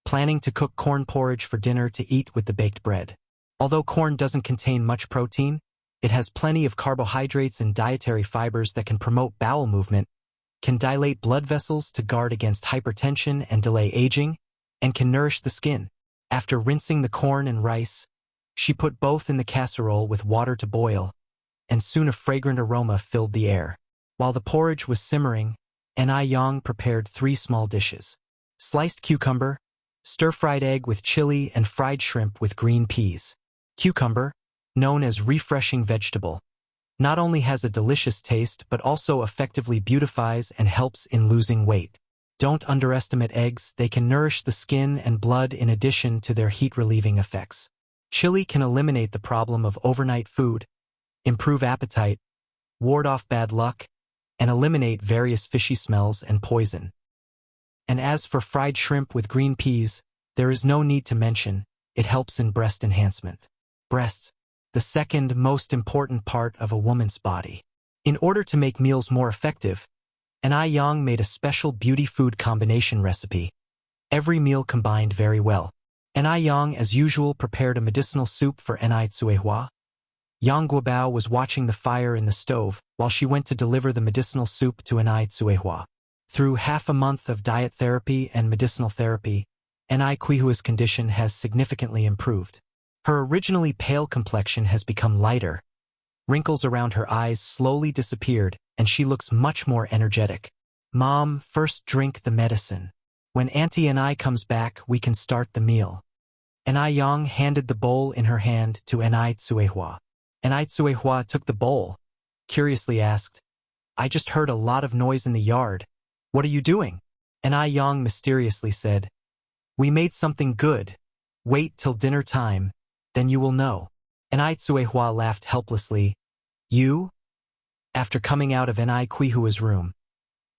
planning to cook corn porridge for dinner to eat with the baked bread. Although corn doesn't contain much protein, it has plenty of carbohydrates and dietary fibers that can promote bowel movement, can dilate blood vessels to guard against hypertension and delay aging, and can nourish the skin. After rinsing the corn and rice, she put both in the casserole with water to boil, and soon a fragrant aroma filled the air. While the porridge was simmering, Yang prepared 3 small dishes: sliced cucumber, stir-fried egg with chili, and fried shrimp with green peas. Cucumber, known as refreshing vegetable, not only has a delicious taste but also effectively beautifies and helps in losing weight. Don't underestimate eggs, they can nourish the skin and blood in addition to their heat-relieving effects. Chili can eliminate the problem of overnight food, improve appetite, ward off bad luck, and eliminate various fishy smells and poison. And as for fried shrimp with green peas, there is no need to mention, it helps in breast enhancement. Breasts, the second most important part of a woman's body. In order to make meals more effective, Yang made a special beauty food combination recipe. Every meal combined very well. Yang, as usual, prepared a medicinal soup for Tsuehua. Yang Guobao was watching the fire in the stove while she went to deliver the medicinal soup to Tsuehua. Through half a month of diet therapy and medicinal therapy, Tsuehua's condition has significantly improved. Her originally pale complexion has become lighter. Wrinkles around her eyes slowly disappeared, and she looks much more energetic. Mom, first drink the medicine. When Auntie and I comes back, we can start the meal. Yang handed the bowl in her hand to Tsuehua. Tsuehua took the bowl, curiously asked, I just heard a lot of noise in the yard. What are you doing? Yang mysteriously said, We made something good. Wait till dinner time, then you will know. Tsuehua laughed helplessly. You? After coming out of Tsuehua's room,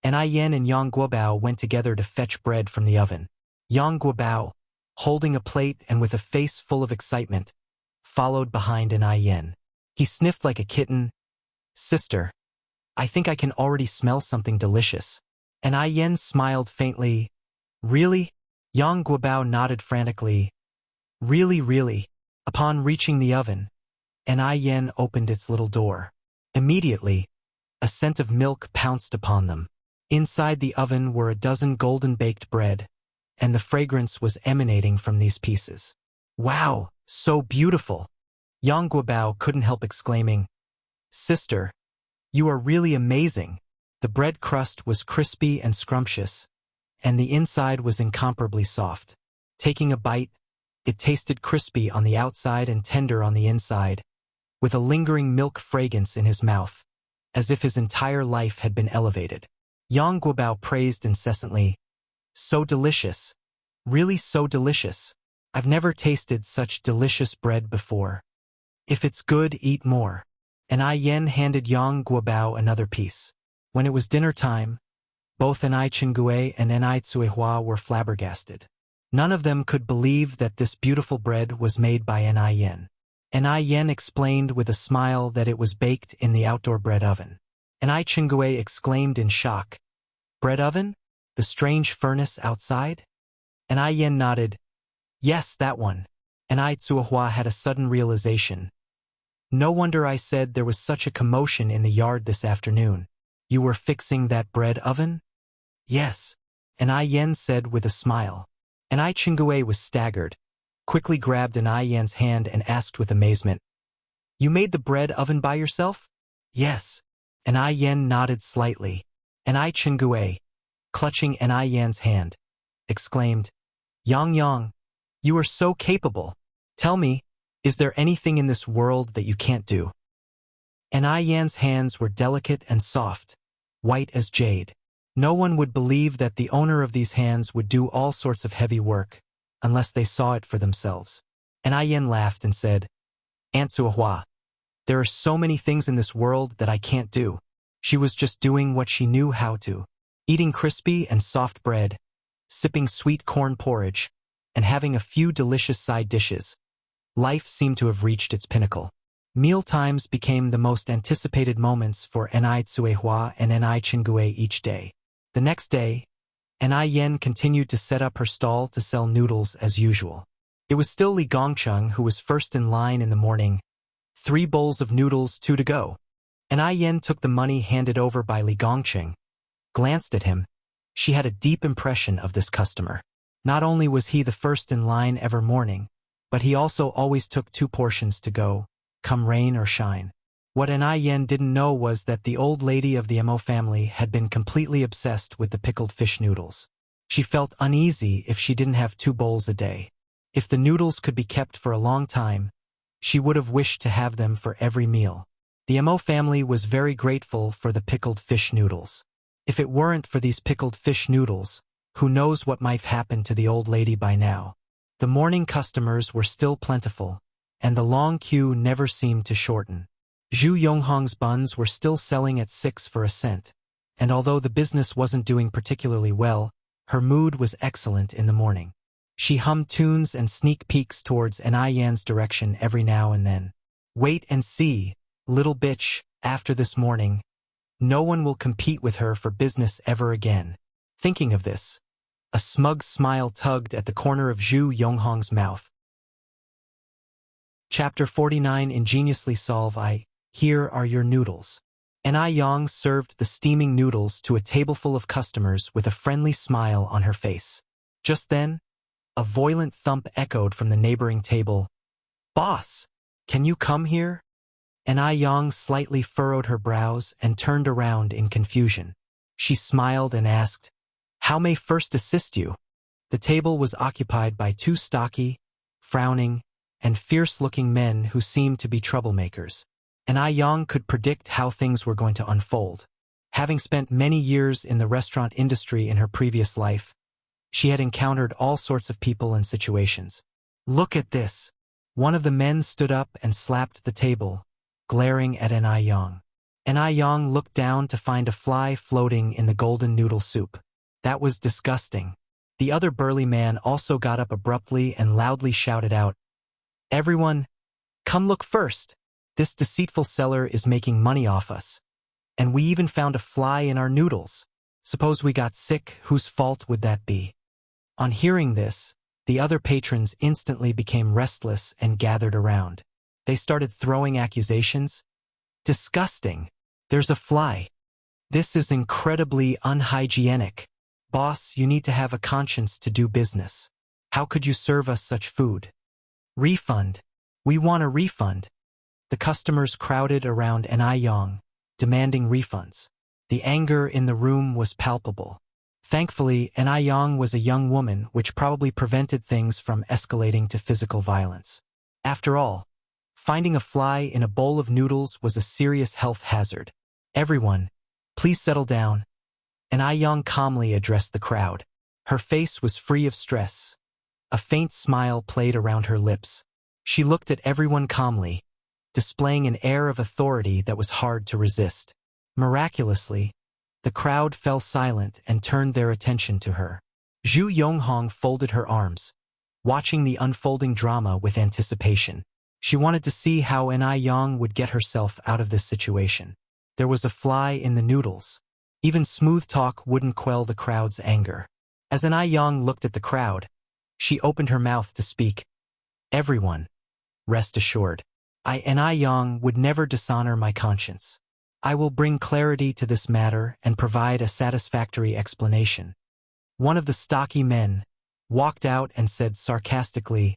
Yan and Yang Guobao went together to fetch bread from the oven. Yang Guobao, holding a plate and with a face full of excitement, followed behind Yan. He sniffed like a kitten. Sister, I think I can already smell something delicious. Yan smiled faintly. Really? Yang Guobao nodded frantically. Really, really. Upon reaching the oven, Yan opened its little door. Immediately, a scent of milk pounced upon them. Inside the oven were a dozen golden-baked bread, and the fragrance was emanating from these pieces. Wow, so beautiful! Yang Guobao couldn't help exclaiming, Sister, you are really amazing. The bread crust was crispy and scrumptious, and the inside was incomparably soft. Taking a bite, it tasted crispy on the outside and tender on the inside, with a lingering milk fragrance in his mouth, as if his entire life had been elevated. Yang Guobao praised incessantly, "So delicious. Really so delicious. I've never tasted such delicious bread before. If it's good, eat more." And Ai Yen handed Yang Guobao another piece. When it was dinner time, both Nai Chingue and Nai Tsuehua were flabbergasted. None of them could believe that this beautiful bread was made by Nai Yen. Nai Yen explained with a smile that it was baked in the outdoor bread oven. Nai Chingue exclaimed in shock, "Bread oven? The strange furnace outside?" Nai Yen nodded, "Yes, that one." Nai Tsuehua had a sudden realization. "No wonder I said there was such a commotion in the yard this afternoon. You were fixing that bread oven?" "Yes," Nai Yen said with a smile. Nai Chingue was staggered, quickly grabbed Nai Yen's hand and asked with amazement, "You made the bread oven by yourself?" "Yes." Nai Yen nodded slightly. Nai Chingue, clutching Nai Yen's hand, exclaimed, Yang, you are so capable. Tell me, is there anything in this world that you can't do?" Nai Yan's hands were delicate and soft, white as jade. No one would believe that the owner of these hands would do all sorts of heavy work, unless they saw it for themselves. Nai Yan laughed and said, "Aunt Tsuehua, there are so many things in this world that I can't do." She was just doing what she knew how to, eating crispy and soft bread, sipping sweet corn porridge, and having a few delicious side dishes. Life seemed to have reached its pinnacle. Meal times became the most anticipated moments for Nai Tsuehua and Nai Chingue each day. The next day, Nai Yen continued to set up her stall to sell noodles as usual. It was still Li Gongcheng who was first in line in the morning. 3 bowls of noodles, 2 to go. Nai Yen took the money handed over by Li Gongcheng, glanced at him. She had a deep impression of this customer. Not only was he the first in line every morning, but he also always took 2 portions to go, come rain or shine. What Nai Yen didn't know was that the old lady of the Mo family had been completely obsessed with the pickled fish noodles. She felt uneasy if she didn't have 2 bowls a day. If the noodles could be kept for a long time, she would have wished to have them for every meal. The Mo family was very grateful for the pickled fish noodles. If it weren't for these pickled fish noodles, who knows what might have happened to the old lady by now. The morning customers were still plentiful, and the long queue never seemed to shorten. Zhu Yonghong's buns were still selling at 6 for a cent, and although the business wasn't doing particularly well, her mood was excellent in the morning. She hummed tunes and sneak peeks towards Nai Yan's direction every now and then. "Wait and see, little bitch, after this morning. No one will compete with her for business ever again." Thinking of this, a smug smile tugged at the corner of Zhu Yonghong's mouth. Chapter 49 Ingeniously Solve I. Here are your noodles. Nai Yang served the steaming noodles to a tableful of customers with a friendly smile on her face. Just then, a violent thump echoed from the neighboring table. "Boss, can you come here?" Nai Yang slightly furrowed her brows and turned around in confusion. She smiled and asked, "How may first assist you?" The table was occupied by 2 stocky, frowning, and fierce-looking men who seemed to be troublemakers. Nai Yang could predict how things were going to unfold. Having spent many years in the restaurant industry in her previous life, she had encountered all sorts of people and situations. "Look at this." One of the men stood up and slapped the table, glaring at Nai Yang. Nai Yang looked down to find a fly floating in the golden noodle soup. That was disgusting. The other burly man also got up abruptly and loudly shouted out, "Everyone, come look first. This deceitful seller is making money off us. And we even found a fly in our noodles. Suppose we got sick, whose fault would that be?" On hearing this, the other patrons instantly became restless and gathered around. They started throwing accusations. "Disgusting. There's a fly. This is incredibly unhygienic. Boss, you need to have a conscience to do business. How could you serve us such food? Refund. We want a refund." The customers crowded around Nai Yang, demanding refunds. The anger in the room was palpable. Thankfully, Yang was a young woman, which probably prevented things from escalating to physical violence. After all, finding a fly in a bowl of noodles was a serious health hazard. Everyone, please settle down. Yang calmly addressed the crowd. Her face was free of stress. A faint smile played around her lips. She looked at everyone calmly, displaying an air of authority that was hard to resist. Miraculously, the crowd fell silent and turned their attention to her. Zhu Yonghong folded her arms, watching the unfolding drama with anticipation. She wanted to see how Yang would get herself out of this situation. There was a fly in the noodles. Even smooth talk wouldn't quell the crowd's anger. As Yang looked at the crowd, she opened her mouth to speak. Everyone, rest assured, Yang would never dishonor my conscience. I will bring clarity to this matter and provide a satisfactory explanation. One of the stocky men walked out and said sarcastically,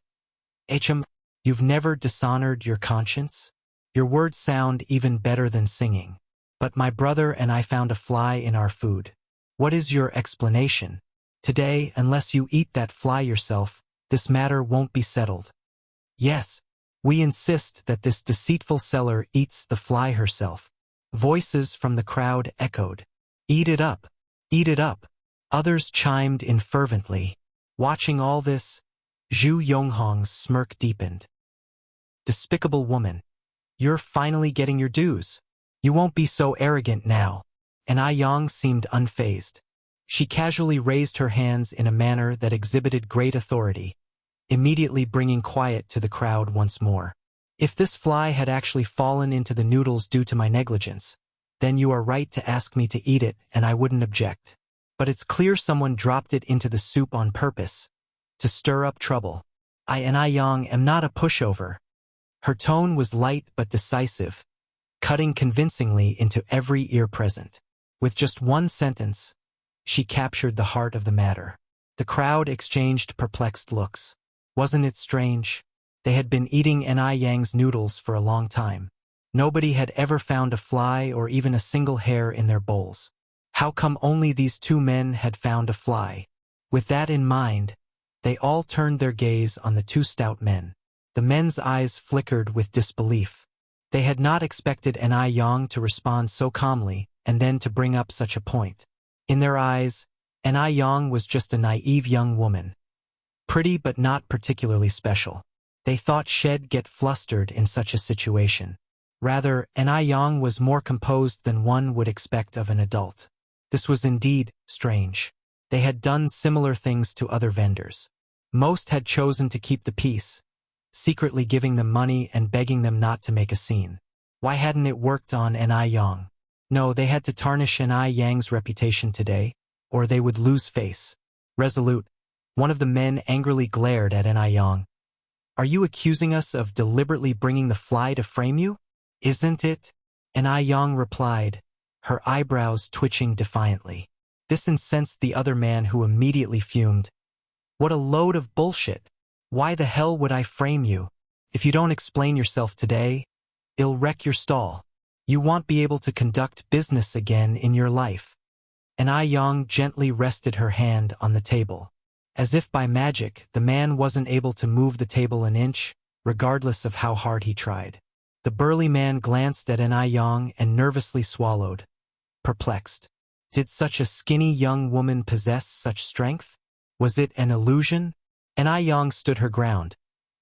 "Hm, you've never dishonored your conscience? Your words sound even better than singing. But my brother and I found a fly in our food. What is your explanation? Today, unless you eat that fly yourself, this matter won't be settled." "Yes, we insist that this deceitful seller eats the fly herself." Voices from the crowd echoed. "Eat it up! Eat it up!" Others chimed in fervently. Watching all this, Zhu Yonghong's smirk deepened. "Despicable woman, you're finally getting your dues. You won't be so arrogant now." Yang seemed unfazed. She casually raised her hands in a manner that exhibited great authority, immediately bringing quiet to the crowd once more. "If this fly had actually fallen into the noodles due to my negligence, then you are right to ask me to eat it and I wouldn't object. But it's clear someone dropped it into the soup on purpose, to stir up trouble. Yang am not a pushover." Her tone was light but decisive, cutting convincingly into every ear present. With just one sentence, she captured the heart of the matter. The crowd exchanged perplexed looks. Wasn't it strange? They had been eating Yang's noodles for a long time. Nobody had ever found a fly or even a single hair in their bowls. How come only these two men had found a fly? With that in mind, they all turned their gaze on the two stout men. The men's eyes flickered with disbelief. They had not expected Yang to respond so calmly and then to bring up such a point. In their eyes, Yang was just a naive young woman. Pretty but not particularly special. They thought she'd get flustered in such a situation. Rather, Yang was more composed than one would expect of an adult. This was indeed strange. They had done similar things to other vendors. Most had chosen to keep the peace, secretly giving them money and begging them not to make a scene. Why hadn't it worked on Yang? No, they had to tarnish Yang's reputation today, or they would lose face. Resolute, one of the men angrily glared at Yang. "Are you accusing us of deliberately bringing the fly to frame you? Isn't it?" Yang replied, her eyebrows twitching defiantly. This incensed the other man, who immediately fumed. "What a load of bullshit! Why the hell would I frame you? If you don't explain yourself today, it'll wreck your stall. You won't be able to conduct business again in your life." Yang gently rested her hand on the table. As if by magic, the man wasn't able to move the table an inch, regardless of how hard he tried. The burly man glanced at Yang and nervously swallowed, perplexed. Did such a skinny young woman possess such strength? Was it an illusion? Yang stood her ground,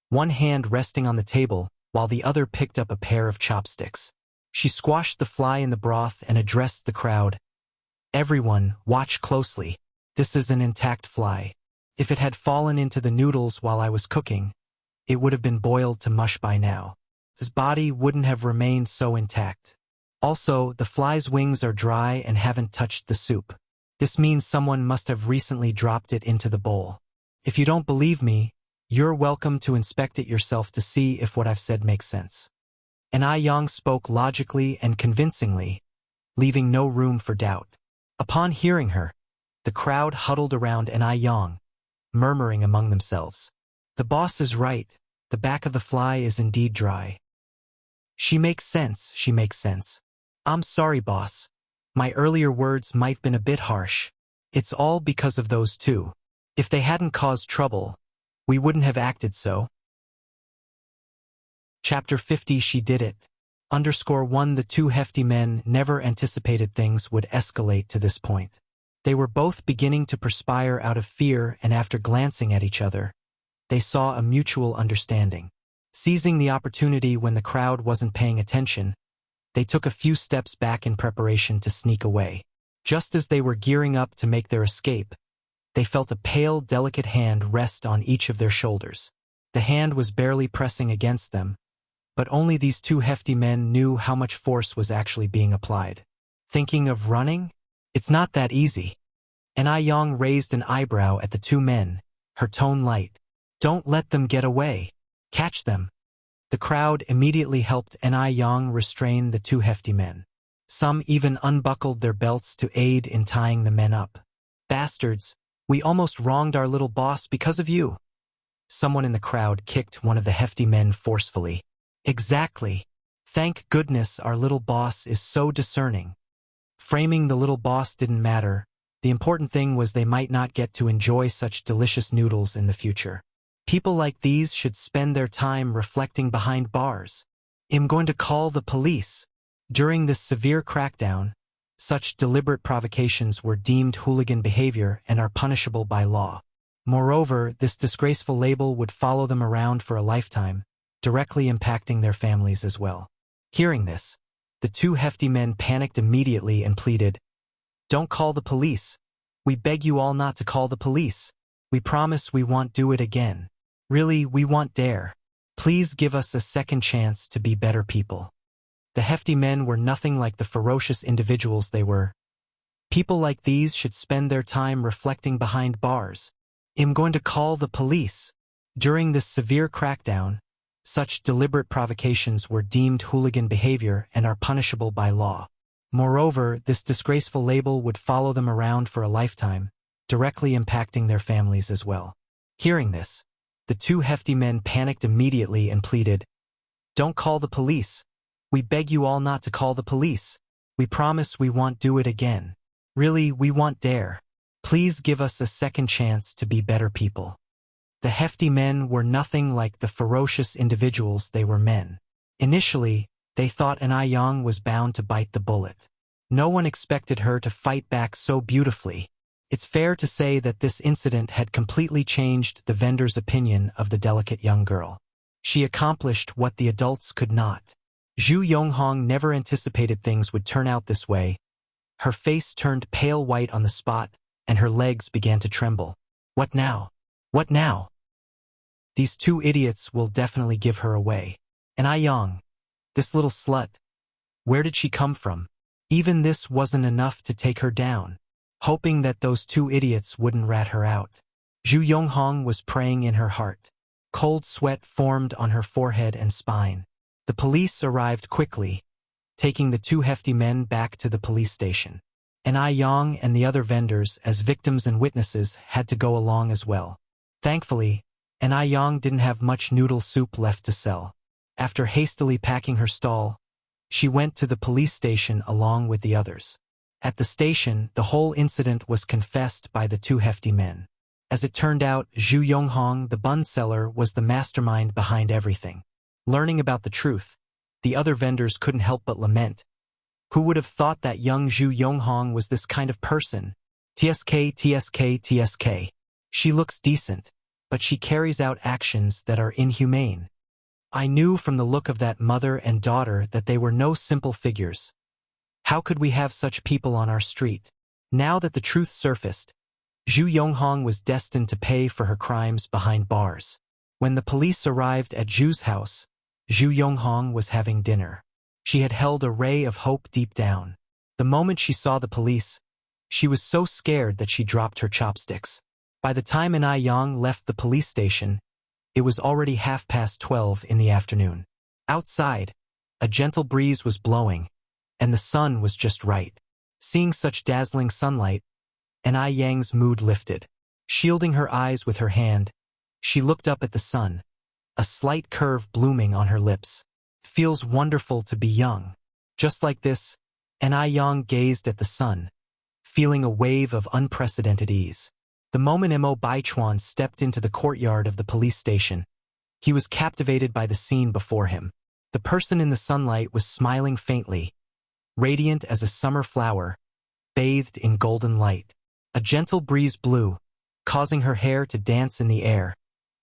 one hand resting on the table while the other picked up a pair of chopsticks. She squashed the fly in the broth and addressed the crowd. "Everyone, watch closely. This is an intact fly. If it had fallen into the noodles while I was cooking, it would have been boiled to mush by now. His body wouldn't have remained so intact. Also, the fly's wings are dry and haven't touched the soup. This means someone must have recently dropped it into the bowl. If you don't believe me, you're welcome to inspect it yourself to see if what I've said makes sense." Yang spoke logically and convincingly, leaving no room for doubt. Upon hearing her, the crowd huddled around Yang, murmuring among themselves. "The boss is right. The back of the fly is indeed dry. She makes sense, she makes sense. I'm sorry, boss. My earlier words might have been a bit harsh. It's all because of those two. If they hadn't caused trouble, we wouldn't have acted so. Chapter 50 She Did It. _1 The two hefty men never anticipated things would escalate to this point. They were both beginning to perspire out of fear, and after glancing at each other, they saw a mutual understanding. Seizing the opportunity when the crowd wasn't paying attention, they took a few steps back in preparation to sneak away. Just as they were gearing up to make their escape, they felt a pale, delicate hand rest on each of their shoulders. The hand was barely pressing against them, but only these two hefty men knew how much force was actually being applied. Thinking of running? It's not that easy. Ai Yang raised an eyebrow at the two men, her tone light. Don't let them get away. Catch them. The crowd immediately helped Ai Yang restrain the two hefty men. Some even unbuckled their belts to aid in tying the men up. Bastards, we almost wronged our little boss because of you. Someone in the crowd kicked one of the hefty men forcefully. Exactly. Thank goodness our little boss is so discerning. Framing the little boss didn't matter. The important thing was they might not get to enjoy such delicious noodles in the future. People like these should spend their time reflecting behind bars. I'm going to call the police. During this severe crackdown, such deliberate provocations were deemed hooligan behavior and are punishable by law. Moreover, this disgraceful label would follow them around for a lifetime, directly impacting their families as well. Hearing this, the two hefty men panicked immediately and pleaded, "Don't call the police. We beg you all not to call the police. We promise we won't do it again. Really, we won't dare. Please give us a second chance to be better people." The hefty men were nothing like the ferocious individuals they were. People like these should spend their time reflecting behind bars. I'm going to call the police. During this severe crackdown, such deliberate provocations were deemed hooligan behavior and are punishable by law. Moreover, this disgraceful label would follow them around for a lifetime, directly impacting their families as well. Hearing this, the two hefty men panicked immediately and pleaded, "Don't call the police. We beg you all not to call the police. We promise we won't do it again. Really, we won't dare. Please give us a second chance to be better people." The hefty men were nothing like the ferocious individuals they were men. Initially, they thought Ai Yang was bound to bite the bullet. No one expected her to fight back so beautifully. It's fair to say that this incident had completely changed the vendor's opinion of the delicate young girl. She accomplished what the adults could not. Zhu Yonghong never anticipated things would turn out this way. Her face turned pale white on the spot, and her legs began to tremble. What now? What now? These two idiots will definitely give her away. Ai Yang, this little slut. Where did she come from? Even this wasn't enough to take her down. Hoping that those two idiots wouldn't rat her out, Zhu Yonghong was praying in her heart. Cold sweat formed on her forehead and spine. The police arrived quickly, taking the two hefty men back to the police station. Ai Yang and the other vendors, as victims and witnesses, had to go along as well. Thankfully, Ai Yang didn't have much noodle soup left to sell. After hastily packing her stall, she went to the police station along with the others. At the station, the whole incident was confessed by the two hefty men. As it turned out, Zhu Yonghong, the bun seller, was the mastermind behind everything. Learning about the truth, the other vendors couldn't help but lament. Who would have thought that young Zhu Yonghong was this kind of person? TSK. She looks decent, but she carries out actions that are inhumane. I knew from the look of that mother and daughter that they were no simple figures. How could we have such people on our street? Now that the truth surfaced, Zhu Yonghong was destined to pay for her crimes behind bars. When the police arrived at Zhu's house, Zhu Yonghong was having dinner. She had held a ray of hope deep down. The moment she saw the police, she was so scared that she dropped her chopsticks. By the time Ai Yang left the police station, it was already 12:30 in the afternoon. Outside, a gentle breeze was blowing, and the sun was just right. Seeing such dazzling sunlight, Ai Yang's mood lifted. Shielding her eyes with her hand, she looked up at the sun, a slight curve blooming on her lips. Feels wonderful to be young. Just like this, and I Yang gazed at the sun, feeling a wave of unprecedented ease. The moment Mo Baichuan stepped into the courtyard of the police station, he was captivated by the scene before him. The person in the sunlight was smiling faintly, radiant as a summer flower, bathed in golden light. A gentle breeze blew, causing her hair to dance in the air,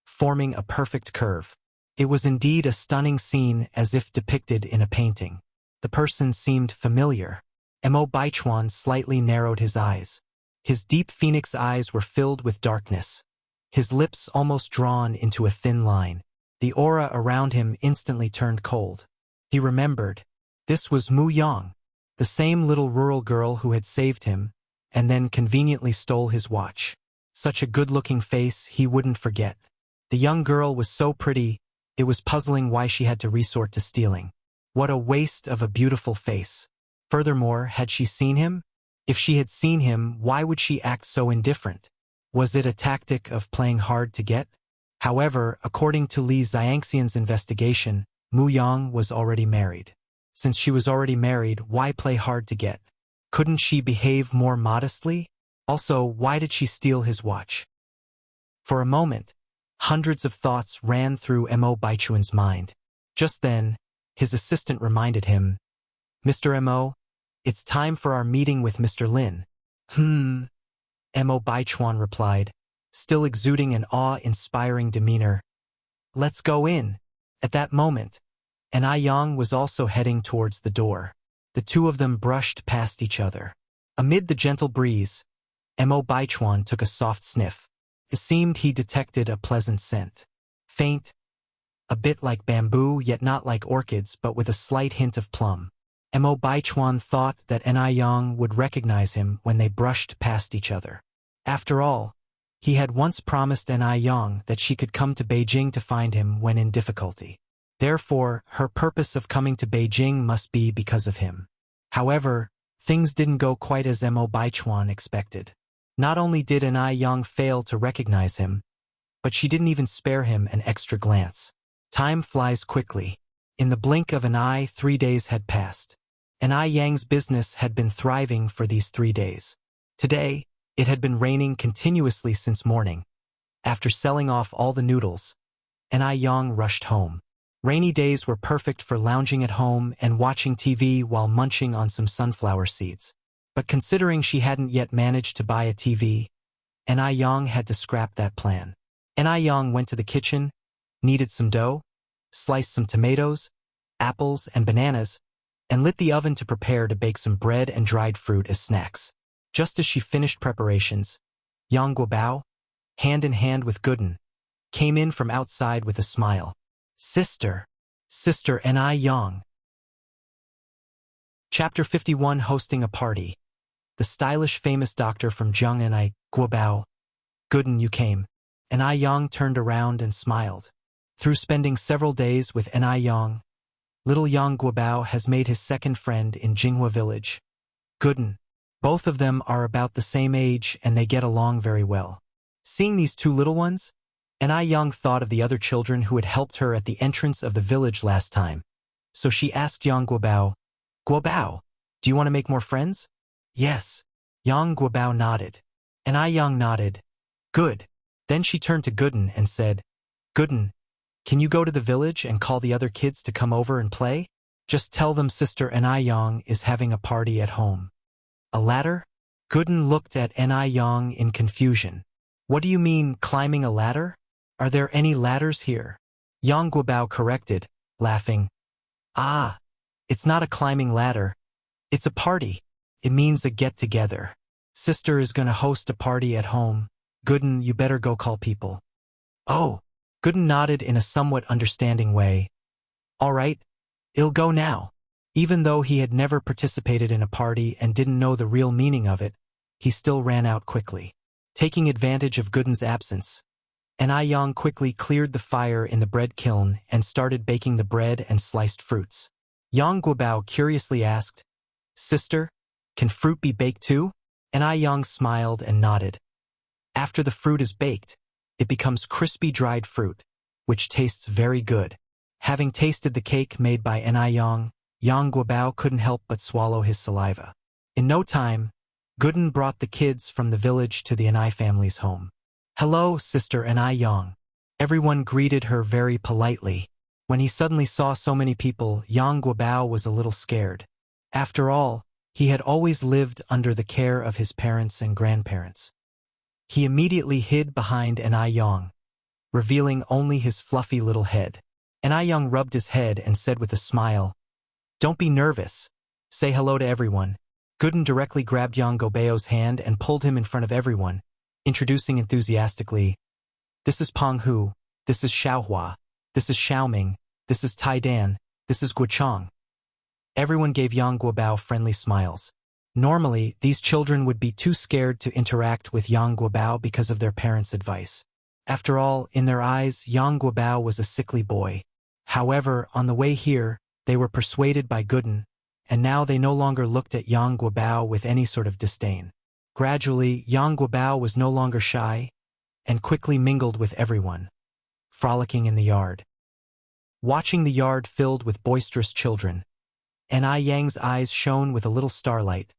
forming a perfect curve. It was indeed a stunning scene, as if depicted in a painting. The person seemed familiar. Mo Baichuan slightly narrowed his eyes. His deep phoenix eyes were filled with darkness, his lips almost drawn into a thin line. The aura around him instantly turned cold. He remembered. This was Mu Yang, the same little rural girl who had saved him, and then conveniently stole his watch. Such a good-looking face he wouldn't forget. The young girl was so pretty, it was puzzling why she had to resort to stealing. What a waste of a beautiful face. Furthermore, had she seen him? If she had seen him, why would she act so indifferent? Was it a tactic of playing hard to get? However, according to Li Xiangxian's investigation, Mu Yang was already married. Since she was already married, why play hard to get? Couldn't she behave more modestly? Also, why did she steal his watch? For a moment, hundreds of thoughts ran through Mo Baichuan's mind. Just then, his assistant reminded him, "Mr. Mo, it's time for our meeting with Mr. Lin." Mo Baichuan replied, still exuding an awe-inspiring demeanor. "Let's go in." At that moment, I Yang was also heading towards the door. The two of them brushed past each other. Amid the gentle breeze, Mo Baichuan took a soft sniff. It seemed he detected a pleasant scent. Faint, a bit like bamboo, yet not like orchids, but with a slight hint of plum. Mo Baichuan thought that I Yang would recognize him when they brushed past each other. After all, he had once promised I Yang that she could come to Beijing to find him when in difficulty. Therefore, her purpose of coming to Beijing must be because of him. However, things didn't go quite as Mo Baichuan expected. Not only did I Yang fail to recognize him, but she didn't even spare him an extra glance. Time flies quickly. In the blink of an eye, 3 days had passed. I Yang's business had been thriving for these 3 days. Today, it had been raining continuously since morning. After selling off all the noodles, I Yang rushed home. Rainy days were perfect for lounging at home and watching TV while munching on some sunflower seeds. But considering she hadn't yet managed to buy a TV, I Yang had to scrap that plan. I Yang went to the kitchen, kneaded some dough, sliced some tomatoes, apples, and bananas, and lit the oven to prepare to bake some bread and dried fruit as snacks. Just as she finished preparations, Yang Guobao, hand in hand with Gooden, came in from outside with a smile. Sister I Yang. Chapter 51, Hosting a Party. The stylish famous doctor from Zheng and I Guobao. Gooden, you came. I Yang turned around and smiled. Through spending several days with I Yang, little Yang Guobao has made his second friend in Jinghua village. Gooden. Both of them are about the same age and they get along very well. Seeing these two little ones, I Yang thought of the other children who had helped her at the entrance of the village last time. So she asked Yang Guobao, "Guobao, do you want to make more friends?" "Yes." Yang Guobao nodded. I Yang nodded. "Good." Then she turned to Gooden and said, "Gooden, can you go to the village and call the other kids to come over and play? Just tell them Sister I Yang is having a party at home." "A ladder?" Gooden looked at I Yang in confusion. "What do you mean, climbing a ladder? Are there any ladders here?" Yang Guobao corrected, laughing. "Ah, it's not a climbing ladder. It's a party. It means a get-together. Sister is gonna host a party at home. Gooden, you better go call people." "Oh." Gooden nodded in a somewhat understanding way. "All right, I'll go now." Even though he had never participated in a party and didn't know the real meaning of it, he still ran out quickly. Taking advantage of Gooden's absence, I Yang quickly cleared the fire in the bread kiln and started baking the bread and sliced fruits. Yang Guobao curiously asked, "Sister, can fruit be baked too?" I Yang smiled and nodded. After the fruit is baked, it becomes crispy dried fruit, which tastes very good. Having tasted the cake made by I Yang, Yang Guobao couldn't help but swallow his saliva. In no time, Gooden brought the kids from the village to the Anai family's home. "Hello, Sister Anai Yang." Everyone greeted her very politely. When he suddenly saw so many people, Yang Guobao was a little scared. After all, he had always lived under the care of his parents and grandparents. He immediately hid behind Anai Yang, revealing only his fluffy little head. Anai Yang rubbed his head and said with a smile, "Don't be nervous. Say hello to everyone." Gooden directly grabbed Yang Guobao's hand and pulled him in front of everyone, introducing enthusiastically, "This is Peng Hu, this is Xiaohua, this is Xiaoming, this is Tai Dan, this is Guochang." Everyone gave Yang Guobao friendly smiles. Normally, these children would be too scared to interact with Yang Guobao because of their parents' advice. After all, in their eyes, Yang Guobao was a sickly boy. However, on the way here, they were persuaded by Gooden, and now they no longer looked at Yang Guobao with any sort of disdain. Gradually, Yang Guobao was no longer shy, and quickly mingled with everyone, frolicking in the yard. Watching the yard filled with boisterous children, Anai Yang's eyes shone with a little starlight,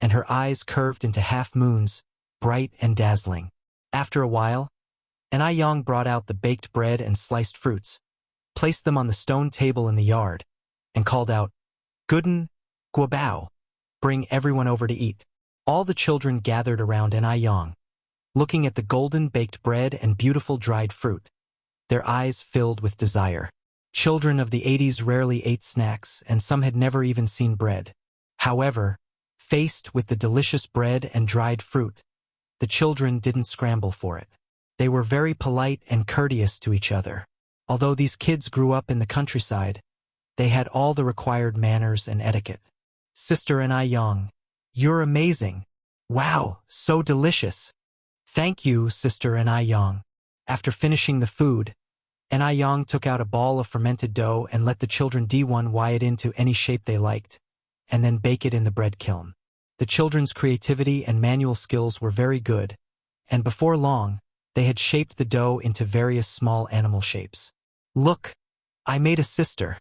and her eyes curved into half-moons, bright and dazzling. After a while, Anai Yang brought out the baked bread and sliced fruits, placed them on the stone table in the yard, and called out, "Gooden, Guobao, bring everyone over to eat." All the children gathered around Anai Yang, looking at the golden baked bread and beautiful dried fruit, their eyes filled with desire. Children of the 80s rarely ate snacks, and some had never even seen bread. However, faced with the delicious bread and dried fruit, the children didn't scramble for it. They were very polite and courteous to each other. Although these kids grew up in the countryside, they had all the required manners and etiquette. "Sister Anai Yang, you're amazing. Wow, so delicious." "Thank you, Sister Anai Yang." After finishing the food, Anai Yang took out a ball of fermented dough and let the children DIY it into any shape they liked, and then bake it in the bread kiln. The children's creativity and manual skills were very good, and before long, they had shaped the dough into various small animal shapes. "Look, I made a sister."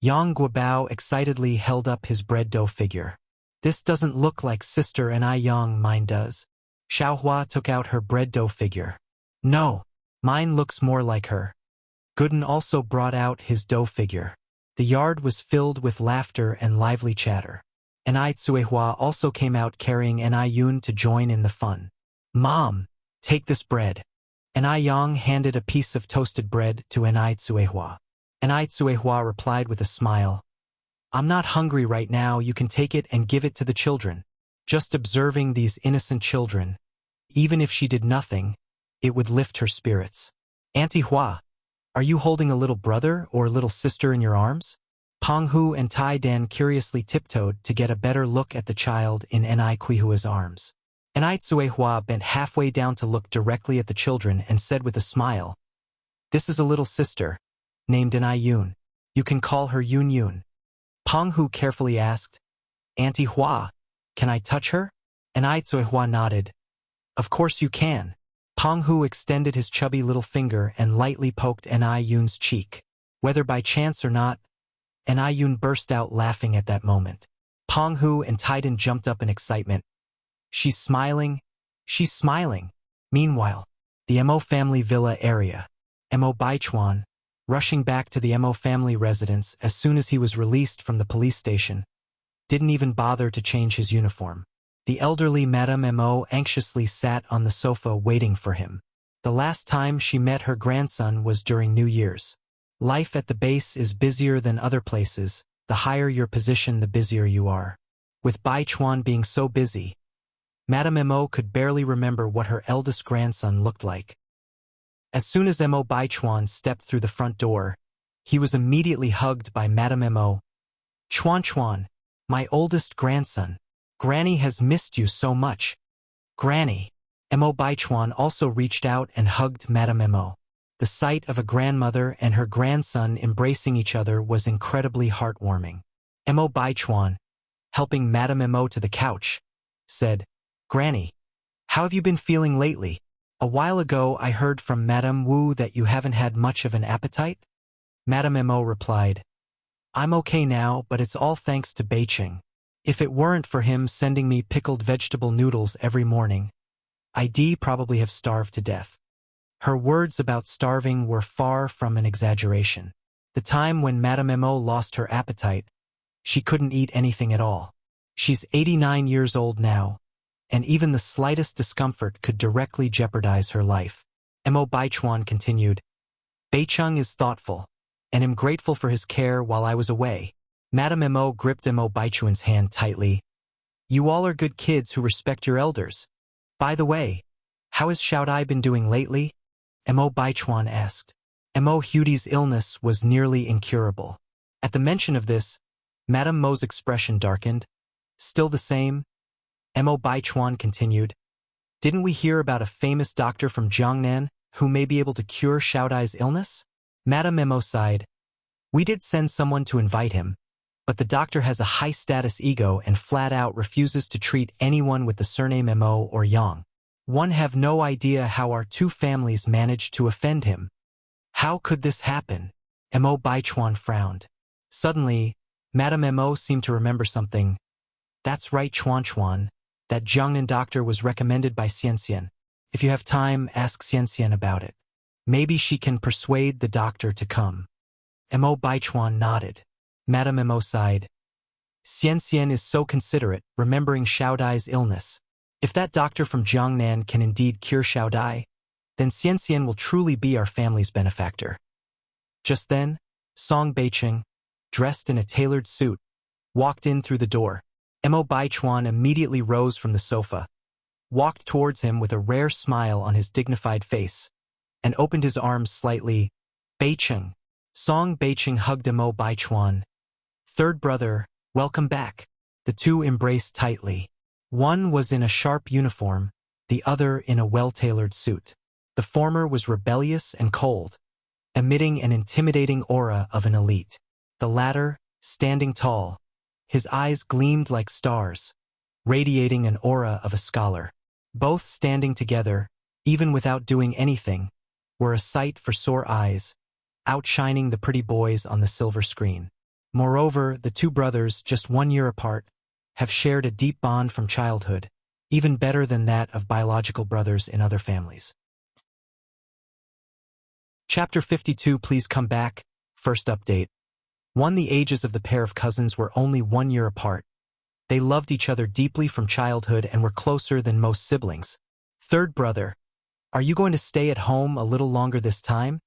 Yang Guobao excitedly held up his bread dough figure. "This doesn't look like Sister Anai Yang, mine does." Xiaohua took out her bread dough figure. "No, mine looks more like her." Gooden also brought out his dough figure. The yard was filled with laughter and lively chatter. Anai Tsuehua also came out carrying Anai Yun to join in the fun. "Mom, take this bread." Anai Yang handed a piece of toasted bread to Anai Tsuehua. Anai Tsuehua replied with a smile, "I'm not hungry right now, you can take it and give it to the children." Just observing these innocent children, even if she did nothing, it would lift her spirits. "Auntie Hua, are you holding a little brother or little sister in your arms?" Peng Hu and Tai Dan curiously tiptoed to get a better look at the child in Anai Kuihua's arms. Anai Tsuehua bent halfway down to look directly at the children and said with a smile, "This is a little sister, named Anai Yun. You can call her Yun Yun." Peng Hu carefully asked, "Auntie Hua, can I touch her?" Anai Tsuehua nodded. "Of course you can." Peng Hu extended his chubby little finger and lightly poked Anai Yun's cheek. Whether by chance or not, Anai Yun burst out laughing at that moment. Peng Hu and Titan jumped up in excitement. "She's smiling, she's smiling." Meanwhile, the Mo family villa area. Mo Baichuan, rushing back to the Mo family residence as soon as he was released from the police station, didn't even bother to change his uniform. The elderly Madame Mo anxiously sat on the sofa waiting for him. The last time she met her grandson was during New Year's. Life at the base is busier than other places. The higher your position, the busier you are. With Baichuan being so busy, Madame Mo could barely remember what her eldest grandson looked like. As soon as Mo Baichuan stepped through the front door, he was immediately hugged by Madame Mo. "Chuan Chuan, my oldest grandson. Granny has missed you so much." "Granny." Mo Baichuan also reached out and hugged Madame Mo. The sight of a grandmother and her grandson embracing each other was incredibly heartwarming. Mo Baichuan, helping Madame Mo to the couch, said, "Granny, how have you been feeling lately? A while ago I heard from Madame Wu that you haven't had much of an appetite." Madame Mo replied, I'm okay now, but it's all thanks to Beicheng. If it weren't for him sending me pickled vegetable noodles every morning, I'd probably have starved to death. Her words about starving were far from an exaggeration. The time when Madame Mo lost her appetite, she couldn't eat anything at all. She's 89 years old now, and even the slightest discomfort could directly jeopardize her life. Mo Baichuan continued, Beicheng is thoughtful, and am grateful for his care while I was away. Madame Mo gripped Mo Baichuan's hand tightly. You all are good kids who respect your elders. By the way, how has Xiaodai been doing lately? Mo Baichuan asked. Mo Hudi's illness was nearly incurable. At the mention of this, Madame Mo's expression darkened. Still the same? Mo Baichuan continued. Didn't we hear about a famous doctor from Jiangnan who may be able to cure Xiaodai's illness? Madame Mo sighed. We did send someone to invite him, but the doctor has a high-status ego and flat-out refuses to treat anyone with the surname Mo or Yang. One have no idea how our two families managed to offend him. How could this happen? Mo Baichuan frowned. Suddenly, Madame Mo seemed to remember something. That's right, Chuan. That Jiangnan doctor was recommended by Xianxian. If you have time, ask Xianxian about it. Maybe she can persuade the doctor to come. Mo Baichuan nodded. Madame Mo sighed. Xianxian is so considerate, remembering Xiaodai's illness. If that doctor from Jiangnan can indeed cure Xiaodai, then Xianxian will truly be our family's benefactor. Just then, Song Beicheng, dressed in a tailored suit, walked in through the door. Mo Baichuan immediately rose from the sofa, walked towards him with a rare smile on his dignified face, and opened his arms slightly. Beicheng. Song Beicheng hugged Mo Baichuan. Third brother, welcome back. The two embraced tightly. One was in a sharp uniform, the other in a well-tailored suit. The former was rebellious and cold, emitting an intimidating aura of an elite. The latter, standing tall, his eyes gleamed like stars, radiating an aura of a scholar. Both standing together, even without doing anything, were a sight for sore eyes, outshining the pretty boys on the silver screen. Moreover, the two brothers, just 1 year apart, have shared a deep bond from childhood, even better than that of biological brothers in other families. Chapter 52. Please come back. First update. 1. The ages of the pair of cousins were only 1 year apart. They loved each other deeply from childhood and were closer than most siblings. Third brother, are you going to stay at home a little longer this time?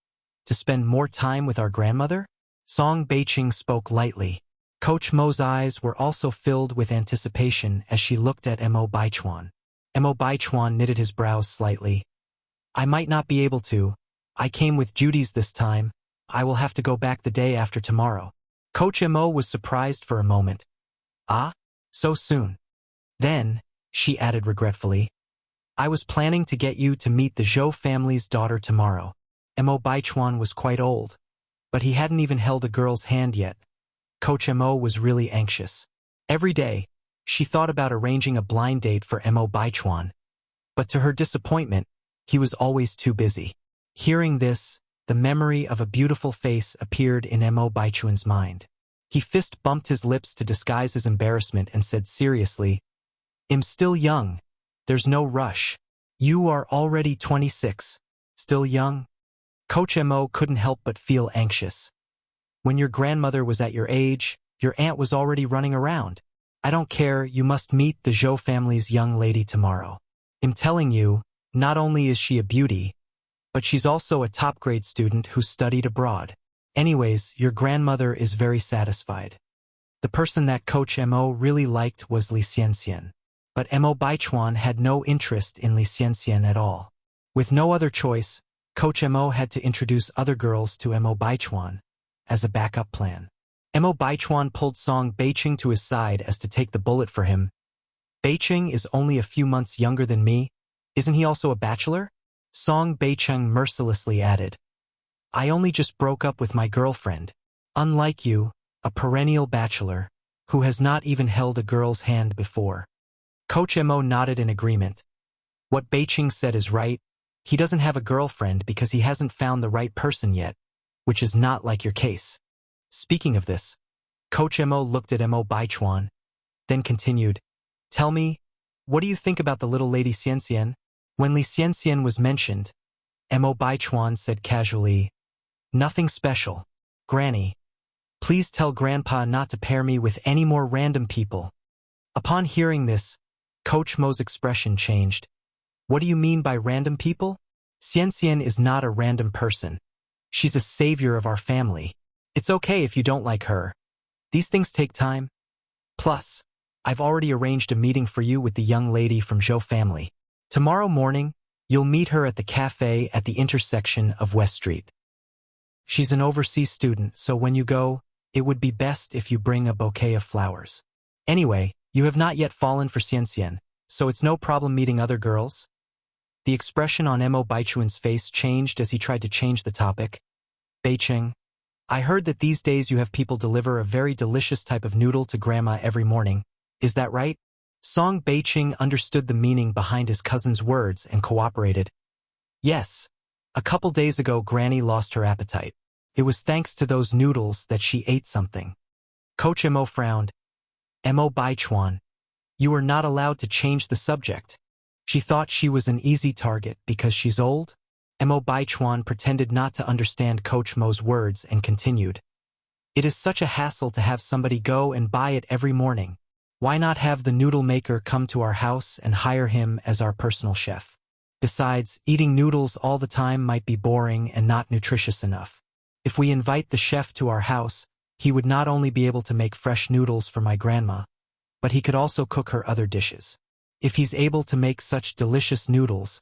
To spend more time with our grandmother? Song Beicheng spoke lightly. Coach Mo's eyes were also filled with anticipation as she looked at Mo Baichuan. Mo Baichuan knitted his brows slightly. I might not be able to. I came with Judy's this time. I will have to go back the day after tomorrow. Coach Mo was surprised for a moment. Ah? So soon? Then, she added regretfully, I was planning to get you to meet the Zhou family's daughter tomorrow. Mo Baichuan was quite old, but he hadn't even held a girl's hand yet. Coach Mo was really anxious. Every day, she thought about arranging a blind date for Mo Baichuan, but to her disappointment, he was always too busy. Hearing this, the memory of a beautiful face appeared in Mo Baichuan's mind. He fist-bumped his lips to disguise his embarrassment and said seriously, I'm still young. There's no rush. You are already 26. Still young? Coach Mo couldn't help but feel anxious. When your grandmother was at your age, your aunt was already running around. I don't care, you must meet the Zhou family's young lady tomorrow. I'm telling you, not only is she a beauty, but she's also a top-grade student who studied abroad. Anyways, your grandmother is very satisfied. The person that Coach Mo really liked was Li Xianxian. But Mo Baichuan had no interest in Li Xianxian at all. With no other choice, Coach Mo had to introduce other girls to Mo Baichuan as a backup plan. Mo Baichuan pulled Song Beicheng to his side as to take the bullet for him. Beicheng is only a few months younger than me. Isn't he also a bachelor? Song Beicheng mercilessly added. I only just broke up with my girlfriend. Unlike you, a perennial bachelor, who has not even held a girl's hand before. Coach Mo nodded in agreement. What Beicheng said is right. He doesn't have a girlfriend because he hasn't found the right person yet, which is not like your case. Speaking of this, Coach Mo looked at Mo Baichuan, then continued, "Tell me, what do you think about the little lady Xianxian?" When Li Xianxian was mentioned, Mo Baichuan said casually, "Nothing special. Granny, please tell Grandpa not to pair me with any more random people." Upon hearing this, Coach Mo's expression changed. "What do you mean by random people? Xianxian is not a random person. She's a savior of our family. It's okay if you don't like her. These things take time. Plus, I've already arranged a meeting for you with the young lady from Zhou family. Tomorrow morning, you'll meet her at the cafe at the intersection of West Street. She's an overseas student, so when you go, it would be best if you bring a bouquet of flowers. Anyway, you have not yet fallen for Xianxian, so it's no problem meeting other girls." The expression on Mo Baichuan's face changed as he tried to change the topic. "Beicheng, I heard that these days you have people deliver a very delicious type of noodle to Grandma every morning. Is that right?" Song Beicheng understood the meaning behind his cousin's words and cooperated. "Yes. A couple days ago Granny lost her appetite. It was thanks to those noodles that she ate something." Coach Mo frowned. "Mo Baichuan, you are not allowed to change the subject. She thought she was an easy target because she's old?" Mo Baichuan pretended not to understand Coach Mo's words and continued. "It is such a hassle to have somebody go and buy it every morning. Why not have the noodle maker come to our house and hire him as our personal chef? Besides, eating noodles all the time might be boring and not nutritious enough. If we invite the chef to our house, he would not only be able to make fresh noodles for my grandma, but he could also cook her other dishes. If he's able to make such delicious noodles,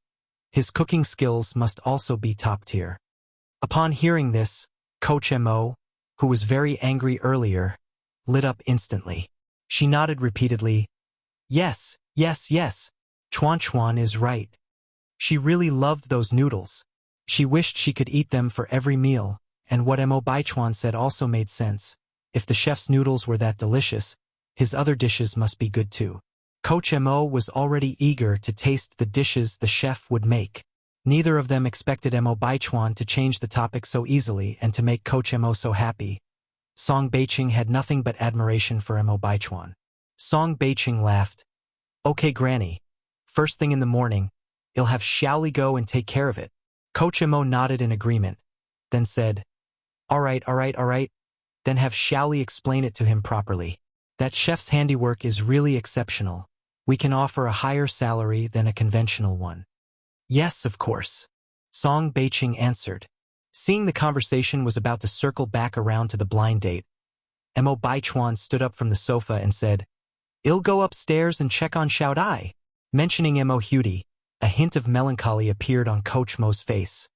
his cooking skills must also be top tier." Upon hearing this, Coach Mo, who was very angry earlier, lit up instantly. She nodded repeatedly. "Yes, yes, yes. Chuan Chuan is right. She really loved those noodles. She wished she could eat them for every meal, and what Mo Baichuan said also made sense. If the chef's noodles were that delicious, his other dishes must be good too." Coach Mo was already eager to taste the dishes the chef would make. Neither of them expected Mo Baichuan to change the topic so easily and to make Coach Mo so happy. Song Beicheng had nothing but admiration for Mo Baichuan. Song Beicheng laughed. "Okay, Granny. First thing in the morning, you'll have Xiaoli go and take care of it." Coach Mo nodded in agreement, then said, All right, then have Xiaoli explain it to him properly. That chef's handiwork is really exceptional. We can offer a higher salary than a conventional one." "Yes, of course," Song Beicheng answered. Seeing the conversation was about to circle back around to the blind date, Mo Baichuan stood up from the sofa and said, "I'll go upstairs and check on Xiao Dai." Mentioning Mo Hudi, a hint of melancholy appeared on Coach Mo's face.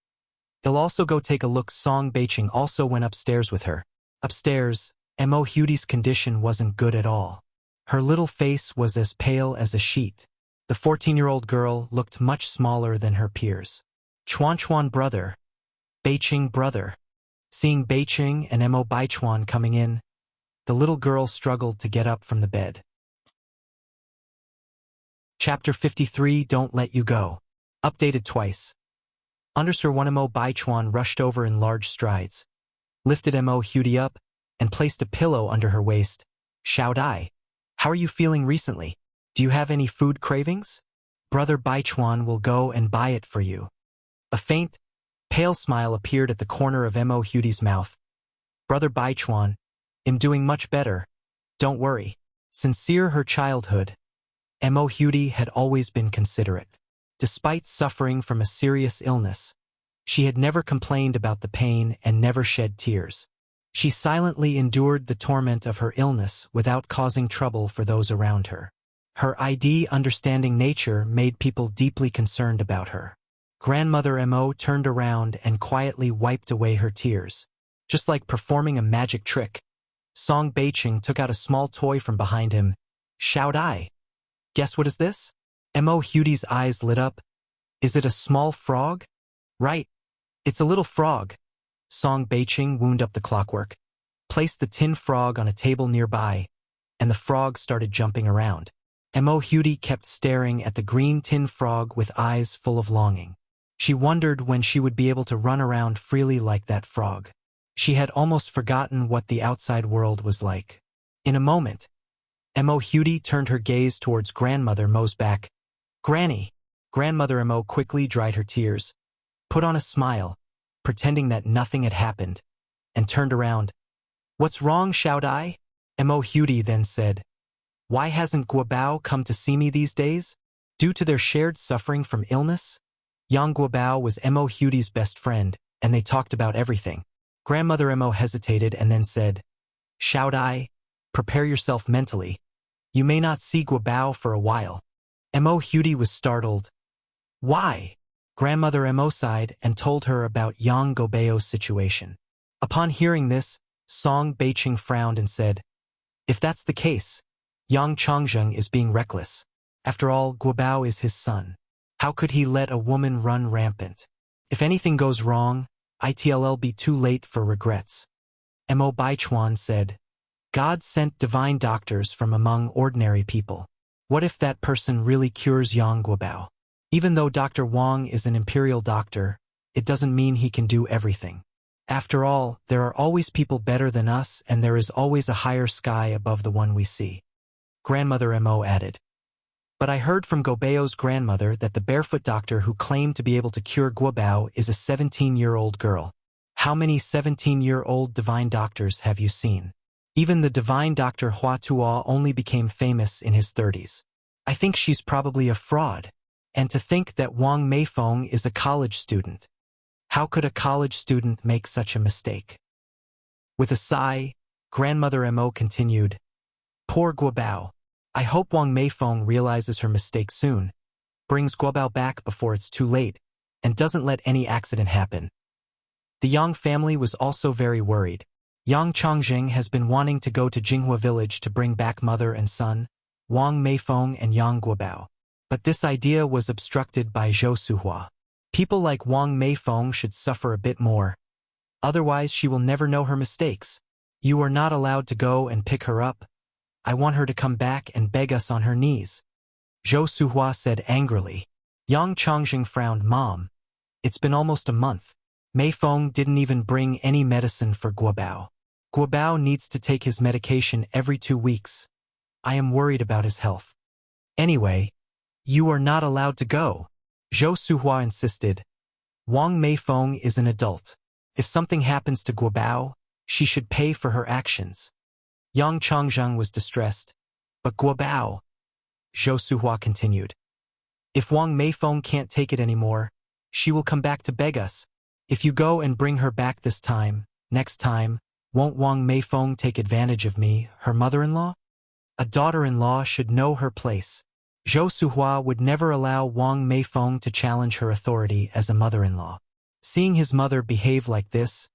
"I'll also go take a look." Song Beicheng also went upstairs with her. Upstairs, Mo Hudi's condition wasn't good at all. Her little face was as pale as a sheet. The 14-year-old girl looked much smaller than her peers. "Chuan Chuan brother. Beicheng brother." Seeing Beicheng and Mo Baichuan coming in, the little girl struggled to get up from the bed. Chapter 53, Don't Let You Go. Updated twice. Undersir 1 Mo Baichuan rushed over in large strides, lifted Mo Hudi up, and placed a pillow under her waist. "Xiao Dai, how are you feeling recently? Do you have any food cravings? Brother Baichuan will go and buy it for you." A faint, pale smile appeared at the corner of Mo Hudi's mouth. "Brother Baichuan, I'm doing much better. Don't worry." Sincere her childhood, Mo Hudi had always been considerate. Despite suffering from a serious illness, she had never complained about the pain and never shed tears. She silently endured the torment of her illness without causing trouble for those around her. Her understanding nature made people deeply concerned about her. Grandmother Mo turned around and quietly wiped away her tears. Just like performing a magic trick, Song Beicheng took out a small toy from behind him. "Xiao Dai, guess what is this?" Mo Hudi's eyes lit up. "Is it a small frog?" "Right. It's a little frog." Song Beicheng wound up the clockwork, placed the tin frog on a table nearby, and the frog started jumping around. Mo Hudi kept staring at the green tin frog with eyes full of longing. She wondered when she would be able to run around freely like that frog. She had almost forgotten what the outside world was like. In a moment, Mo Hudi turned her gaze towards Grandmother Mo's back. "Granny!" Grandmother Mo quickly dried her tears, put on a smile, pretending that nothing had happened, and turned around. "What's wrong, Xiao Dai?" Mo Hudi then said. "Why hasn't Guobao come to see me these days? Due to their shared suffering from illness?" Yang Guobao was Mo Hudi's best friend, and they talked about everything. Grandmother Mo hesitated and then said, "Xiao Dai, prepare yourself mentally. You may not see Guobao for a while." Mo Hudi was startled. "Why?" Grandmother Mo sighed and told her about Yang Guobao's situation. Upon hearing this, Song Beiqing frowned and said, "If that's the case, Yang Chongzheng is being reckless. After all, Guobao is his son. How could he let a woman run rampant? If anything goes wrong, it'll be too late for regrets." Mo Baichuan said, "God sent divine doctors from among ordinary people. What if that person really cures Yang Guobao? Even though Dr. Wang is an imperial doctor, it doesn't mean he can do everything. After all, there are always people better than us, and there is always a higher sky above the one we see." Grandmother Mo added, "But I heard from Guobao's grandmother that the barefoot doctor who claimed to be able to cure Guobao is a 17-year-old girl. How many 17-year-old divine doctors have you seen? Even the divine Dr. Hua Tuo only became famous in his 30s. I think she's probably a fraud. And to think that Wang Meifeng is a college student. How could a college student make such a mistake?" With a sigh, Grandmother Mo continued, "Poor Guobao. I hope Wang Meifeng realizes her mistake soon, brings Guobao back before it's too late, and doesn't let any accident happen." The Yang family was also very worried. Yang Chongzheng has been wanting to go to Jinghua village to bring back mother and son, Wang Meifeng and Yang Guobao. But this idea was obstructed by Zhou Suhua. People like Wang Meifeng should suffer a bit more. Otherwise she will never know her mistakes. You are not allowed to go and pick her up. I want her to come back and beg us on her knees." Zhou Suhua said angrily. Yang Chongzheng frowned. "Mom, it's been almost a month. Meifeng didn't even bring any medicine for Guobao. Guobao needs to take his medication every 2 weeks. I am worried about his health. Anyway, you are not allowed to go." Zhou Suhua insisted. "Wang Meifeng is an adult. If something happens to Guobao, she should pay for her actions." Yang Chongzheng was distressed. "But Guobao," Zhou Suhua continued. "If Wang Meifeng can't take it anymore, she will come back to beg us. If you go and bring her back this time, next time, won't Wang Meifeng take advantage of me, her mother-in-law? A daughter-in-law should know her place." Zhou Suhua would never allow Wang Meifeng to challenge her authority as a mother-in-law. Seeing his mother behave like this,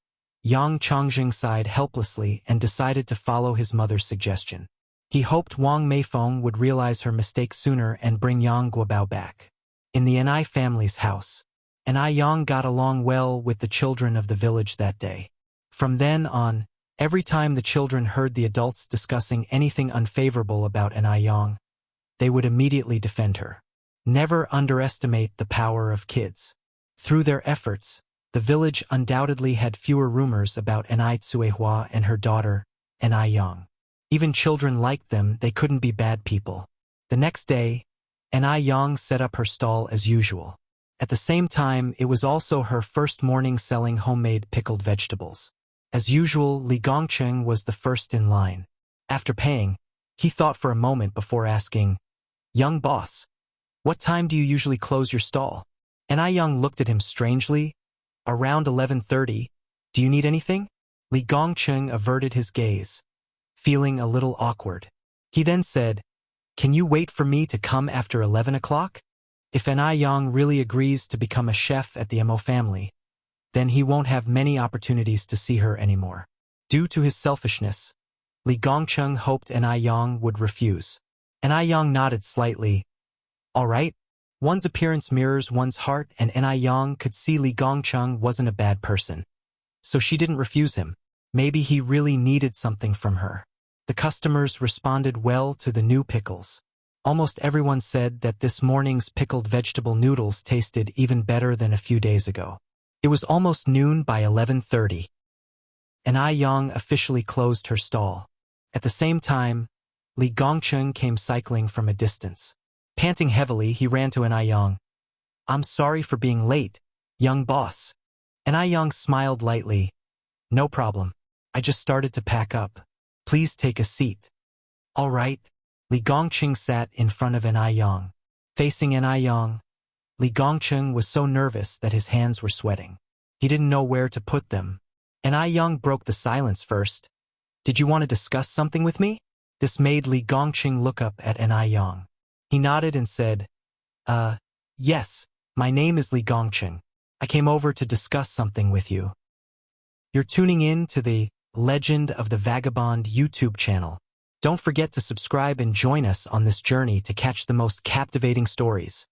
Yang Chongzheng sighed helplessly and decided to follow his mother's suggestion. He hoped Wang Meifeng would realize her mistake sooner and bring Yang Guobao back. In the Ni family's house, Ni Yang got along well with the children of the village that day. From then on, every time the children heard the adults discussing anything unfavorable about Ni Yang, they would immediately defend her. Never underestimate the power of kids. Through their efforts, the village undoubtedly had fewer rumors about Ni Tsuehua and her daughter, Ni Yang. Even children liked them, they couldn't be bad people. The next day, Ni Yang set up her stall as usual. At the same time, it was also her first morning selling homemade pickled vegetables. As usual, Li Gongcheng was the first in line. After paying, he thought for a moment before asking, "Young boss, what time do you usually close your stall?" Ni Yang looked at him strangely. "Around 11:30. Do you need anything?" Li Gongcheng averted his gaze, feeling a little awkward. He then said, "Can you wait for me to come after 11 o'clock? If Ni Yang really agrees to become a chef at the Mo family, then he won't have many opportunities to see her anymore." Due to his selfishness, Li Gongcheng hoped Ni Yang would refuse. Ni Yang nodded slightly. "All right." One's appearance mirrors one's heart, and Ni Yang could see Li Gongcheng wasn't a bad person. So she didn't refuse him. Maybe he really needed something from her. The customers responded well to the new pickles. Almost everyone said that this morning's pickled vegetable noodles tasted even better than a few days ago. It was almost noon by 11:30. and Ai Yang officially closed her stall. At the same time, Li Gongcheng came cycling from a distance. Panting heavily, he ran to Ai Yang. "I'm sorry for being late, young boss." Ai Yang smiled lightly. "No problem. I just started to pack up. Please take a seat." "All right." Li Gongcheng sat in front of Ai Yang. Facing Ai Yang, Li Gongcheng was so nervous that his hands were sweating. He didn't know where to put them. Ai Yang broke the silence first. "Did you want to discuss something with me?" This made Li Gongcheng look up at Ai Yang. He nodded and said, Yes, my name is Li Gongcheng. I came over to discuss something with you." You're tuning in to the Legend of the Vagabond YouTube channel. Don't forget to subscribe and join us on this journey to catch the most captivating stories.